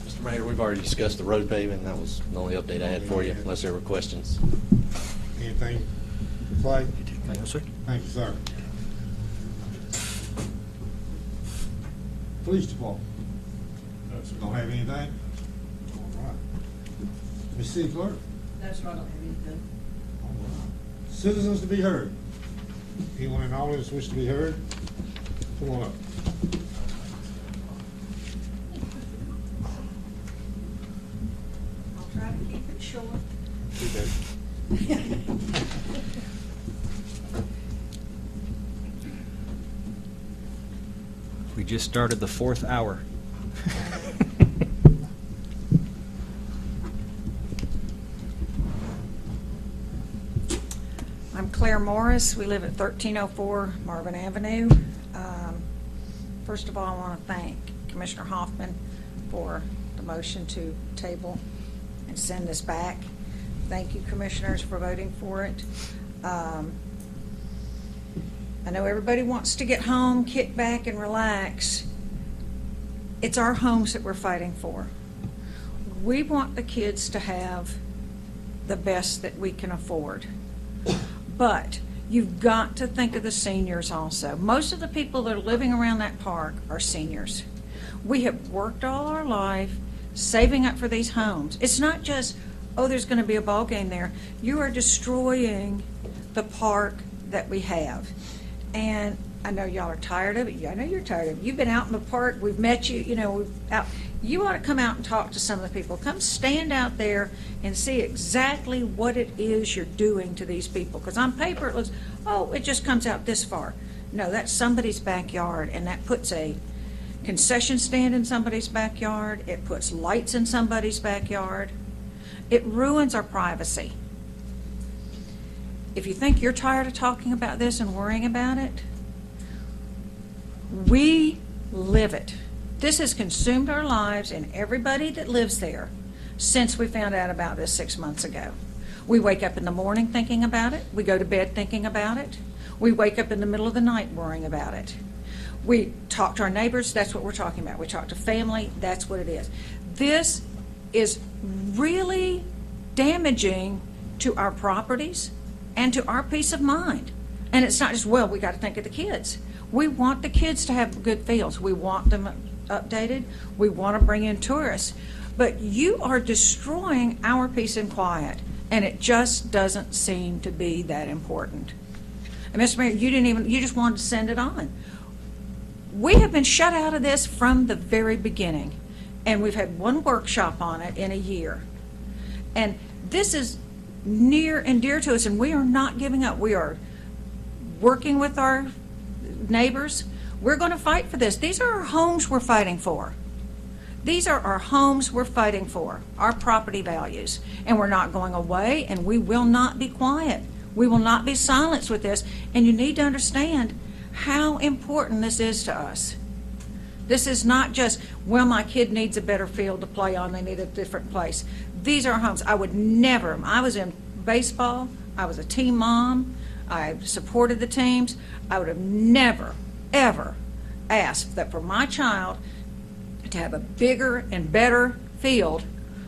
Mr. Mayor, we've already discussed the road paving. That was the only update I had for you, unless there were questions. Anything? Clay? No, sir. Thank you, sir. Police department. Don't have anything? All right. Ms. City Clerk? That's right, I don't have anything. All right. Citizens to be heard. Anyone in the audience wish to be heard? Come on up. I'll try to keep it short. We just started the 4th hour. I'm Claire Morris. We live at 1304 Marvin Avenue. First of all, I want to thank Commissioner Hoffman for the motion to table and send this back. Thank you, commissioners, for voting for it. I know everybody wants to get home, kick back, and relax. It's our homes that we're fighting for. We want the kids to have the best that we can afford. But you've got to think of the seniors also. Most of the people that are living around that park are seniors. We have worked all our life saving up for these homes. It's not just, oh, there's going to be a ball game there. You are destroying the park that we have. And I know y'all are tired of it. I know you're tired of it. You've been out in the park. We've met you. You know, you ought to come out and talk to some of the people. Come stand out there and see exactly what it is you're doing to these people. Because on paper it looks, oh, it just comes out this far. No, that's somebody's backyard, and that puts a concession stand in somebody's backyard. It puts lights in somebody's backyard. It ruins our privacy. If you think you're tired of talking about this and worrying about it, we live it. This has consumed our lives and everybody that lives there since we found out about this 6 months ago. We wake up in the morning thinking about it. We go to bed thinking about it. We wake up in the middle of the night worrying about it. We talk to our neighbors, that's what we're talking about. We talk to family, that's what it is. This is really damaging to our properties and to our peace of mind. And it's not just, well, we got to think of the kids. We want the kids to have good fields. We want them updated. We want to bring in tourists. But you are destroying our peace and quiet, and it just doesn't seem to be that important. And Mr. Mayor, you just wanted to send it on. We have been shut out of this from the very beginning, and we've had one workshop on it in a year. And this is near and dear to us, and we are not giving up. We are working with our neighbors. We're going to fight for this. These are our homes we're fighting for. These are our homes we're fighting for, our property values. And we're not going away, and we will not be quiet. We will not be silenced with this. And you need to understand how important this is to us. This is not just, well, my kid needs a better field to play on, they need a different place. These are homes. I would never, I was in baseball, I was a team mom, I supported the teams. I would have never, ever asked that for my child to have a bigger and better field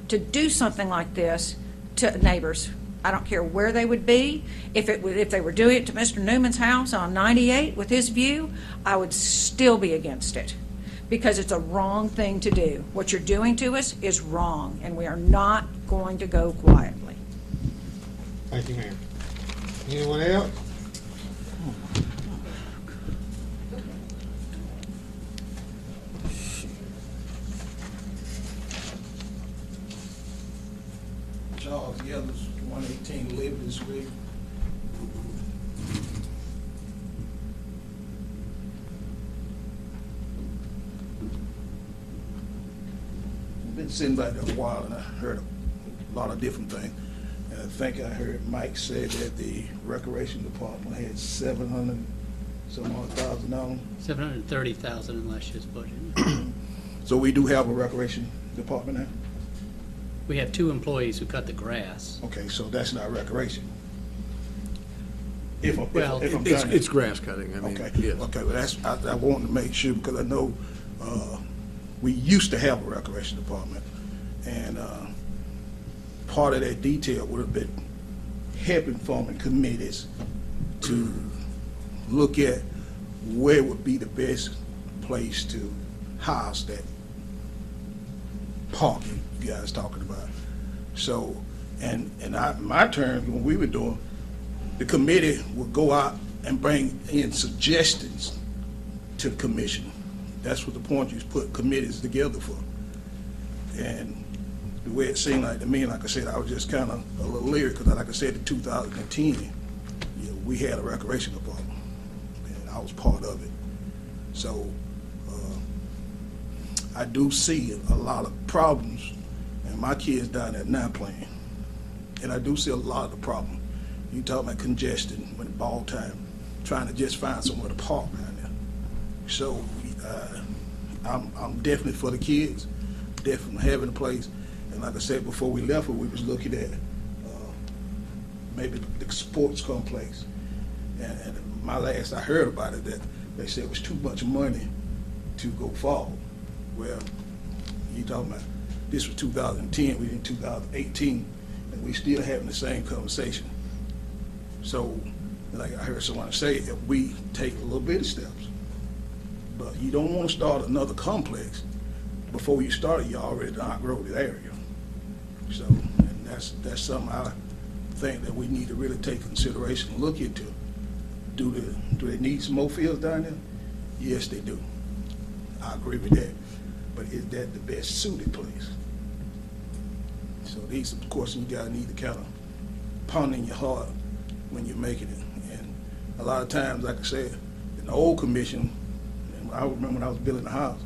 to do something like this to neighbors. I don't care where they would be. If they were doing it to Mr. Newman's house on 98 with his view, I would still be against it because it's a wrong thing to do. What you're doing to us is wrong, and we are not going to go quietly. Thank you, ma'am. Anyone else? Charles Yellis, 118 Liberty Street. Been sitting back there a while and I heard a lot of different things. And I think I heard Mike say that the Recreation Department had $700 some odd thousand dollars. 730,000 in last year's budget. So we do have a Recreation Department now? We have 2 employees who cut the grass. Okay, so that's not recreation. If I'm It's done- it's grass cutting, I mean, Okay, yes. okay, well, that's, I wanted to make sure, because I know, we used to have a recreation department, and, part of that detail would have been helping forming committees to look at where would be the best place to house that parking you guys talking about. So, my term, when we were doing, the committee would go out and bring in suggestions to the commission. That's what the point you put committees together for. And the way it seemed like to me, like I said, I was just kind of a little leery, because like I said, in 2010, we had a recreation department, and I was part of it. So, I do see a lot of problems, and my kids down there now playing, and I do see a lot of the problem. You talking about congestion when ball time, trying to just find somewhere to park down there. So I'm definitely for the kids, definitely having a place. And like I said before we left, we was looking at maybe the sports complex. And my last I heard about it, that they said it was too much money to go forward. Well, you talking about this was 2010, we in 2018, and we still having the same conversation. So, like I heard someone say, if we take a little bit of steps, but you don't want to start another complex before you start it, you already outgrow the area. So, and that's something I think that we need to really take consideration and look into. Do they need some more fields down there? Yes, they do. I agree with that. But is that the best suited place? So these are the questions you guys need to kind of ponder in your heart when you're making it. And a lot of times, like I said, in the old commission, and I remember when I was building the house,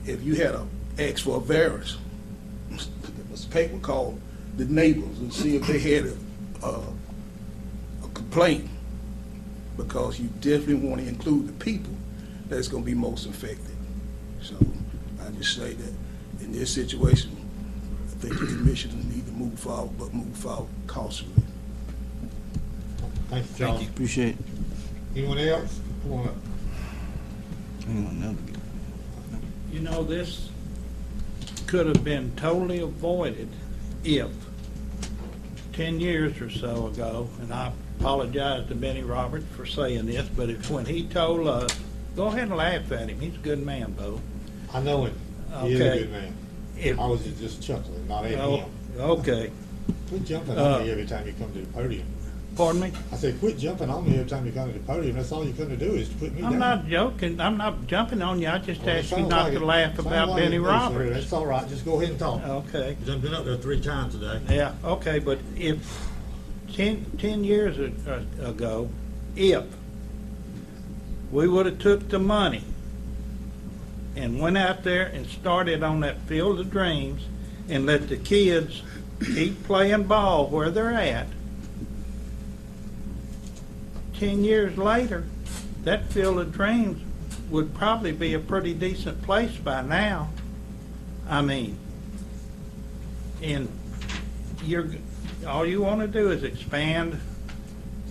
if you had ask for a variance, there was a paper called the neighbors and see if they had a complaint, because you definitely want to include the people that's going to be most affected. So I just say that in this situation, I think the commissioners need to move forward, but move forward cautiously. Thank you, Charles. Appreciate it. Anyone else? Come on up. You know, this could have been totally avoided if 10 years or so ago, and I apologize to Benny Roberts for saying this, but if when he told us, go ahead and laugh at him, he's a good man, Bo. I know him. He is a Okay. good man. If- I was just chuckling, not at Oh, him. okay. Quit jumping on me every time you come to the podium. Pardon me? I said, quit jumping on me every time you come to the podium. That's all you're going to do is put me down. I'm not joking. I'm not jumping on you. I just Well, it asked you sounds not like to it. laugh Sounds about like Benny it, sir. Roberts. That's all right. Just go ahead and talk. Okay. I've been up there 3 times today. Yeah, okay, but if 10 years ago, if we would have took the money and went out there and started on that Field of Dreams and let the kids keep playing ball where they're at, 10 years later, that Field of Dreams would probably be a pretty decent place by now. I mean, and all you want to do is expand.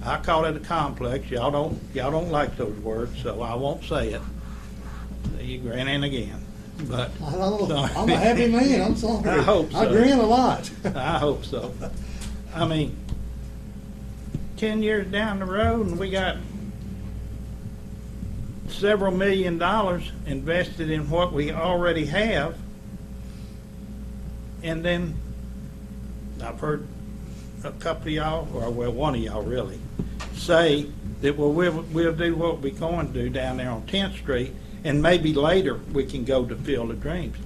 I call it a complex. Y'all don't like those words, so I won't say it. You grinning again, but I don't know. I'm a happy man. I'm sorry. I hope so. I grin a lot. I hope so. I mean, 10 years down the road, and we got several $1 million invested in what we already have, and then I've heard a couple of y'all, or well, one of y'all really, say that, well, we'll do what we're going to do down there on 10th Street, and maybe later we can go to Field of Dreams.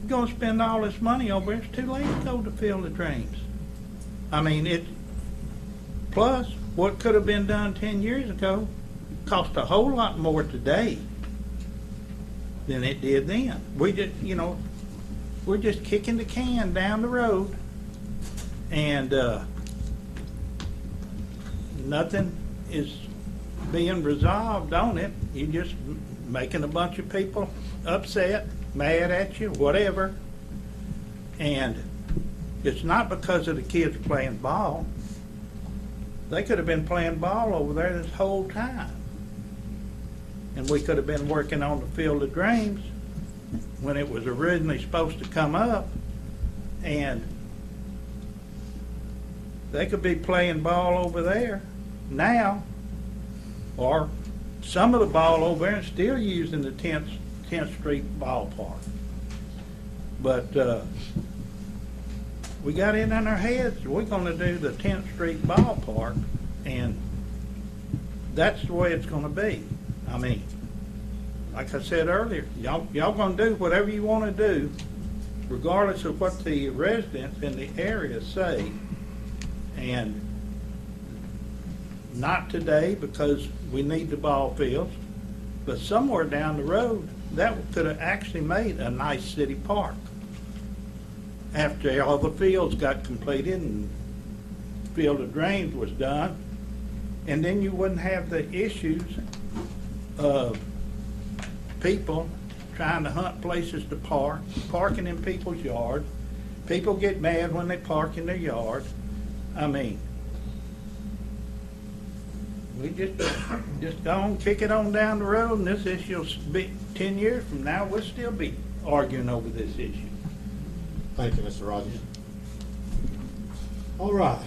You're going to spend all this money over it, it's too late to go to Field of Dreams. I mean, plus, what could have been done 10 years ago cost a whole lot more today than it did then. We just, we're just kicking the can down the road, and nothing is being resolved on it. You're just making a bunch of people upset, mad at you, whatever. And it's not because of the kids playing ball. They could have been playing ball over there this whole time. And we could have been working on the Field of Dreams when it was originally supposed to come up, and they could be playing ball over there now, or some of the ball over there and still using the 10th Street ballpark. But we got it in our heads, we're going to do the 10th Street ballpark, and that's the way it's going to be. I mean, like I said earlier, y'all going to do whatever you want to do, regardless of what the residents in the area say. And not today, because we need the ball fields, but somewhere down the road, that could have actually made a nice city park. After all the fields got completed and Field of Dreams was done, and then you wouldn't have the issues of people trying to hunt places to park, parking in people's yards. People get mad when they park in their yard. I mean, we just go on, kick it on down the road, and this issue will be 10 years from now, we'll still be arguing over this issue. Thank you, Mr. Rogers. All right.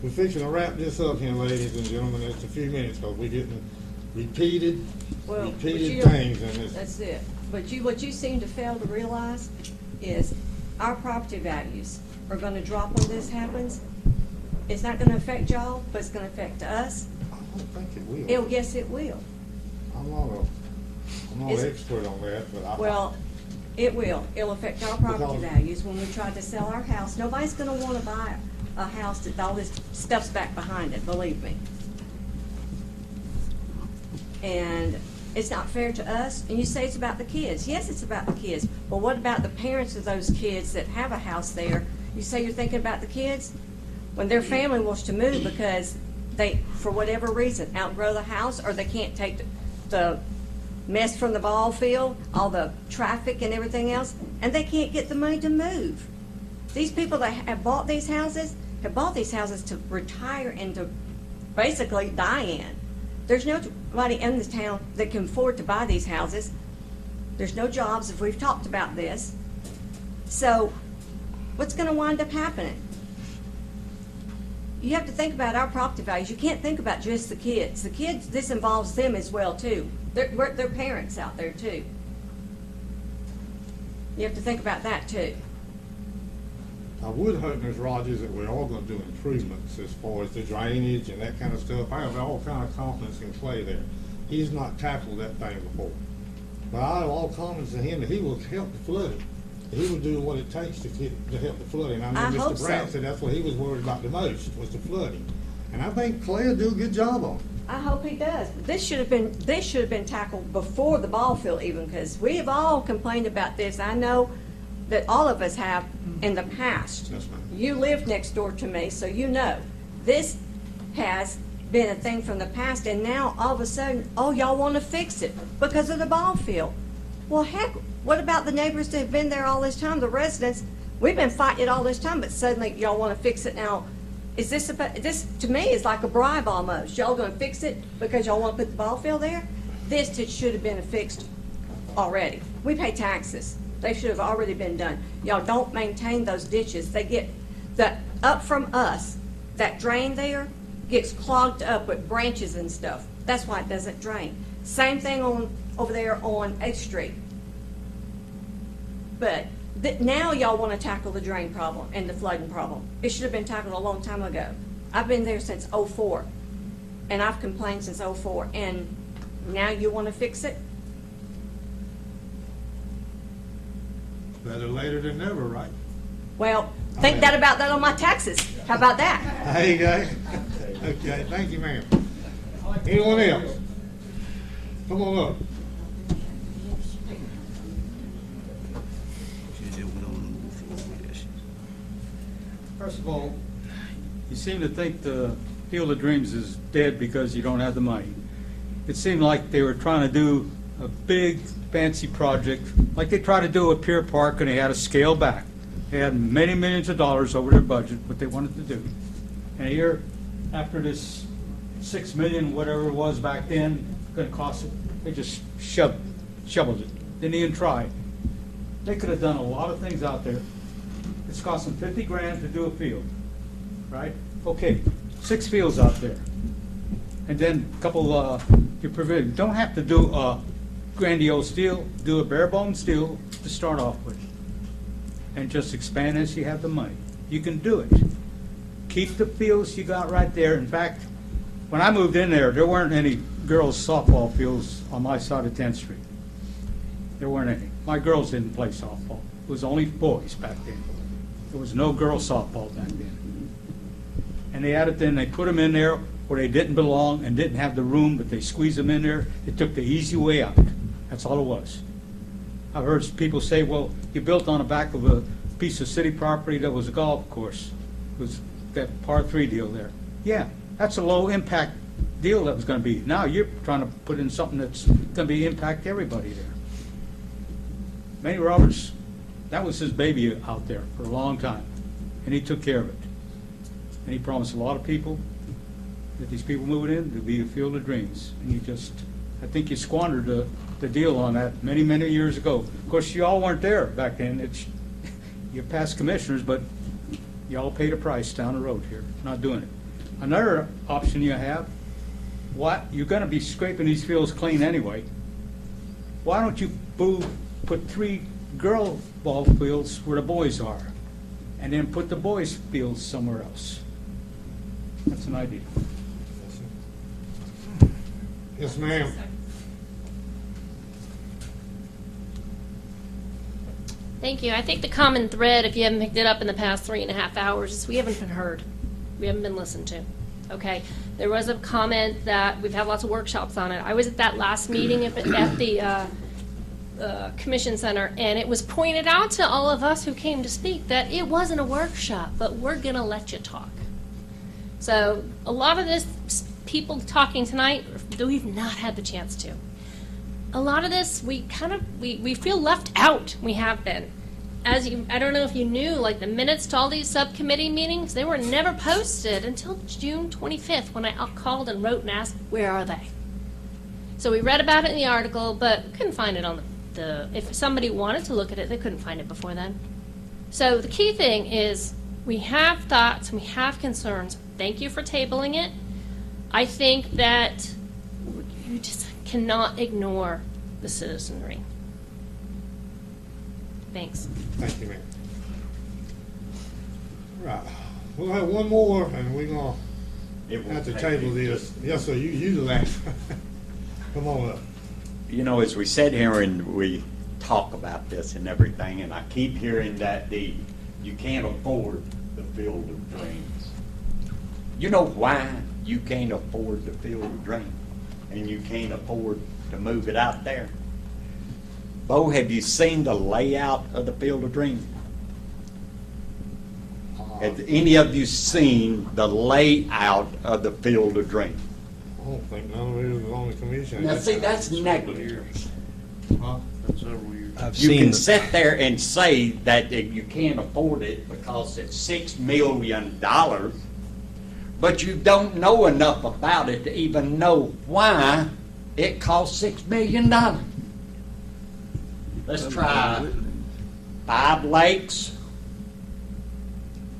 We're fixing to wrap this up here, ladies and gentlemen. It's a few minutes, because we're getting repeated things in this. That's it. But what you seem to fail to realize is our property values are going to drop when this happens. It's not going to affect y'all, but it's going to affect us. I don't think it will. Yes, it will. I'm not an expert on that, but Well, it will. It'll affect our property values when we try to sell our house. Nobody's going to want to buy a house that all this stuff's back behind it, believe me. And it's not fair to us. And you say it's about the kids. Yes, it's about the kids. But what about the parents of those kids that have a house there? You say you're thinking about the kids? When their family wants to move because they, for whatever reason, outgrow the house, or they can't take the mess from the ball field, all the traffic and everything else, and they can't get the money to move. These people that have bought these houses have bought these houses to retire and to basically die in. There's nobody in this town that can afford to buy these houses. There's no jobs, if we've talked about this. So what's going to wind up happening? You have to think about our property values. You can't think about just the kids. The kids, this involves them as well, too. They're parents out there, too. You have to think about that, too. I would hope, Ms. Rogers, that we're all going to do improvements as far as the drainage and that kind of stuff. I have all kind of confidence in Clay there. He's not tackled that thing before. But I have all confidence in him that he will help the flooding. He will do what it takes to help the flooding. I know Mr. Brandt said that's what he was worried about the most, was the flooding. And I think Clay will do a good job on it. I hope he does. This should have been tackled before the ball field even, because we have all complained about this. I know that all of us have in the past. Yes, ma'am. You lived next door to me, so you know. This has been a thing from the past, and now all of a sudden, oh, y'all want to fix it because of the ball field. Well, heck, what about the neighbors that have been there all this time, the residents? We've been fighting it all this time, but suddenly y'all want to fix it now. Is this to me is like a bribe almost. Y'all going to fix it because y'all want to put the ball field there? This should have been fixed already. We pay taxes. They should have already been done. Y'all don't maintain those ditches. They get up from us. That drain there gets clogged up with branches and stuff. That's why it doesn't drain. Same thing over there on 8th Street. But that now y'all want to tackle the drain problem and the flooding problem. It should have been tackled a long time ago. I've been there since '04, and I've complained since '04, and now you want to fix it? Better later than never, right? Well, think that about that on my taxes. How about that? There you go. Okay, thank you, ma'am. Anyone else? Come on up. First of all, you seem to think the Field of Dreams is dead because you don't have the money. It seemed like they were trying to do a big fancy project, like they tried to do at Pier Park, and they had to scale back. They had many millions of dollars over their budget, what they wanted to do. And here, after this 6 million, whatever it was back then, gonna cost it, they just shoveled it. Didn't even try. They could have done a lot of things out there. It's cost them 50 grand to do a field, right? Okay, 6 fields out there. And then a couple, you don't have to do a grandiose deal, do a bare bones deal to start off with. And just expand as you have the money. You can do it. Keep the fields you got right there. In fact, when I moved in there weren't any girls' softball fields on my side of 10th Street. There weren't any. My girls didn't play softball. It was only boys back then. There was no girls' softball back then. And they added then, they put them in there where they didn't belong and didn't have the room, but they squeezed them in there. They took the easy way out. That's all it was. I've heard people say, well, you built on the back of a piece of city property that was a golf course. It was that par 3 deal there. Yeah, that's a low impact deal that was going to be. Now you're trying to put in something that's going to be impact everybody there. Manny Roberts, that was his baby out there for a long time, and he took care of it. And he promised a lot of people that these people moving in, there'd be a Field of Dreams. And you just, I think you squandered the deal on that many, many years ago. Of course, you all weren't there back then. It's, you're past commissioners, but you all paid a price down the road here, not doing it. Another option you have, what, you're gonna be scraping these fields clean anyway. Why don't you put 3 girl ball fields where the boys are, and then put the boys' fields somewhere else? That's an idea. Yes, ma'am. Thank you. I think the common thread, if you haven't picked it up in the past 3.5 hours, is we haven't been heard. We haven't been listened to. Okay? There was a comment that we've had lots of workshops on it. I was at that last meeting at the Commission Center, and it was pointed out to all of us who came to speak that it wasn't a workshop, but we're going to let you talk. So a lot of this, people talking tonight, we've not had the chance to. A lot of this, we feel left out. We have been. I don't know if you knew, like the minutes to all these subcommittee meetings, they were never posted until June 25th when I called and wrote and asked, where are they? So we read about it in the article, but couldn't find it on if somebody wanted to look at it, they couldn't find it before then. So the key thing is we have thoughts and we have concerns. Thank you for tabling it. I think that you just cannot ignore the citizenry. Thanks. Thank you, ma'am. Right. We'll have one more, and we're gonna have to table this. Yes, sir, you the last. Come on up. You know, as we sit here and we talk about this and everything, and I keep hearing that you can't afford the Field of Dreams. You know why you can't afford the Field of Dreams, and you can't afford to move it out there? Bo, have you seen the layout of the Field of Dreams? Have any of you seen the layout of the Field of Dreams? I don't think none of it was on the commission. Now, see, that's negligence. Huh? You can sit there and say that you can't afford it because it's $6 million, but you don't know enough about it to even know why it costs $6 million. Let's try 5 lakes,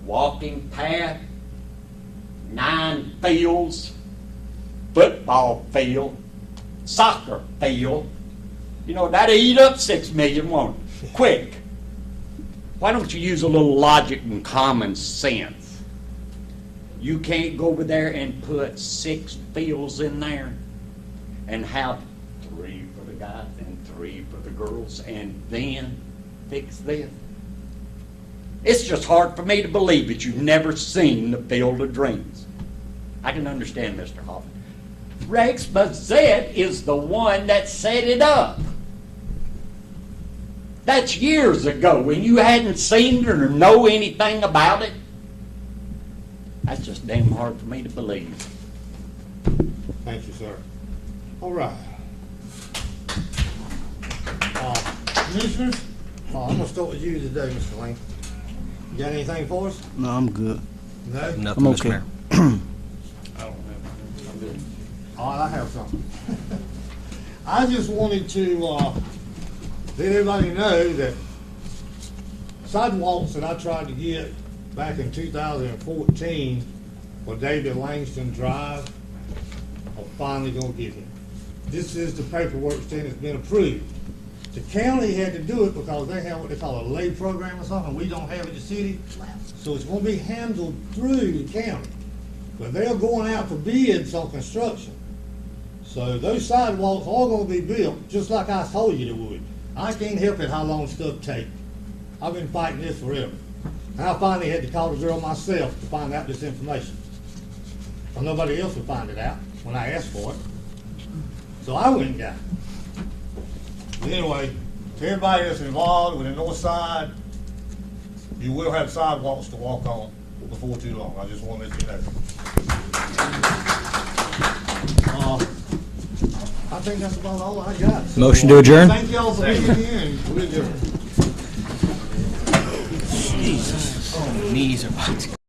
walking path, 9 fields, football field, soccer field. You know, that'll eat up $6 million, won't it? Quick. Why don't you use a little logic and common sense? You can't go over there and put 6 fields in there and have 3 for the guys and 3 for the girls and then fix this. It's just hard for me to believe that you've never seen the Field of Dreams. I can understand Mr. Hoffman. Rex Mazet is the one that set it up. That's years ago, when you hadn't seen it or know anything about it. That's just damn hard for me to believe. Thank you, sir. All right. Commissioners, I'm gonna start with you today, Mr. Lane. You got anything for us? No, I'm good. No? Nothing, Mr. Mayor. I don't have. I'm good. All right, I have something. I just wanted to let everybody know that sidewalks that I tried to get back in 2014 for David Langston Drive are finally gonna get him. This is the paperwork saying it's been approved. The county had to do it because they have what they call a lay program or something, we don't have it in the city. So it's gonna be handled through the county. But they're going out for bids on construction. So those sidewalks are gonna be built, just like I told you they would. I can't help it how long stuff takes. I've been fighting this forever. And I finally had to call the girl myself to find out this information. Well, nobody else would find it out when I asked for it. So I went and got it. But anyway, to everybody that's involved with the north side, you will have sidewalks to walk on before too long. I just want to let you know. I think that's about all I got. So, Motion to adjourn? Thank y'all for being here, and we'll adjourn. Jesus. Oh, my knees are about to